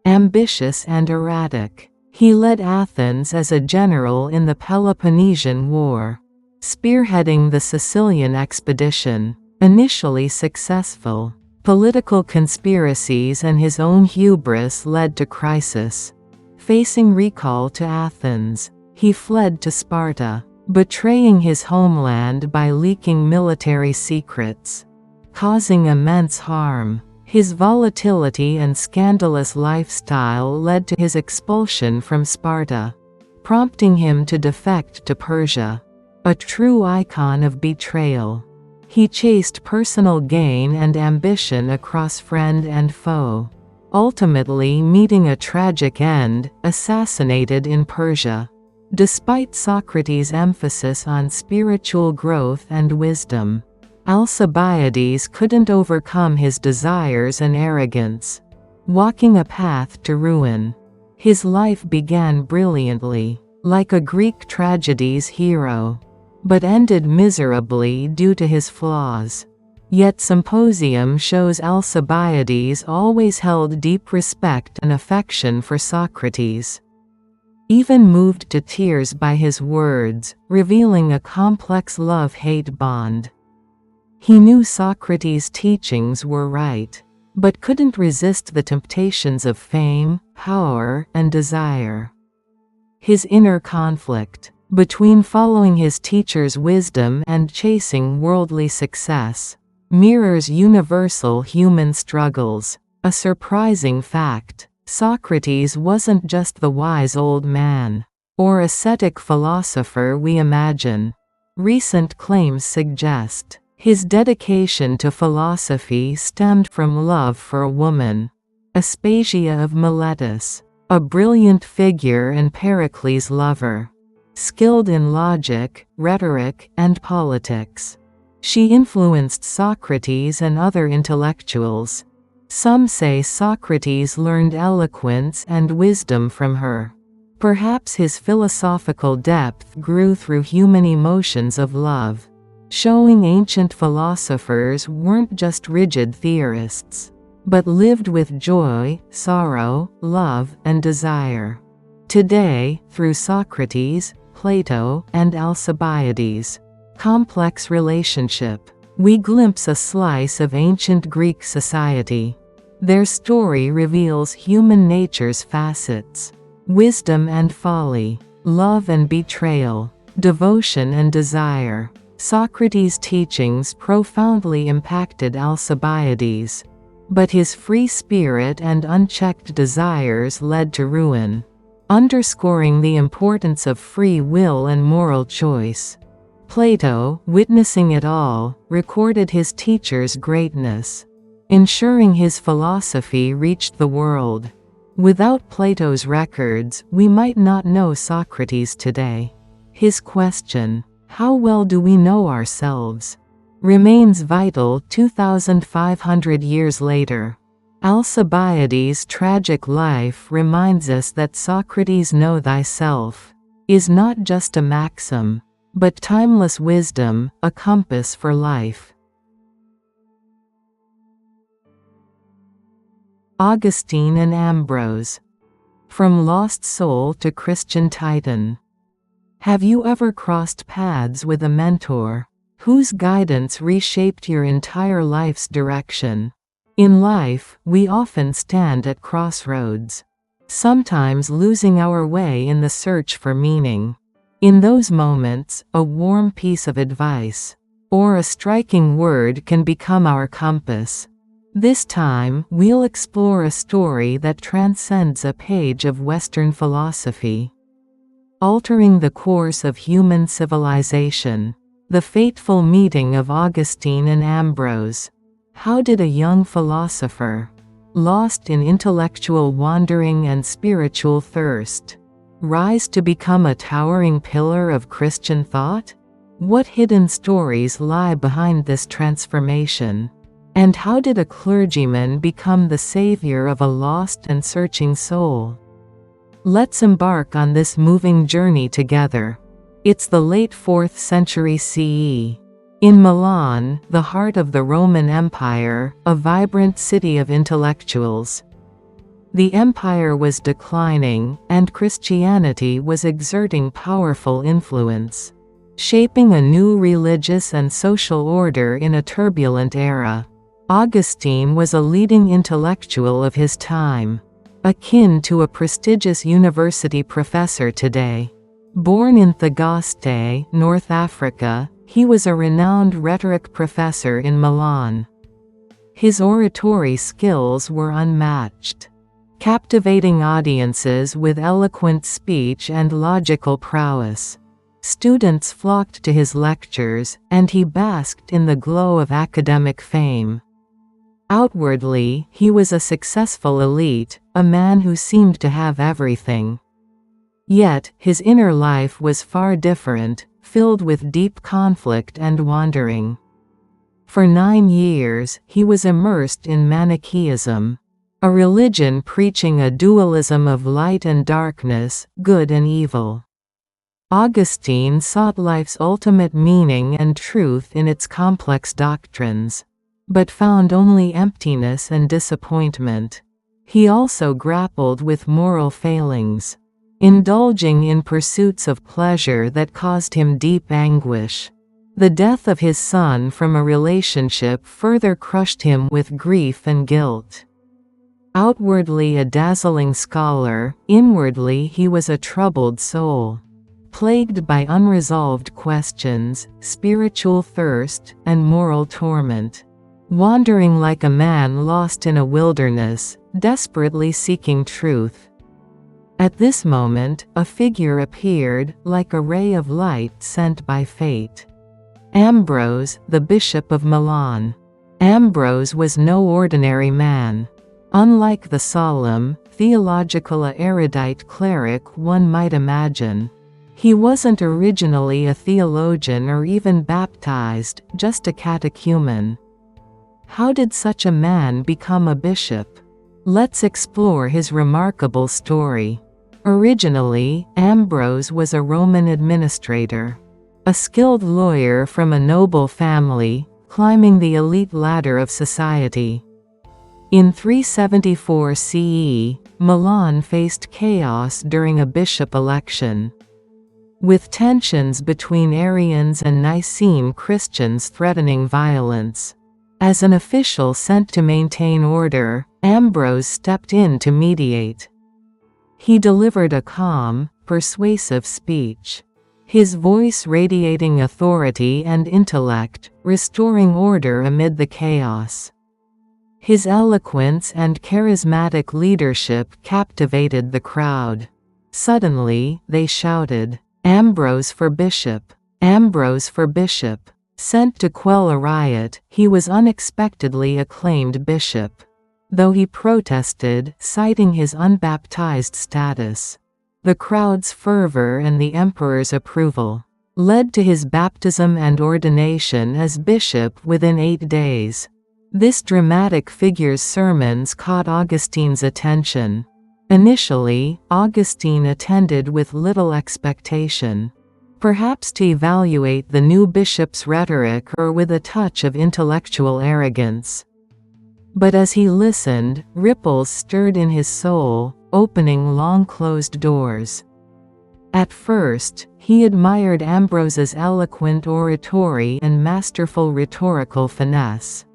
Ambitious and erratic, he led Athens as a general in the Peloponnesian War, spearheading the Sicilian expedition. Initially successful, political conspiracies and his own hubris led to crisis. Facing recall to Athens, he fled to Sparta, betraying his homeland by leaking military secrets, causing immense harm. His volatility and scandalous lifestyle led to his expulsion from Sparta, prompting him to defect to Persia. A true icon of betrayal. He chased personal gain and ambition across friend and foe, ultimately meeting a tragic end, assassinated in Persia. Despite Socrates' emphasis on spiritual growth and wisdom, Alcibiades couldn't overcome his desires and arrogance, walking a path to ruin. His life began brilliantly, like a Greek tragedy's hero, but ended miserably due to his flaws. Yet Symposium shows Alcibiades always held deep respect and affection for Socrates, even moved to tears by his words, revealing a complex love-hate bond. He knew Socrates' teachings were right, but couldn't resist the temptations of fame, power, and desire. His inner conflict, between following his teacher's wisdom and chasing worldly success, mirrors universal human struggles. A surprising fact, Socrates wasn't just the wise old man, or ascetic philosopher we imagine. Recent claims suggest his dedication to philosophy stemmed from love for a woman, Aspasia of Miletus, a brilliant figure and Pericles' lover, skilled in logic, rhetoric, and politics. She influenced Socrates and other intellectuals. Some say Socrates learned eloquence and wisdom from her. Perhaps his philosophical depth grew through human emotions of love, showing ancient philosophers weren't just rigid theorists, but lived with joy, sorrow, love, and desire. Today, through Socrates, Plato, and Alcibiades' complex relationship, we glimpse a slice of ancient Greek society. Their story reveals human nature's facets: wisdom and folly, love and betrayal, devotion and desire. Socrates' teachings profoundly impacted Alcibiades, but his free spirit and unchecked desires led to ruin, underscoring the importance of free will and moral choice. Plato, witnessing it all, recorded his teacher's greatness, ensuring his philosophy reached the world. Without Plato's records, we might not know Socrates today. His question, "How well do we know ourselves?" remains vital 2,500 years later. Alcibiades' tragic life reminds us that Socrates' "know thyself" is not just a maxim, but timeless wisdom, a compass for life. Augustine and Ambrose. From lost soul to Christian titan. Have you ever crossed paths with a mentor whose guidance reshaped your entire life's direction? In life, we often stand at crossroads, sometimes losing our way in the search for meaning. In those moments, a warm piece of advice or a striking word can become our compass. This time, we'll explore a story that transcends a page of Western philosophy, altering the course of human civilization. The fateful meeting of Augustine and Ambrose. How did a young philosopher, lost in intellectual wandering and spiritual thirst, rise to become a towering pillar of Christian thought? What hidden stories lie behind this transformation? And how did a clergyman become the savior of a lost and searching soul? Let's embark on this moving journey together. It's the late 4th century CE. In Milan, the heart of the Roman Empire, a vibrant city of intellectuals. The empire was declining, and Christianity was exerting powerful influence, shaping a new religious and social order in a turbulent era. Augustine was a leading intellectual of his time, akin to a prestigious university professor today. Born in Thagaste, North Africa, he was a renowned rhetoric professor in Milan. His oratory skills were unmatched, captivating audiences with eloquent speech and logical prowess. Students flocked to his lectures, and he basked in the glow of academic fame. Outwardly, he was a successful elite, a man who seemed to have everything. Yet, his inner life was far different, filled with deep conflict and wandering. For 9 years, he was immersed in Manichaeism, a religion preaching a dualism of light and darkness, good and evil. Augustine sought life's ultimate meaning and truth in its complex doctrines, but found only emptiness and disappointment. He also grappled with moral failings, indulging in pursuits of pleasure that caused him deep anguish. The death of his son from a relationship further crushed him with grief and guilt. Outwardly a dazzling scholar, inwardly he was a troubled soul, plagued by unresolved questions, spiritual thirst, and moral torment. Wandering like a man lost in a wilderness, desperately seeking truth. At this moment, a figure appeared, like a ray of light sent by fate. Ambrose, the Bishop of Milan. Ambrose was no ordinary man. Unlike the solemn, theological erudite cleric one might imagine, he wasn't originally a theologian or even baptized, just a catechumen. How did such a man become a bishop? Let's explore his remarkable story. Originally, Ambrose was a Roman administrator, a skilled lawyer from a noble family, climbing the elite ladder of society. In 374 CE, Milan faced chaos during a bishop election, with tensions between Arians and Nicene Christians threatening violence. As an official sent to maintain order, Ambrose stepped in to mediate. He delivered a calm, persuasive speech, his voice radiating authority and intellect, restoring order amid the chaos. His eloquence and charismatic leadership captivated the crowd. Suddenly, they shouted, "Ambrose for bishop! Ambrose for bishop!" Sent to quell a riot, he was unexpectedly acclaimed bishop, though he protested, citing his unbaptized status. The crowd's fervor and the emperor's approval led to his baptism and ordination as bishop within 8 days. This dramatic figure's sermons caught Augustine's attention. Initially, Augustine attended with little expectation. Perhaps to evaluate the new bishop's rhetoric or with a touch of intellectual arrogance. But as he listened, ripples stirred in his soul, opening long-closed doors. At first, he admired Ambrose's eloquent oratory and masterful rhetorical finesse.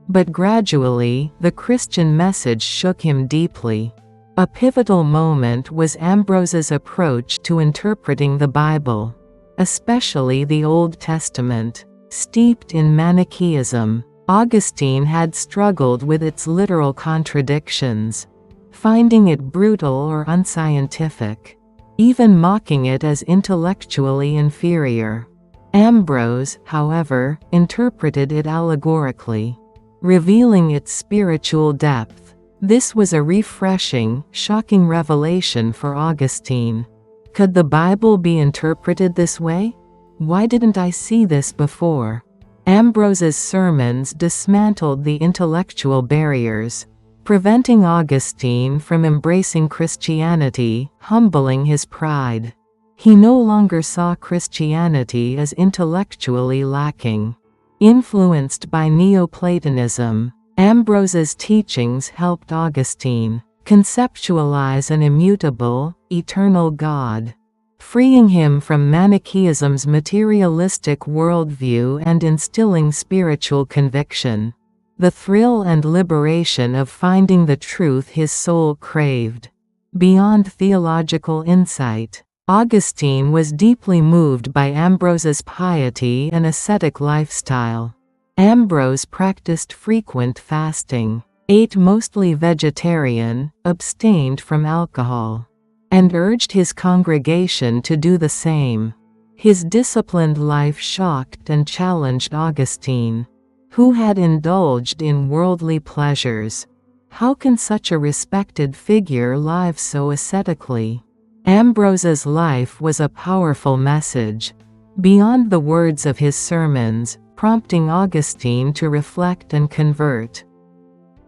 But gradually, the Christian message shook him deeply. A pivotal moment was Ambrose's approach to interpreting the Bible, especially the Old Testament. Steeped in Manichaeism, Augustine had struggled with its literal contradictions, finding it brutal or unscientific, even mocking it as intellectually inferior. Ambrose, however, interpreted it allegorically, revealing its spiritual depth. This was a refreshing, shocking revelation for Augustine. Could the Bible be interpreted this way? Why didn't I see this before? Ambrose's sermons dismantled the intellectual barriers, preventing Augustine from embracing Christianity, humbling his pride. He no longer saw Christianity as intellectually lacking. Influenced by Neoplatonism, Ambrose's teachings helped Augustine conceptualize an immutable, eternal God, freeing him from Manichaeism's materialistic worldview and instilling spiritual conviction, the thrill and liberation of finding the truth his soul craved. Beyond theological insight, Augustine was deeply moved by Ambrose's piety and ascetic lifestyle. Ambrose practiced frequent fasting, ate mostly vegetarian, abstained from alcohol, and urged his congregation to do the same. His disciplined life shocked and challenged Augustine, who had indulged in worldly pleasures. How can such a respected figure live so ascetically? Ambrose's life was a powerful message, beyond the words of his sermons, prompting Augustine to reflect and convert.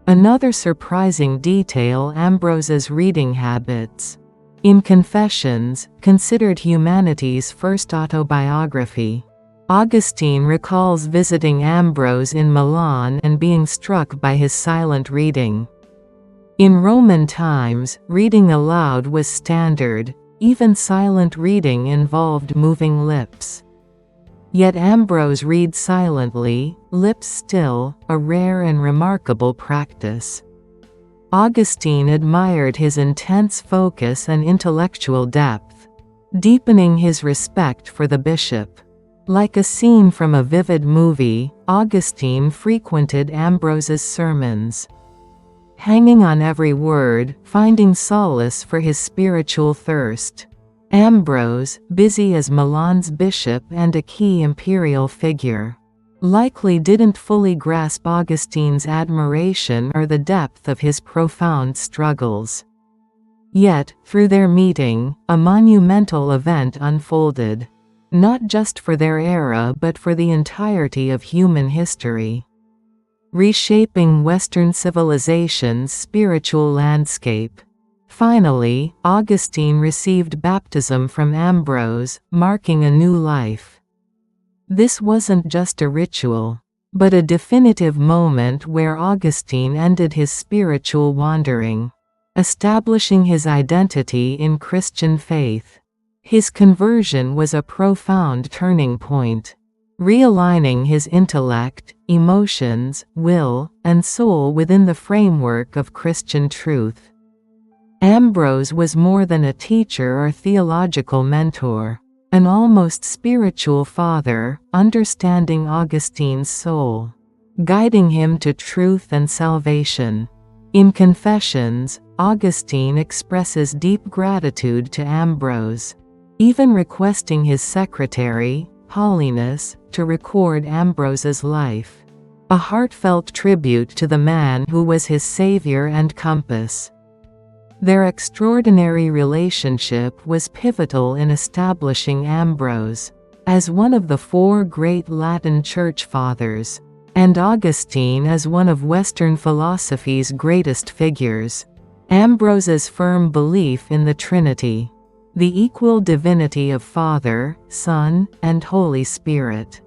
Another surprising detail: Ambrose's reading habits. In Confessions, considered humanity's first autobiography, Augustine recalls visiting Ambrose in Milan and being struck by his silent reading. In Roman times, reading aloud was standard. Even silent reading involved moving lips. Yet Ambrose read silently, lips still, a rare and remarkable practice. Augustine admired his intense focus and intellectual depth, deepening his respect for the bishop. Like a scene from a vivid movie, Augustine frequented Ambrose's sermons, hanging on every word, finding solace for his spiritual thirst. Ambrose, busy as Milan's bishop and a key imperial figure, likely didn't fully grasp Augustine's admiration or the depth of his profound struggles. Yet, through their meeting, a monumental event unfolded, not just for their era but for the entirety of human history, reshaping Western civilization's spiritual landscape. Finally, Augustine received baptism from Ambrose, marking a new life. This wasn't just a ritual, but a definitive moment where Augustine ended his spiritual wandering, establishing his identity in Christian faith. His conversion was a profound turning point, realigning his intellect, emotions, will, and soul within the framework of Christian truth. Ambrose was more than a teacher or theological mentor, an almost spiritual father, understanding Augustine's soul, guiding him to truth and salvation. In Confessions, Augustine expresses deep gratitude to Ambrose, even requesting his secretary, Paulinus, to record Ambrose's life, a heartfelt tribute to the man who was his savior and compass. Their extraordinary relationship was pivotal in establishing Ambrose as one of the four great Latin Church Fathers, and Augustine as one of Western philosophy's greatest figures. Ambrose's firm belief in the Trinity, the equal divinity of Father, Son, and Holy Spirit,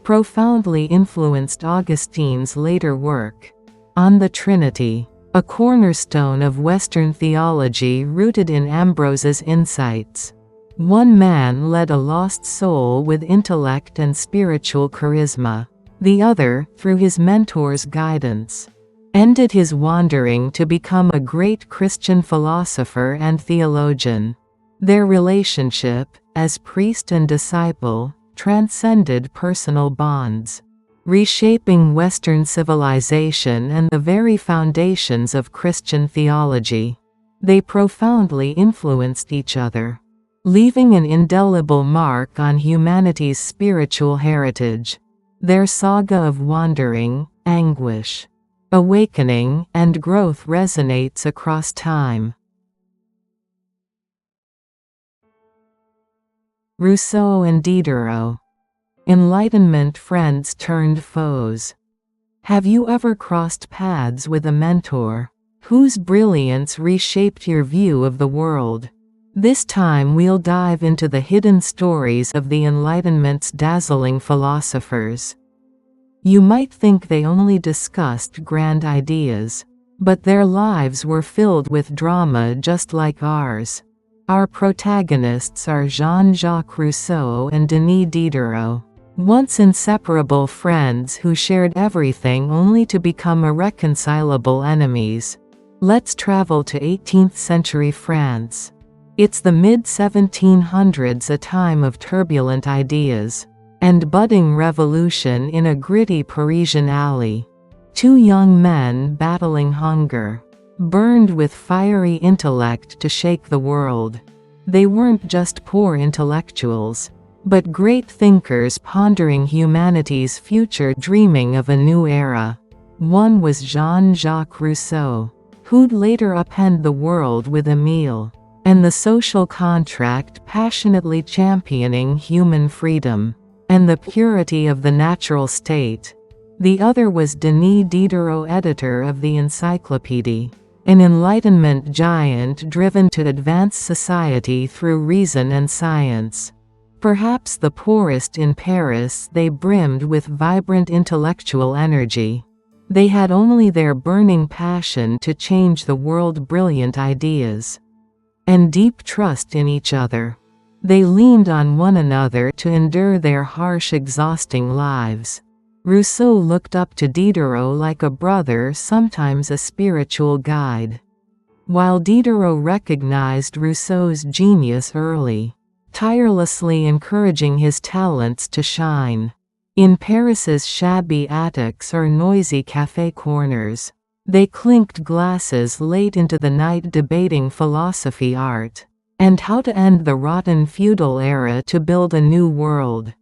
profoundly influenced Augustine's later work. On the Trinity, a cornerstone of Western theology rooted in Ambrose's insights. One man led a lost soul with intellect and spiritual charisma. The other, through his mentor's guidance, ended his wandering to become a great Christian philosopher and theologian. Their relationship, as priest and disciple, transcended personal bonds, reshaping Western civilization and the very foundations of Christian theology. They profoundly influenced each other, leaving an indelible mark on humanity's spiritual heritage. Their saga of wandering, anguish, awakening, and growth resonates across time. Rousseau and Diderot. Enlightenment friends turned foes. Have you ever crossed paths with a mentor whose brilliance reshaped your view of the world? This time we'll dive into the hidden stories of the Enlightenment's dazzling philosophers. You might think they only discussed grand ideas, but their lives were filled with drama just like ours. Our protagonists are Jean-Jacques Rousseau and Denis Diderot, once inseparable friends who shared everything only to become irreconcilable enemies. Let's travel to 18th century France. It's the mid-1700s, a time of turbulent ideas and budding revolution in a gritty Parisian alley. Two young men battling hunger, burned with fiery intellect to shake the world. They weren't just poor intellectuals, but great thinkers pondering humanity's future, dreaming of a new era. One was Jean-Jacques Rousseau, who'd later upend the world with Emile and the Social Contract, passionately championing human freedom and the purity of the natural state. The other was Denis Diderot, editor of the Encyclopédie, an Enlightenment giant driven to advance society through reason and science. Perhaps the poorest in Paris, they brimmed with vibrant intellectual energy. They had only their burning passion to change the world, brilliant ideas, and deep trust in each other. They leaned on one another to endure their harsh, exhausting lives. Rousseau looked up to Diderot like a brother, sometimes a spiritual guide, while Diderot recognized Rousseau's genius early, tirelessly encouraging his talents to shine. In Paris's shabby attics or noisy café corners, they clinked glasses late into the night, debating philosophy, art, and how to end the rotten feudal era to build a new world.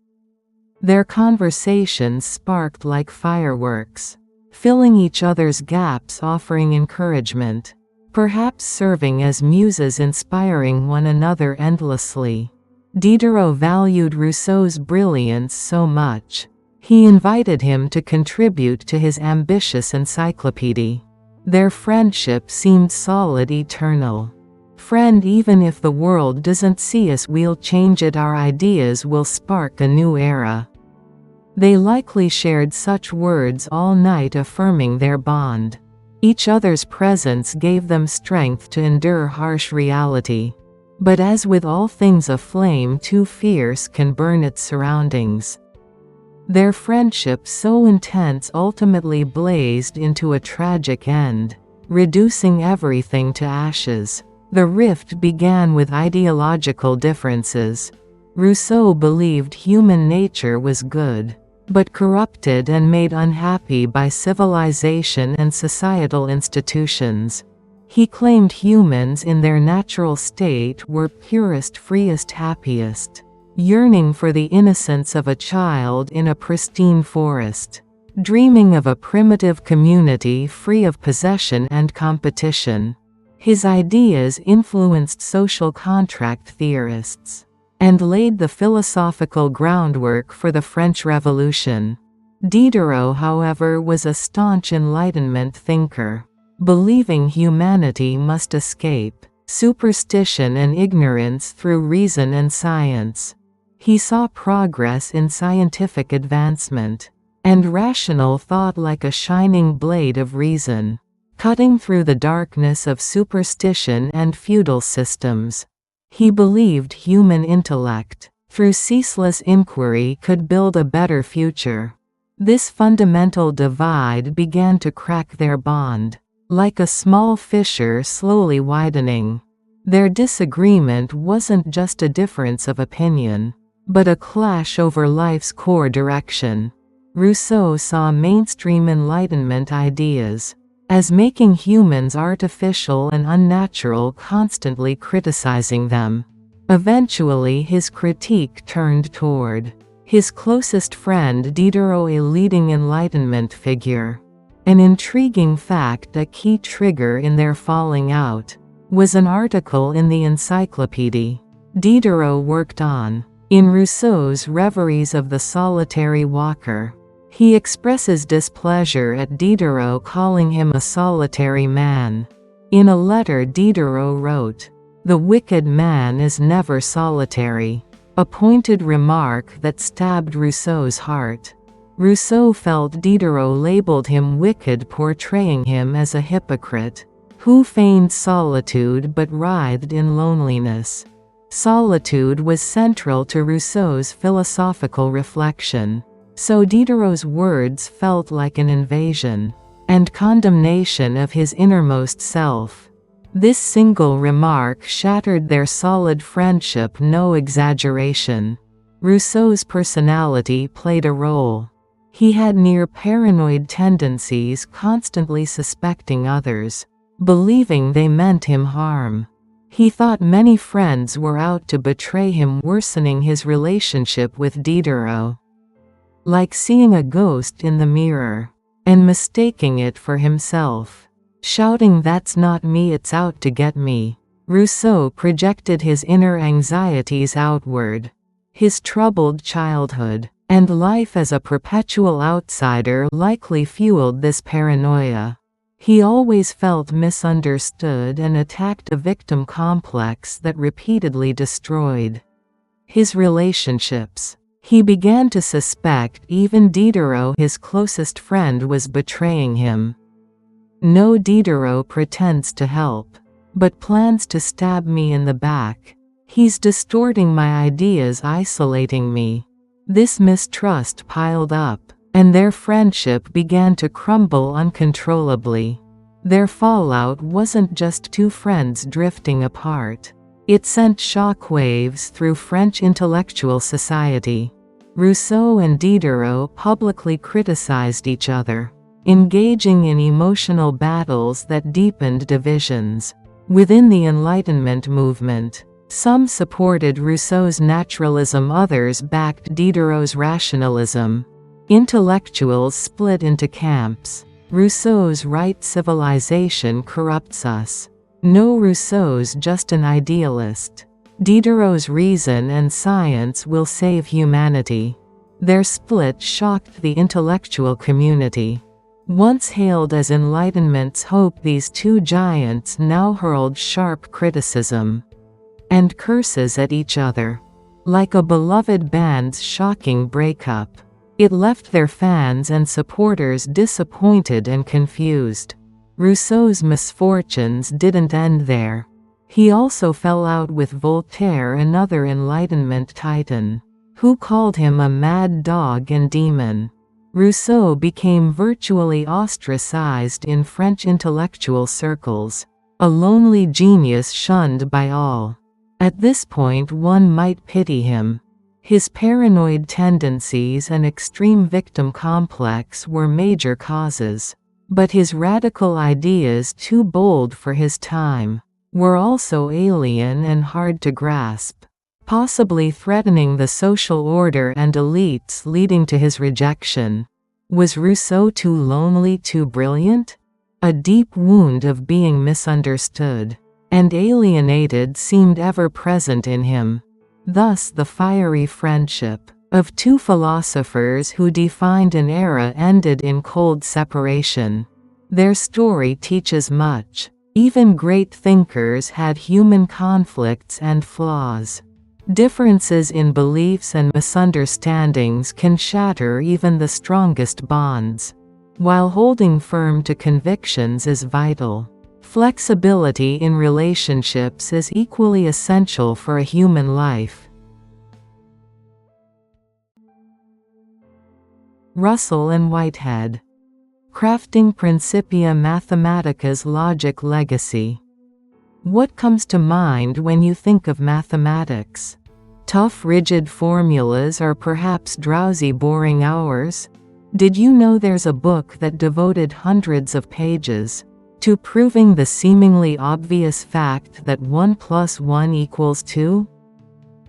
Their conversations sparked like fireworks, filling each other's gaps, offering encouragement, perhaps serving as muses inspiring one another endlessly. Diderot valued Rousseau's brilliance so much, he invited him to contribute to his ambitious encyclopedia. Their friendship seemed solid, eternal. Friend, even if the world doesn't see us, we'll change it. Our ideas will spark a new era. They likely shared such words all night, affirming their bond. Each other's presence gave them strength to endure harsh reality. But as with all things, a flame too fierce can burn its surroundings. Their friendship, so intense, ultimately blazed into a tragic end, reducing everything to ashes. The rift began with ideological differences. Rousseau believed human nature was good, but corrupted and made unhappy by civilization and societal institutions. He claimed humans in their natural state were purest, freest, happiest, yearning for the innocence of a child in a pristine forest, dreaming of a primitive community free of possession and competition. His ideas influenced social contract theorists and laid the philosophical groundwork for the French Revolution. Diderot, however, was a staunch Enlightenment thinker, believing humanity must escape superstition and ignorance through reason and science. He saw progress in scientific advancement, and rational thought like a shining blade of reason, cutting through the darkness of superstition and feudal systems. He believed human intellect, through ceaseless inquiry, could build a better future. This fundamental divide began to crack their bond, like a small fissure slowly widening. Their disagreement wasn't just a difference of opinion, but a clash over life's core direction. Rousseau saw mainstream Enlightenment ideas as making humans artificial and unnatural, constantly criticizing them. Eventually his critique turned toward his closest friend Diderot, a leading Enlightenment figure. An intriguing fact, a key trigger in their falling out, was an article in the Encyclopedia Diderot worked on. In Rousseau's Reveries of the Solitary Walker, he expresses displeasure at Diderot calling him a solitary man. In a letter Diderot wrote, "The wicked man is never solitary," a pointed remark that stabbed Rousseau's heart. Rousseau felt Diderot labeled him wicked, portraying him as a hypocrite who feigned solitude but writhed in loneliness. Solitude was central to Rousseau's philosophical reflection, so Diderot's words felt like an invasion and condemnation of his innermost self. This single remark shattered their solid friendship, no exaggeration. Rousseau's personality played a role. He had near paranoid tendencies, constantly suspecting others, believing they meant him harm. He thought many friends were out to betray him, worsening his relationship with Diderot. Like seeing a ghost in the mirror, and mistaking it for himself. Shouting, "That's not me, it's out to get me." Rousseau projected his inner anxieties outward. His troubled childhood, and life as a perpetual outsider likely fueled this paranoia. He always felt misunderstood and attacked, a victim complex that repeatedly destroyed his relationships. He began to suspect even Diderot, his closest friend, was betraying him. "No, Diderot pretends to help, but plans to stab me in the back. He's distorting my ideas, isolating me." This mistrust piled up, and their friendship began to crumble uncontrollably. Their fallout wasn't just two friends drifting apart. It sent shockwaves through French intellectual society. Rousseau and Diderot publicly criticized each other, engaging in emotional battles that deepened divisions. Within the Enlightenment movement, some supported Rousseau's naturalism, others backed Diderot's rationalism. Intellectuals split into camps. Rousseau's right, civilization corrupts us. No, Rousseau's just an idealist. Diderot's reason and science will save humanity. Their split shocked the intellectual community. Once hailed as Enlightenment's hope, these two giants now hurled sharp criticism and curses at each other. Like a beloved band's shocking breakup, it left their fans and supporters disappointed and confused. Rousseau's misfortunes didn't end there. He also fell out with Voltaire, another Enlightenment titan, who called him a mad dog and demon. Rousseau became virtually ostracized in French intellectual circles, a lonely genius shunned by all. At this point one might pity him. His paranoid tendencies and extreme victim complex were major causes, but his radical ideas, too bold for his time, were also alien and hard to grasp, possibly threatening the social order and elites, leading to his rejection. Was Rousseau too lonely, too brilliant? A deep wound of being misunderstood and alienated seemed ever present in him. Thus the fiery friendship, of two philosophers who defined an era ended in cold separation. Their story teaches much. Even great thinkers had human conflicts and flaws. Differences in beliefs and misunderstandings can shatter even the strongest bonds. While holding firm to convictions is vital, flexibility in relationships is equally essential for a human life. Russell and Whitehead. Crafting Principia Mathematica's logic legacy. What comes to mind when you think of mathematics? Tough, rigid formulas or perhaps drowsy, boring hours? Did you know there's a book that devoted hundreds of pages to proving the seemingly obvious fact that 1 + 1 = 2?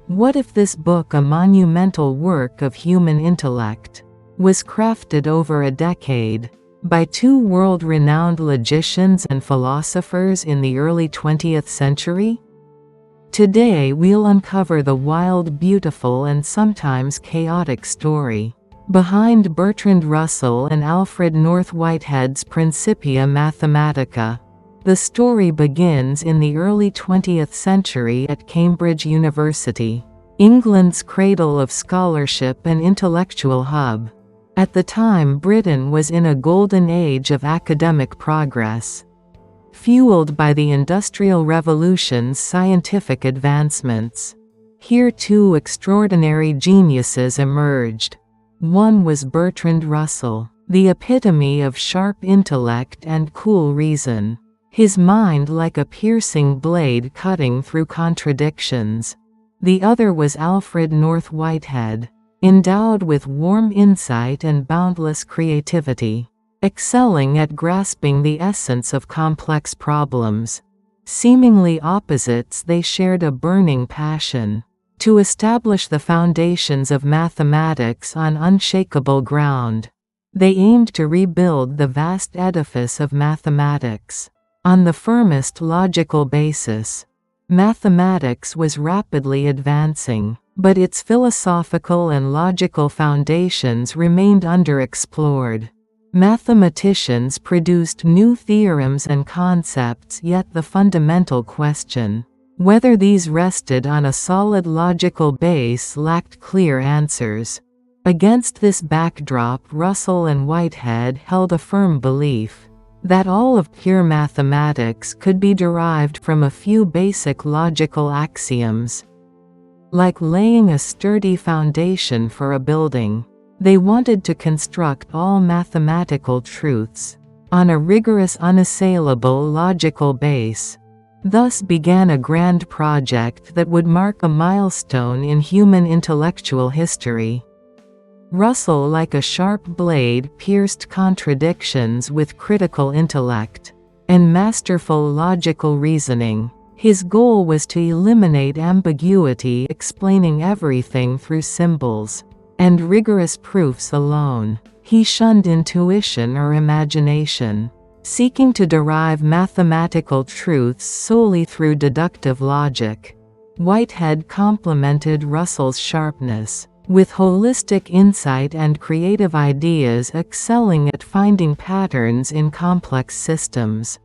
What if this book, a monumental work of human intellect, was crafted over a decade by two world-renowned logicians and philosophers in the early 20th century? Today we'll uncover the wild, beautiful and sometimes chaotic story behind Bertrand Russell and Alfred North Whitehead's Principia Mathematica. The story begins in the early 20th century at Cambridge University, England's cradle of scholarship and intellectual hub. At the time, Britain was in a golden age of academic progress, fueled by the Industrial Revolution's scientific advancements. Here two extraordinary geniuses emerged. One was Bertrand Russell, the epitome of sharp intellect and cool reason, his mind like a piercing blade cutting through contradictions. The other was Alfred North Whitehead, endowed with warm insight and boundless creativity, excelling at grasping the essence of complex problems. Seemingly opposites, they shared a burning passion to establish the foundations of mathematics on unshakable ground. They aimed to rebuild the vast edifice of mathematics on the firmest logical basis. Mathematics was rapidly advancing, but its philosophical and logical foundations remained underexplored. Mathematicians produced new theorems and concepts, yet the fundamental question, whether these rested on a solid logical base, lacked clear answers. Against this backdrop, Russell and Whitehead held a firm belief that all of pure mathematics could be derived from a few basic logical axioms. Like laying a sturdy foundation for a building, they wanted to construct all mathematical truths on a rigorous, unassailable logical base. Thus began a grand project that would mark a milestone in human intellectual history. Russell, like a sharp blade, pierced contradictions with critical intellect and masterful logical reasoning. His goal was to eliminate ambiguity, explaining everything through symbols and rigorous proofs alone. He shunned intuition or imagination, seeking to derive mathematical truths solely through deductive logic. Whitehead complemented Russell's sharpness with holistic insight and creative ideas, excelling at finding patterns in complex systems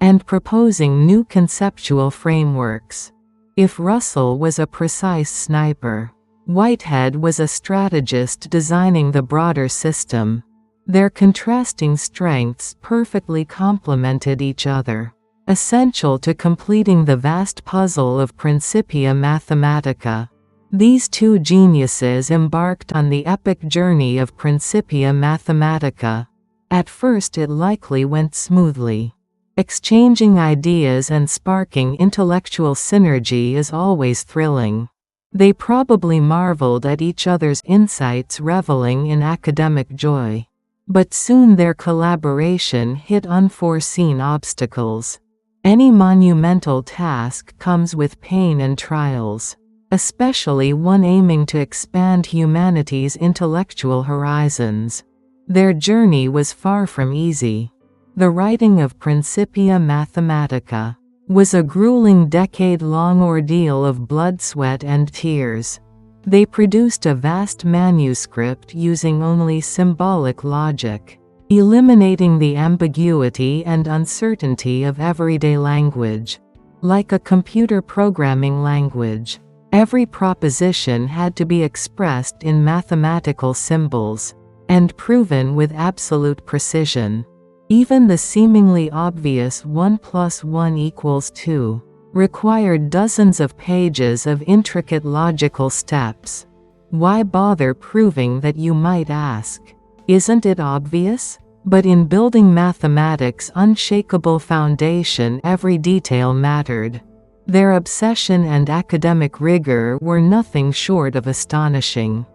and proposing new conceptual frameworks. If Russell was a precise sniper, Whitehead was a strategist designing the broader system. Their contrasting strengths perfectly complemented each other, essential to completing the vast puzzle of Principia Mathematica. These two geniuses embarked on the epic journey of Principia Mathematica. At first it likely went smoothly. Exchanging ideas and sparking intellectual synergy is always thrilling. They probably marveled at each other's insights, reveling in academic joy. But soon their collaboration hit unforeseen obstacles. Any monumental task comes with pain and trials, especially one aiming to expand humanity's intellectual horizons. Their journey was far from easy. The writing of Principia Mathematica was a grueling decade-long ordeal of blood, sweat and tears. They produced a vast manuscript using only symbolic logic, eliminating the ambiguity and uncertainty of everyday language. Like a computer programming language, every proposition had to be expressed in mathematical symbols, and proven with absolute precision. Even the seemingly obvious 1 + 1 = 2 required dozens of pages of intricate logical steps. Why bother proving that, you might ask? Isn't it obvious? But in building mathematics' unshakable foundation, every detail mattered. Their obsession and academic rigor were nothing short of astonishing.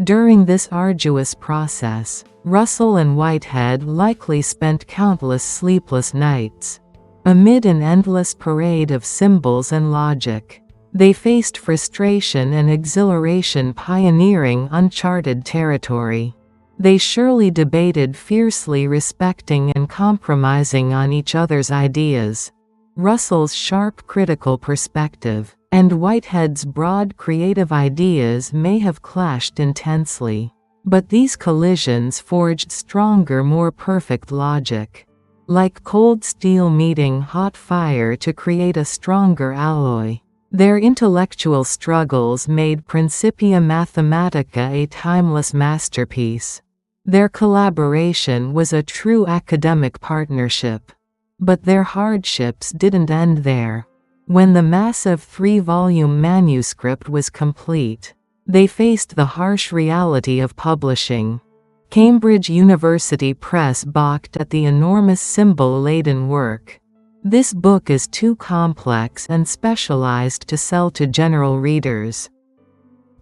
During this arduous process, Russell and Whitehead likely spent countless sleepless nights. Amid an endless parade of symbols and logic, they faced frustration and exhilaration, pioneering uncharted territory. They surely debated fiercely, respecting and compromising on each other's ideas. Russell's sharp critical perspective and Whitehead's broad creative ideas may have clashed intensely, but these collisions forged stronger, more perfect logic. Like cold steel meeting hot fire to create a stronger alloy, their intellectual struggles made Principia Mathematica a timeless masterpiece. Their collaboration was a true academic partnership. But their hardships didn't end there. When the massive 3-volume manuscript was complete, they faced the harsh reality of publishing. Cambridge University Press balked at the enormous symbol-laden work. This book is too complex and specialized to sell to general readers.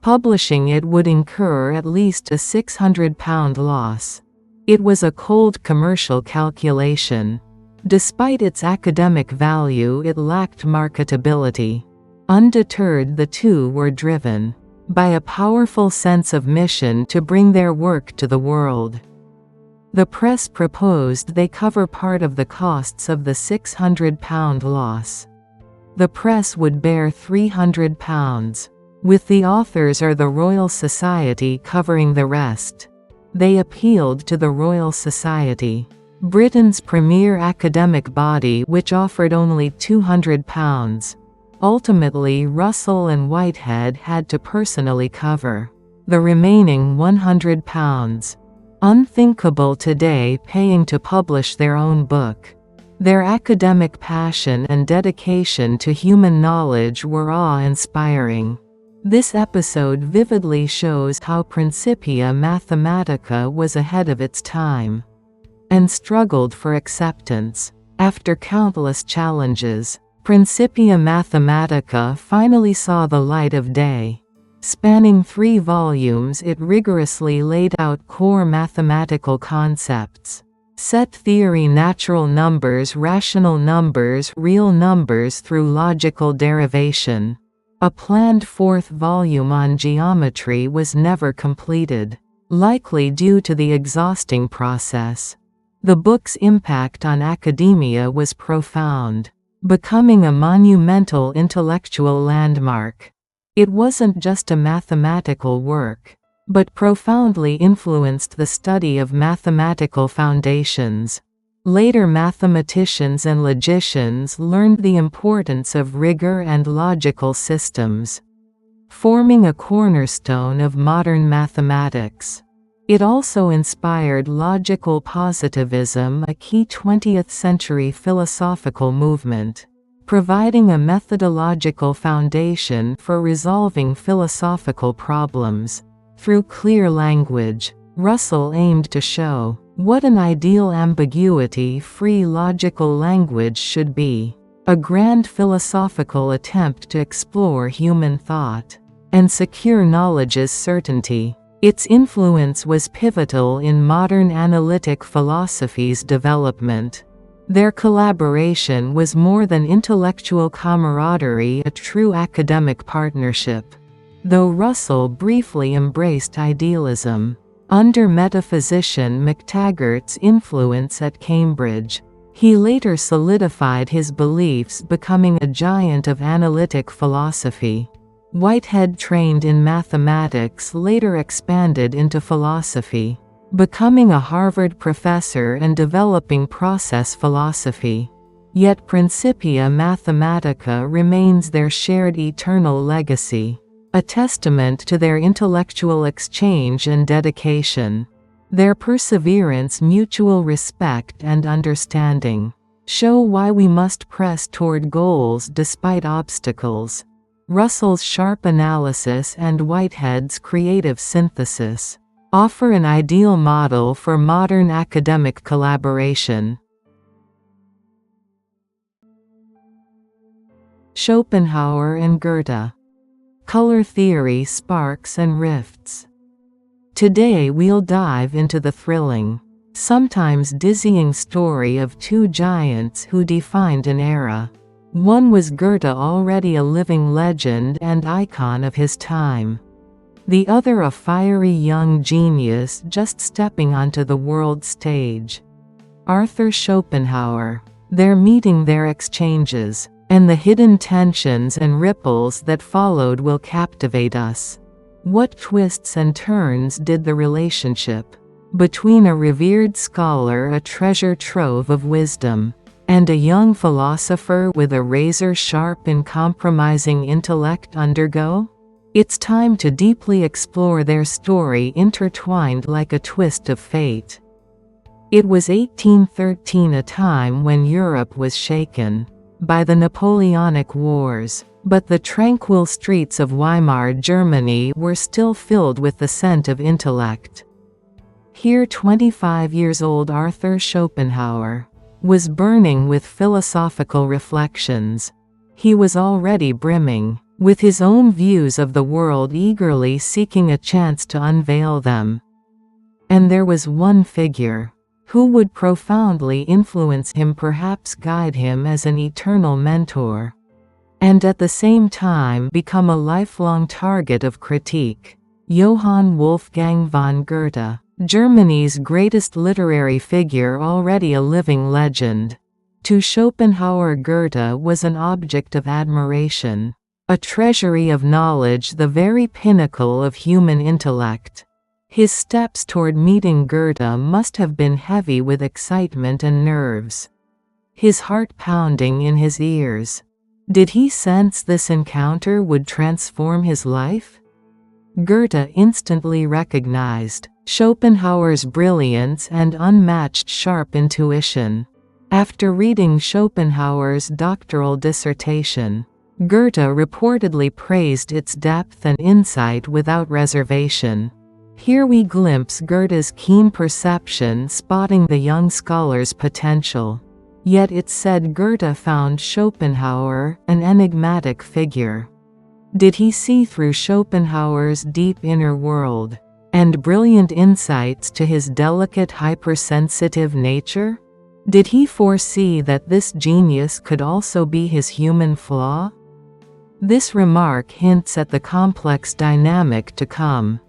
Publishing it would incur at least a £600 loss. It was a cold commercial calculation. Despite its academic value, it lacked marketability. Undeterred, the two were driven by a powerful sense of mission to bring their work to the world. The press proposed they cover part of the costs of the £600 loss. The press would bear £300, with the authors or the Royal Society covering the rest. They appealed to the Royal Society, Britain's premier academic body, which offered only £200. Ultimately, Russell and Whitehead had to personally cover the remaining £100. Unthinkable today, paying to publish their own book. Their academic passion and dedication to human knowledge were awe-inspiring. This episode vividly shows how Principia Mathematica was ahead of its time and struggled for acceptance. After countless challenges, Principia Mathematica finally saw the light of day. Spanning 3 volumes, it rigorously laid out core mathematical concepts: set theory, natural numbers, rational numbers, real numbers through logical derivation. A planned 4th volume on geometry was never completed, likely due to the exhausting process. The book's impact on academia was profound, becoming a monumental intellectual landmark. It wasn't just a mathematical work, but profoundly influenced the study of mathematical foundations. Later mathematicians and logicians learned the importance of rigor and logical systems, forming a cornerstone of modern mathematics. It also inspired logical positivism, a key 20th-century philosophical movement, providing a methodological foundation for resolving philosophical problems. Through clear language, Russell aimed to show what an ideal ambiguity-free logical language should be, a grand philosophical attempt to explore human thought and secure knowledge's certainty. Its influence was pivotal in modern analytic philosophy's development. Their collaboration was more than intellectual camaraderie, a true academic partnership. Though Russell briefly embraced idealism under metaphysician MacTaggart's influence at Cambridge, he later solidified his beliefs, becoming a giant of analytic philosophy. Whitehead, trained in mathematics, later expanded into philosophy, becoming a Harvard professor and developing process philosophy. Yet Principia Mathematica remains their shared eternal legacy, a testament to their intellectual exchange and dedication. Their perseverance, mutual respect and understanding show why we must press toward goals despite obstacles. Russell's sharp analysis and Whitehead's creative synthesis offer an ideal model for modern academic collaboration. Schopenhauer and Goethe. Color theory, sparks and rifts. Today we'll dive into the thrilling, sometimes dizzying story of two giants who defined an era. One was Goethe, already a living legend and icon of his time. The other a fiery young genius just stepping onto the world stage. Arthur Schopenhauer. Their meeting, their exchanges, and the hidden tensions and ripples that followed will captivate us. What twists and turns did the relationship between a revered scholar, a treasure trove of wisdom, and a young philosopher with a razor-sharp and compromising intellect undergo? It's time to deeply explore their story, intertwined like a twist of fate. It was 1813, a time when Europe was shaken by the Napoleonic Wars, but the tranquil streets of Weimar Germany were still filled with the scent of intellect. Here 25-year-old Arthur Schopenhauer was burning with philosophical reflections. He was already brimming with his own views of the world, eagerly seeking a chance to unveil them. And there was one figure who would profoundly influence him, perhaps guide him as an eternal mentor, and at the same time become a lifelong target of critique. Johann Wolfgang von Goethe, Germany's greatest literary figure, already a living legend. To Schopenhauer, Goethe was an object of admiration, a treasury of knowledge, the very pinnacle of human intellect. His steps toward meeting Goethe must have been heavy with excitement and nerves, his heart pounding in his ears. Did he sense this encounter would transform his life? Goethe instantly recognized Schopenhauer's brilliance and unmatched sharp intuition. After reading Schopenhauer's doctoral dissertation, Goethe reportedly praised its depth and insight without reservation. Here we glimpse Goethe's keen perception, spotting the young scholar's potential. Yet it's said Goethe found Schopenhauer an enigmatic figure. Did he see through Schopenhauer's deep inner world and brilliant insights to his delicate, hypersensitive nature? Did he foresee that this genius could also be his human flaw? This remark hints at the complex dynamic to come.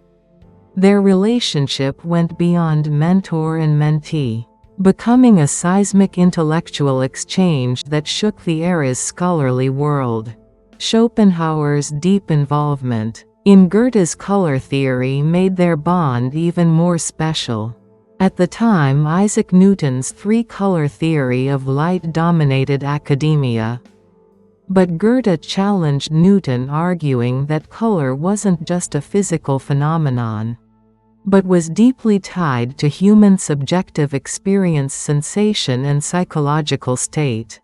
Their relationship went beyond mentor and mentee, becoming a seismic intellectual exchange that shook the era's scholarly world. Schopenhauer's deep involvement in Goethe's color theory made their bond even more special. At the time, Isaac Newton's three-color theory of light dominated academia. But Goethe challenged Newton, arguing that color wasn't just a physical phenomenon, but was deeply tied to human subjective experience, sensation and psychological state.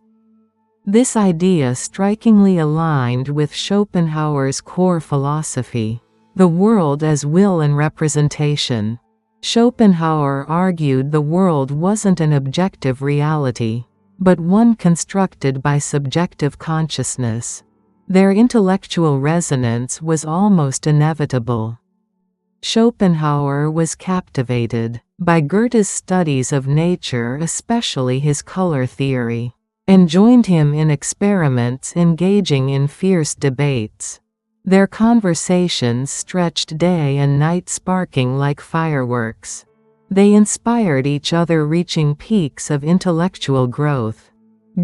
This idea strikingly aligned with Schopenhauer's core philosophy, the world as will and representation. Schopenhauer argued the world wasn't an objective reality, but one constructed by subjective consciousness. Their intellectual resonance was almost inevitable. Schopenhauer was captivated by Goethe's studies of nature, especially his color theory, and joined him in experiments, engaging in fierce debates. Their conversations stretched day and night, sparking like fireworks. They inspired each other, reaching peaks of intellectual growth.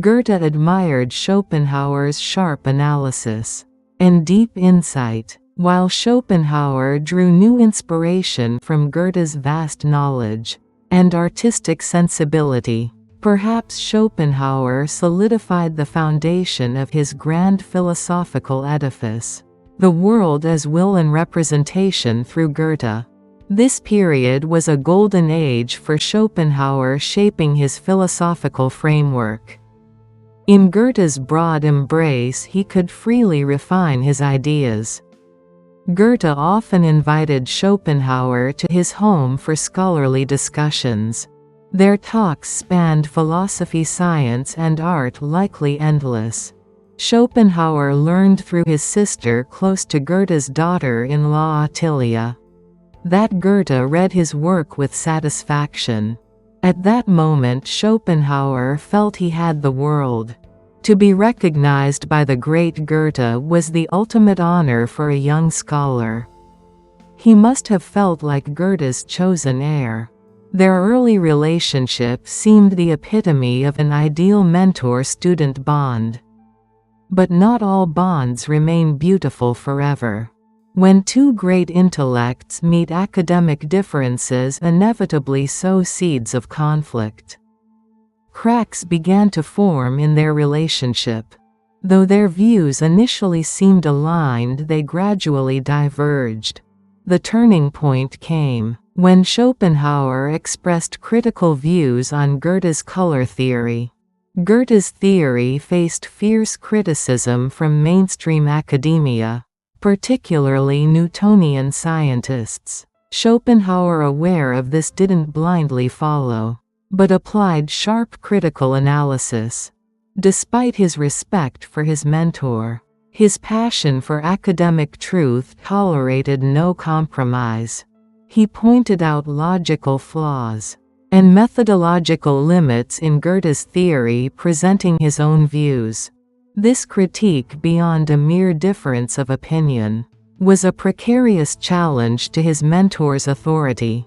Goethe admired Schopenhauer's sharp analysis and deep insight, while Schopenhauer drew new inspiration from Goethe's vast knowledge and artistic sensibility. Perhaps Schopenhauer solidified the foundation of his grand philosophical edifice, the world as will and representation through Goethe. This period was a golden age for Schopenhauer, shaping his philosophical framework. In Goethe's broad embrace, he could freely refine his ideas. Goethe often invited Schopenhauer to his home for scholarly discussions. Their talks spanned philosophy, science, and art, likely endless. Schopenhauer learned through his sister, close to Goethe's daughter-in-law Ottilia, that Goethe read his work with satisfaction. At that moment Schopenhauer felt he had the world. To be recognized by the great Goethe was the ultimate honor for a young scholar. He must have felt like Goethe's chosen heir. Their early relationship seemed the epitome of an ideal mentor-student bond. But not all bonds remain beautiful forever. When two great intellects meet, academic differences inevitably sow seeds of conflict. Cracks began to form in their relationship. Though their views initially seemed aligned, they gradually diverged. The turning point came when Schopenhauer expressed critical views on Goethe's color theory. Goethe's theory faced fierce criticism from mainstream academia, particularly Newtonian scientists. Schopenhauer, aware of this, didn't blindly follow, but applied sharp critical analysis. Despite his respect for his mentor, his passion for academic truth tolerated no compromise. He pointed out logical flaws and methodological limits in Goethe's theory, presenting his own views. This critique, beyond a mere difference of opinion, was a precarious challenge to his mentor's authority.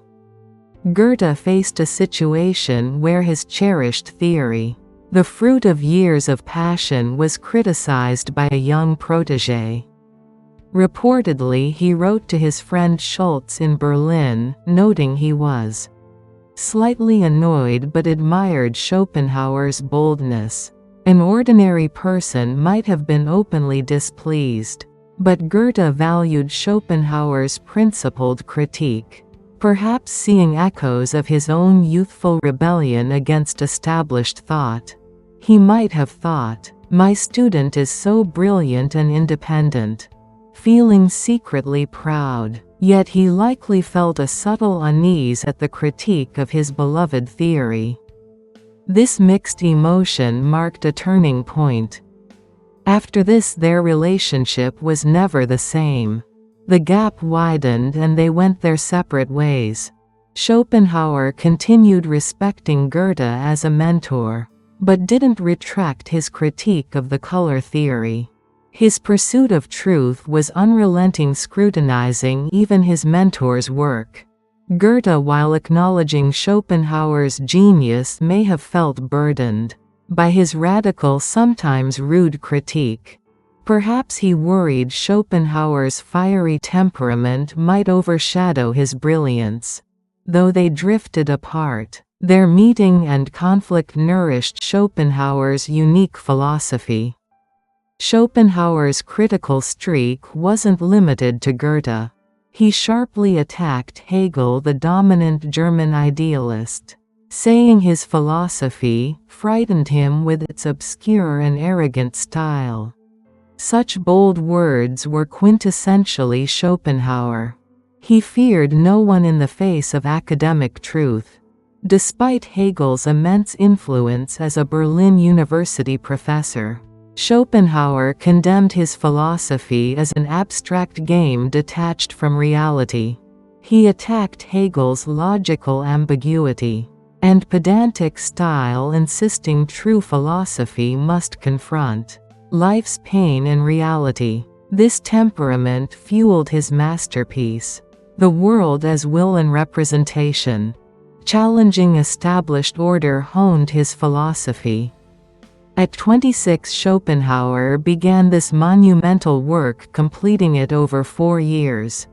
Goethe faced a situation where his cherished theory, the fruit of years of passion, was criticized by a young protégé. Reportedly, he wrote to his friend Schultz in Berlin, noting he was slightly annoyed but admired Schopenhauer's boldness. An ordinary person might have been openly displeased, but Goethe valued Schopenhauer's principled critique, perhaps seeing echoes of his own youthful rebellion against established thought. He might have thought, "My student is so brilliant and independent," feeling secretly proud, yet he likely felt a subtle unease at the critique of his beloved theory. This mixed emotion marked a turning point. After this, their relationship was never the same. The gap widened and they went their separate ways. Schopenhauer continued respecting Goethe as a mentor, but didn't retract his critique of the color theory. His pursuit of truth was unrelenting, scrutinizing even his mentor's work. Goethe, while acknowledging Schopenhauer's genius, may have felt burdened by his radical, sometimes rude critique. Perhaps he worried Schopenhauer's fiery temperament might overshadow his brilliance. Though they drifted apart, their meeting and conflict nourished Schopenhauer's unique philosophy. Schopenhauer's critical streak wasn't limited to Goethe. He sharply attacked Hegel, the dominant German idealist, saying his philosophy frightened him with its obscure and arrogant style. Such bold words were quintessentially Schopenhauer. He feared no one in the face of academic truth. Despite Hegel's immense influence as a Berlin University professor, Schopenhauer condemned his philosophy as an abstract game detached from reality. He attacked Hegel's logical ambiguity and pedantic style, insisting true philosophy must confront life's pain and reality. This temperament fueled his masterpiece, The World as Will and Representation. Challenging established order honed his philosophy. At 26, Schopenhauer began this monumental work, completing it over 4 years.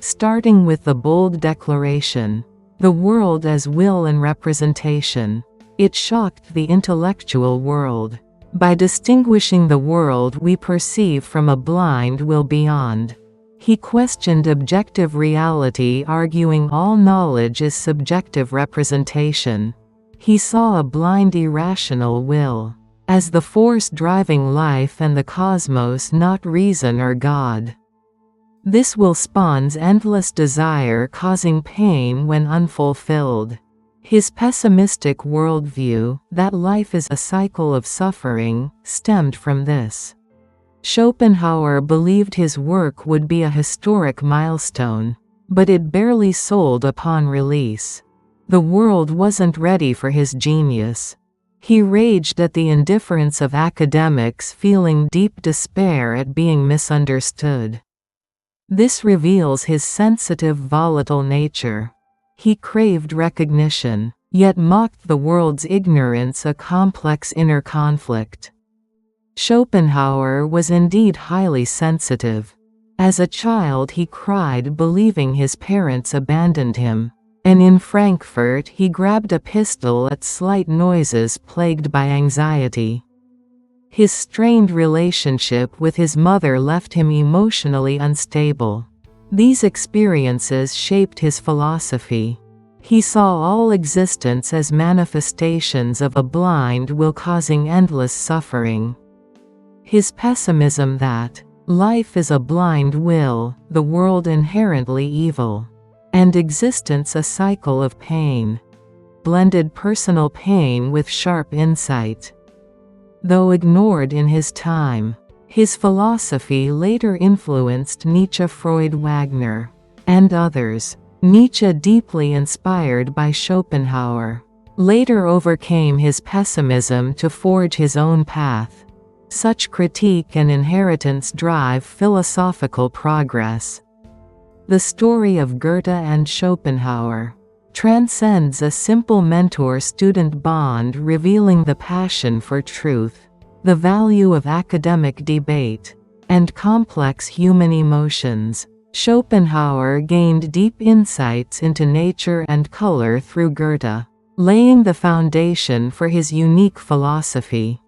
Starting with the bold declaration, "The world as will and representation," it shocked the intellectual world. By distinguishing the world we perceive from a blind will beyond, he questioned objective reality, arguing all knowledge is subjective representation. He saw a blind irrational will as the force driving life and the cosmos, not reason or God. This will spawns endless desire, causing pain when unfulfilled. His pessimistic worldview, that life is a cycle of suffering, stemmed from this. Schopenhauer believed his work would be a historic milestone, but it barely sold upon release. The world wasn't ready for his genius. He raged at the indifference of academics, feeling deep despair at being misunderstood. This reveals his sensitive, volatile nature. He craved recognition, yet mocked the world's ignorance, a complex inner conflict. Schopenhauer was indeed highly sensitive. As a child he cried, believing his parents abandoned him. And in Frankfurt he grabbed a pistol at slight noises, plagued by anxiety. His strained relationship with his mother left him emotionally unstable. These experiences shaped his philosophy. He saw all existence as manifestations of a blind will causing endless suffering. His pessimism that life is a blind will, the world inherently evil, and existence a cycle of pain, blended personal pain with sharp insight. Though ignored in his time, his philosophy later influenced Nietzsche, Freud, Wagner, and others. Nietzsche, deeply inspired by Schopenhauer, later overcame his pessimism to forge his own path. Such critique and inheritance drive philosophical progress. The story of Goethe and Schopenhauer transcends a simple mentor-student bond, revealing the passion for truth, the value of academic debate, and complex human emotions. Schopenhauer gained deep insights into nature and color through Goethe, laying the foundation for his unique philosophy.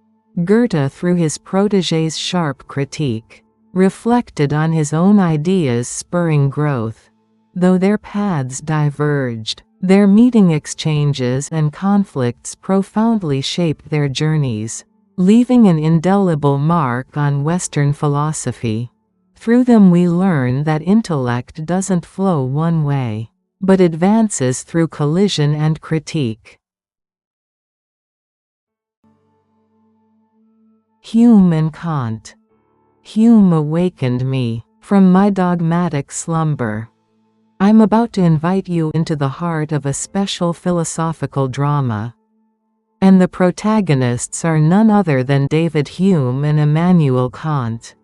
Goethe, through his protégé's sharp critique, reflected on his own ideas, spurring growth. Though their paths diverged, their meeting exchanges and conflicts profoundly shaped their journeys, leaving an indelible mark on Western philosophy. Through them we learn that intellect doesn't flow one way, but advances through collision and critique. Hume and Kant. Hume awakened me from my dogmatic slumber. I'm about to invite you into the heart of a special philosophical drama. And the protagonists are none other than David Hume and Immanuel Kant.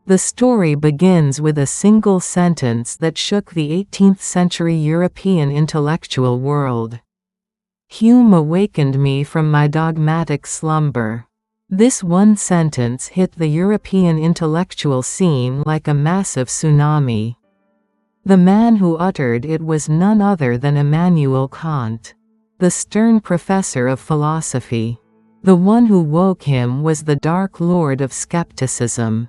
The story begins with a single sentence that shook the 18th-century European intellectual world. Hume awakened me from my dogmatic slumber. This one sentence hit the European intellectual scene like a massive tsunami. The man who uttered it was none other than Immanuel Kant, the stern professor of philosophy. The one who woke him was the dark lord of skepticism,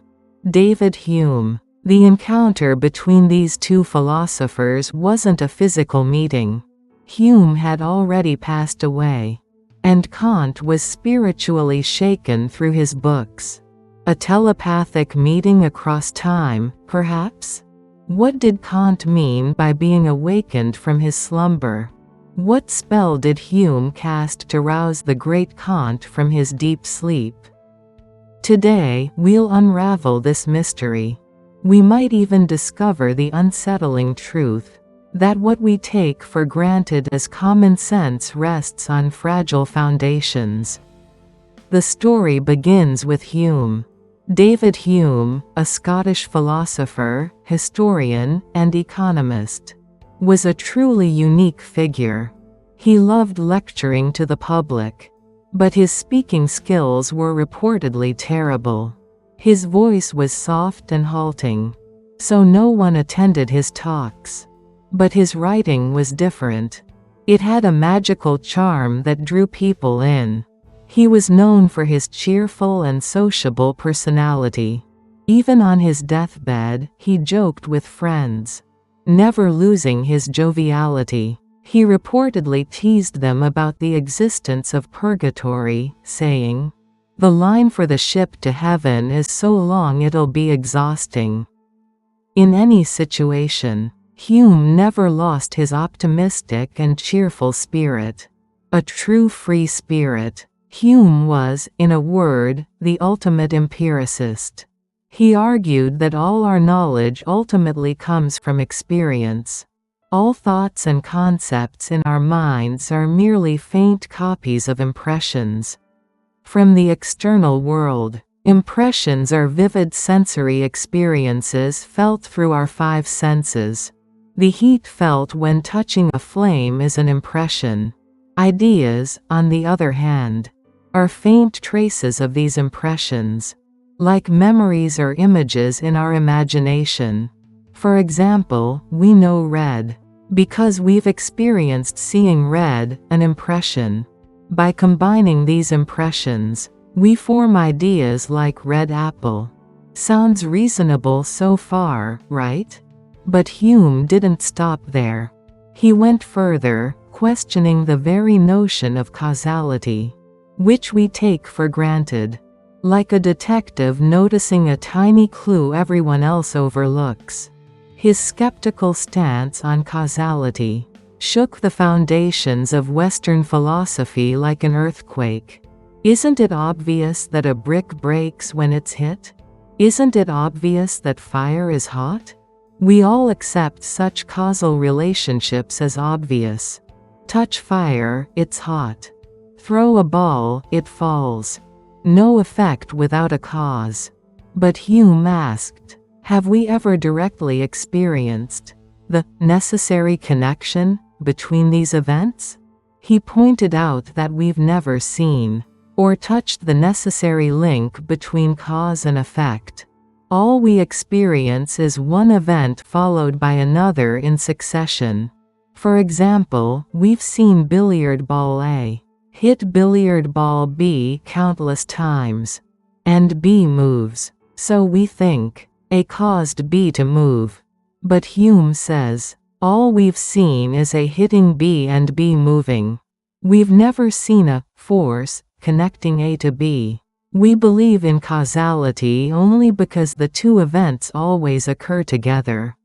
David Hume. The encounter between these two philosophers wasn't a physical meeting. Hume had already passed away, and Kant was spiritually shaken through his books. A telepathic meeting across time, perhaps? What did Kant mean by being awakened from his slumber? What spell did Hume cast to rouse the great Kant from his deep sleep? Today, we'll unravel this mystery. We might even discover the unsettling truth that what we take for granted as common sense rests on fragile foundations. The story begins with Hume. David Hume, a Scottish philosopher, historian, and economist, was a truly unique figure. He loved lecturing to the public. But his speaking skills were reportedly terrible. His voice was soft and halting, so no one attended his talks. But his writing was different. It had a magical charm that drew people in. He was known for his cheerful and sociable personality. Even on his deathbed, he joked with friends, never losing his joviality. He reportedly teased them about the existence of purgatory, saying, "The line for the ship to heaven is so long it'll be exhausting." In any situation, Hume never lost his optimistic and cheerful spirit. A true free spirit, Hume was, in a word, the ultimate empiricist. He argued that all our knowledge ultimately comes from experience. All thoughts and concepts in our minds are merely faint copies of impressions from the external world. Impressions are vivid sensory experiences felt through our five senses. The heat felt when touching a flame is an impression. Ideas, on the other hand, are faint traces of these impressions, like memories or images in our imagination. For example, we know red because we've experienced seeing red, an impression. By combining these impressions, we form ideas like red apple. Sounds reasonable so far, right? But Hume didn't stop there. He went further, questioning the very notion of causality, which we take for granted. Like a detective noticing a tiny clue everyone else overlooks. His skeptical stance on causality shook the foundations of Western philosophy like an earthquake. Isn't it obvious that a brick breaks when it's hit? Isn't it obvious that fire is hot? We all accept such causal relationships as obvious. Touch fire, it's hot. Throw a ball, it falls. No effect without a cause. But Hume asked, have we ever directly experienced the necessary connection between these events? He pointed out that we've never seen or touched the necessary link between cause and effect. All we experience is one event followed by another in succession. For example, we've seen billiard ball A hit billiard ball B countless times, and B moves, so we think A caused B to move. But Hume says, all we've seen is A hitting B and B moving. We've never seen a force connecting A to B. We believe in causality only because the two events always occur together.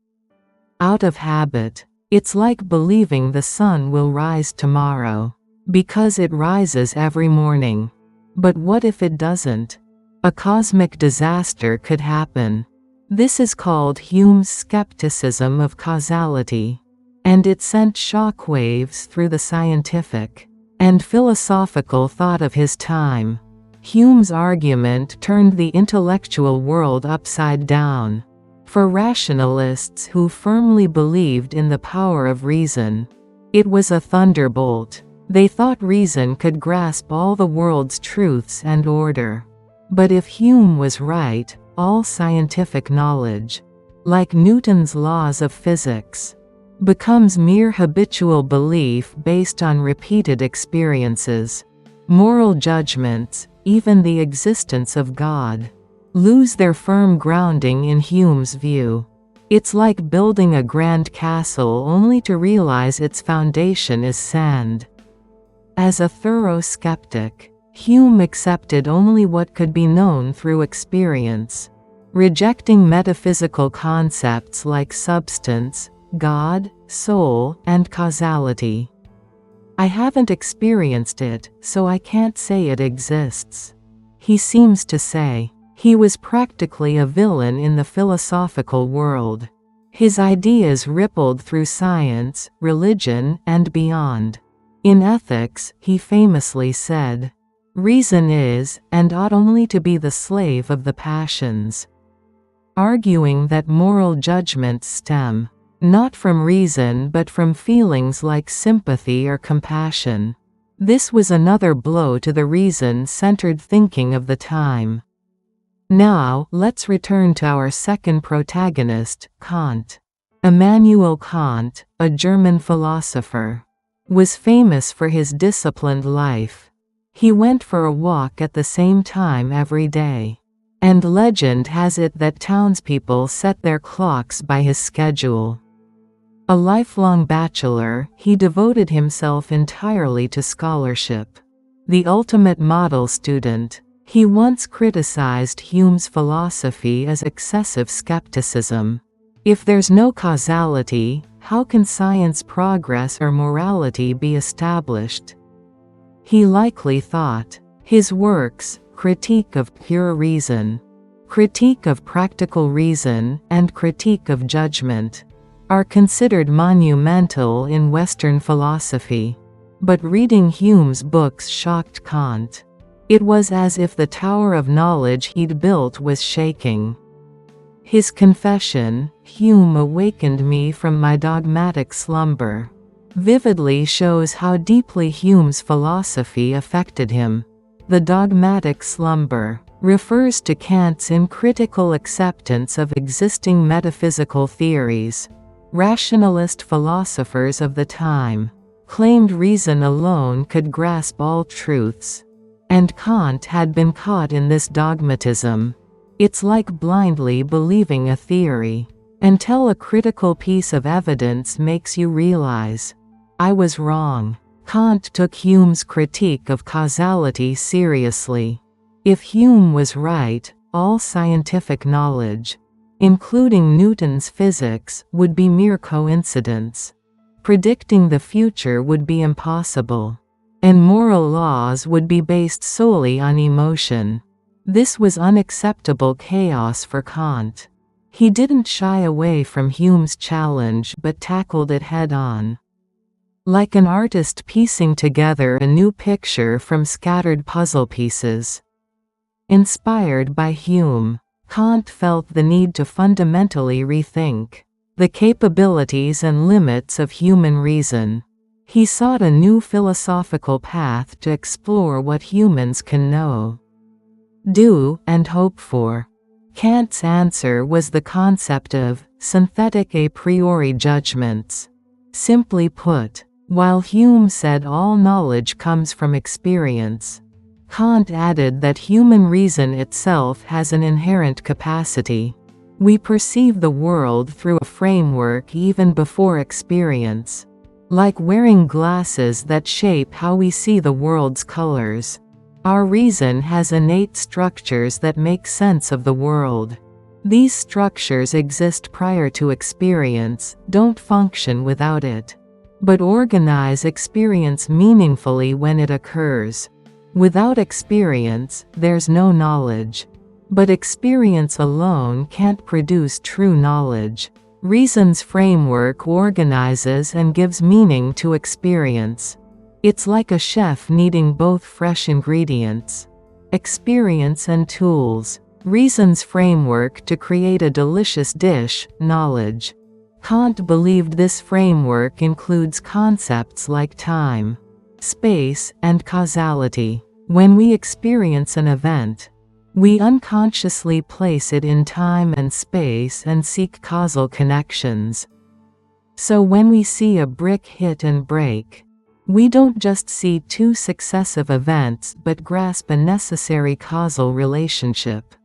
Out of habit, it's like believing the sun will rise tomorrow, because it rises every morning. But what if it doesn't? A cosmic disaster could happen. This is called Hume's skepticism of causality, and it sent shockwaves through the scientific and philosophical thought of his time. Hume's argument turned the intellectual world upside down. For rationalists who firmly believed in the power of reason, it was a thunderbolt. They thought reason could grasp all the world's truths and order. But if Hume was right, all scientific knowledge, like Newton's laws of physics, becomes mere habitual belief based on repeated experiences. Moral judgments, even the existence of God, lose their firm grounding in Hume's view. It's like building a grand castle only to realize its foundation is sand. As a thorough skeptic, Hume accepted only what could be known through experience, rejecting metaphysical concepts like substance, God, soul, and causality. I haven't experienced it, so I can't say it exists, he seems to say. He was practically a villain in the philosophical world. His ideas rippled through science, religion, and beyond. In ethics, he famously said, "Reason is, and ought only to be the slave of the passions," arguing that moral judgments stem not from reason but from feelings like sympathy or compassion. This was another blow to the reason-centered thinking of the time. Now, let's return to our second protagonist, Kant. Immanuel Kant, a German philosopher, was famous for his disciplined life. He went for a walk at the same time every day. And legend has it that townspeople set their clocks by his schedule. A lifelong bachelor, he devoted himself entirely to scholarship. The ultimate model student, he once criticized Hume's philosophy as excessive skepticism. If there's no causality, how can science progress or morality be established? He likely thought. His works, Critique of Pure Reason, Critique of Practical Reason, and Critique of Judgment, are considered monumental in Western philosophy. But reading Hume's books shocked Kant. It was as if the tower of knowledge he'd built was shaking. His confession, "Hume awakened me from my dogmatic slumber," vividly shows how deeply Hume's philosophy affected him. The dogmatic slumber refers to Kant's uncritical acceptance of existing metaphysical theories. Rationalist philosophers of the time claimed reason alone could grasp all truths. And Kant had been caught in this dogmatism. It's like blindly believing a theory, until a critical piece of evidence makes you realize, I was wrong. Kant took Hume's critique of causality seriously. If Hume was right, all scientific knowledge, including Newton's physics, would be mere coincidence. Predicting the future would be impossible. And moral laws would be based solely on emotion. This was unacceptable chaos for Kant. He didn't shy away from Hume's challenge but tackled it head-on. Like an artist piecing together a new picture from scattered puzzle pieces. Inspired by Hume, Kant felt the need to fundamentally rethink the capabilities and limits of human reason. He sought a new philosophical path to explore what humans can know, do, and hope for. Kant's answer was the concept of synthetic a priori judgments. Simply put, while Hume said all knowledge comes from experience, Kant added that human reason itself has an inherent capacity. We perceive the world through a framework even before experience. Like wearing glasses that shape how we see the world's colors. Our reason has innate structures that make sense of the world. These structures exist prior to experience, don't function without it, but organize experience meaningfully when it occurs. Without experience, there's no knowledge. But experience alone can't produce true knowledge. Reason's framework organizes and gives meaning to experience. It's like a chef needing both fresh ingredients, experience and tools. Reason's framework to create a delicious dish, knowledge. Kant believed this framework includes concepts like time, space, and causality. When we experience an event, we unconsciously place it in time and space and seek causal connections. So when we see a brick hit and break, we don't just see two successive events but grasp a necessary causal relationship.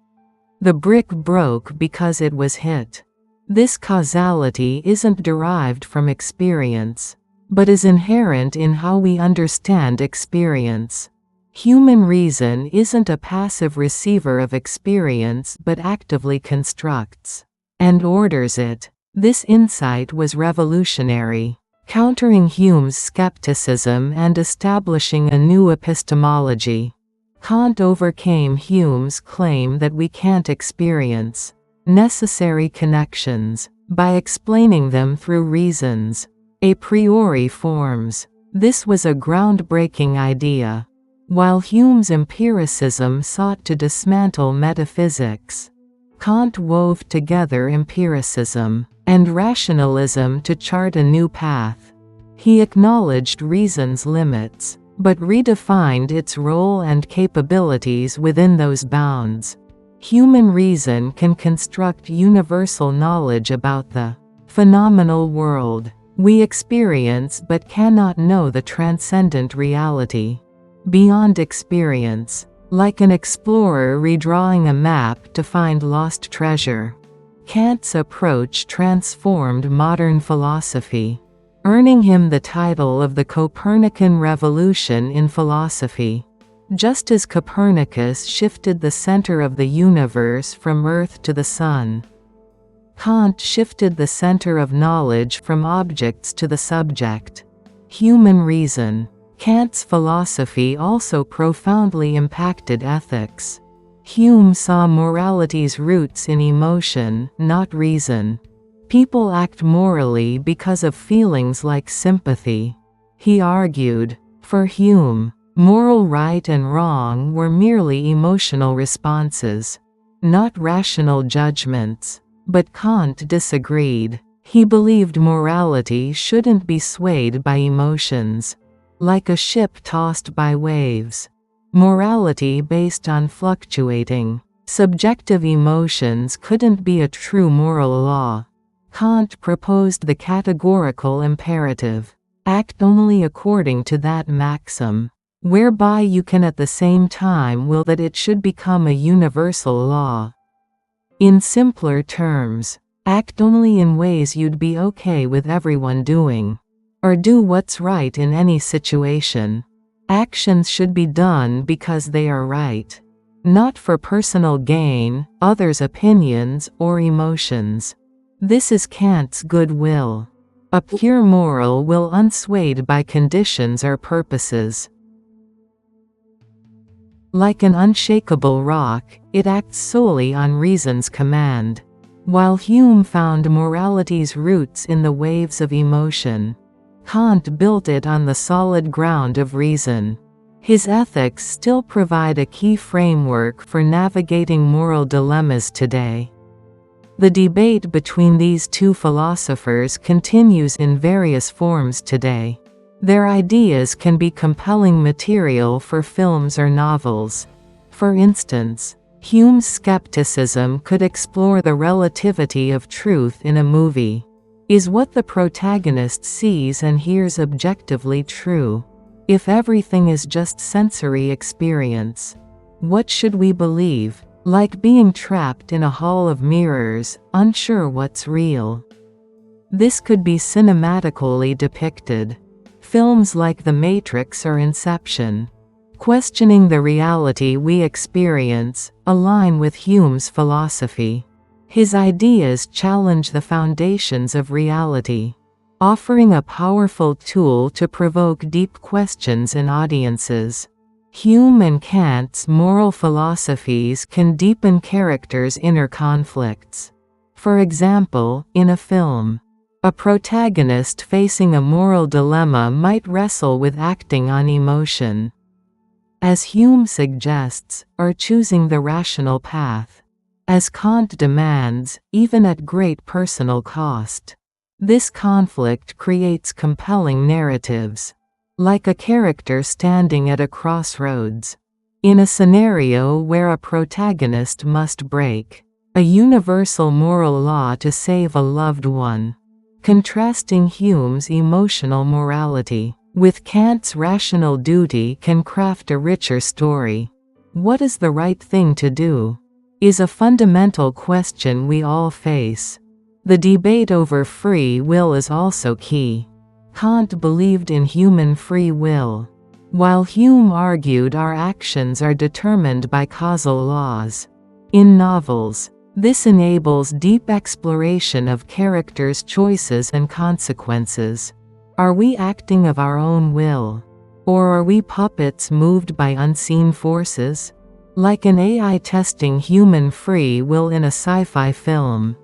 The brick broke because it was hit. This causality isn't derived from experience, but is inherent in how we understand experience. Human reason isn't a passive receiver of experience but actively constructs and orders it. This insight was revolutionary, countering Hume's skepticism and establishing a new epistemology. Kant overcame Hume's claim that we can't experience necessary connections by explaining them through reasons, a priori forms. This was a groundbreaking idea. While Hume's empiricism sought to dismantle metaphysics, Kant wove together empiricism and rationalism to chart a new path. He acknowledged reason's limits, but redefined its role and capabilities within those bounds. Human reason can construct universal knowledge about the phenomenal world we experience but cannot know the transcendent reality beyond experience, like an explorer redrawing a map to find lost treasure. Kant's approach transformed modern philosophy, earning him the title of the Copernican Revolution in philosophy. Just as Copernicus shifted the center of the universe from Earth to the Sun, Kant shifted the center of knowledge from objects to the subject. Human reason. Kant's philosophy also profoundly impacted ethics. Hume saw morality's roots in emotion, not reason. People act morally because of feelings like sympathy. He argued, for Hume, moral right and wrong were merely emotional responses, not rational judgments. But Kant disagreed. He believed morality shouldn't be swayed by emotions, like a ship tossed by waves. Morality based on fluctuating, subjective emotions couldn't be a true moral law. Kant proposed the categorical imperative, act only according to that maxim, whereby you can at the same time will that it should become a universal law. In simpler terms, act only in ways you'd be okay with everyone doing, or do what's right in any situation. Actions should be done because they are right, not for personal gain, others' opinions, or emotions. This is Kant's goodwill, a pure moral will unswayed by conditions or purposes. Like an unshakable rock, it acts solely on reason's command. While Hume found morality's roots in the waves of emotion, Kant built it on the solid ground of reason. His ethics still provide a key framework for navigating moral dilemmas today. The debate between these two philosophers continues in various forms today. Their ideas can be compelling material for films or novels. For instance, Hume's skepticism could explore the relativity of truth in a movie. Is what the protagonist sees and hears objectively true? If everything is just sensory experience, what should we believe? Like being trapped in a hall of mirrors, unsure what's real. This could be cinematically depicted. Films like The Matrix or Inception, questioning the reality we experience, align with Hume's philosophy. His ideas challenge the foundations of reality, offering a powerful tool to provoke deep questions in audiences. Hume and Kant's moral philosophies can deepen characters' inner conflicts. For example, in a film, a protagonist facing a moral dilemma might wrestle with acting on emotion, as Hume suggests, or choosing the rational path, as Kant demands, even at great personal cost. This conflict creates compelling narratives, like a character standing at a crossroads. In a scenario where a protagonist must break a universal moral law to save a loved one, contrasting Hume's emotional morality with Kant's rational duty can craft a richer story. What is the right thing to do? Is a fundamental question we all face. The debate over free will is also key. Kant believed in human free will, while Hume argued our actions are determined by causal laws. In novels, this enables deep exploration of characters' choices and consequences. Are we acting of our own will? Or are we puppets moved by unseen forces? Like an AI testing human free will in a sci-fi film.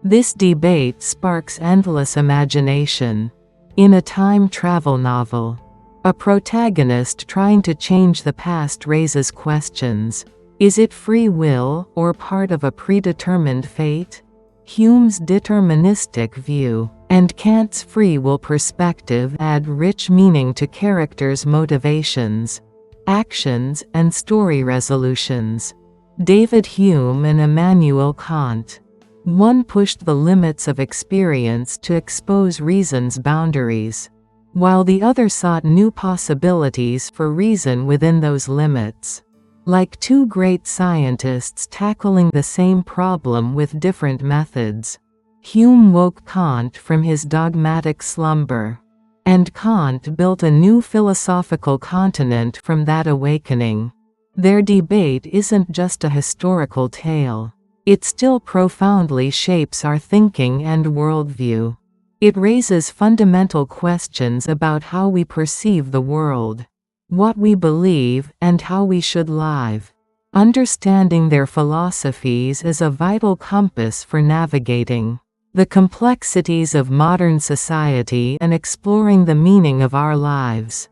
This debate sparks endless imagination. In a time travel novel, a protagonist trying to change the past raises questions. Is it free will, or part of a predetermined fate? Hume's deterministic view and Kant's free will perspective add rich meaning to characters' motivations, actions, and story resolutions. David Hume and Immanuel Kant. One pushed the limits of experience to expose reason's boundaries, while the other sought new possibilities for reason within those limits. Like two great scientists tackling the same problem with different methods. Hume woke Kant from his dogmatic slumber, and Kant built a new philosophical continent from that awakening. Their debate isn't just a historical tale. It still profoundly shapes our thinking and worldview. It raises fundamental questions about how we perceive the world, what we believe, and how we should live. Understanding their philosophies is a vital compass for navigating the complexities of modern society and exploring the meaning of our lives.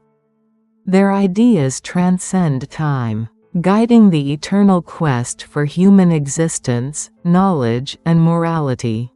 Their ideas transcend time, guiding the eternal quest for human existence, knowledge, and morality.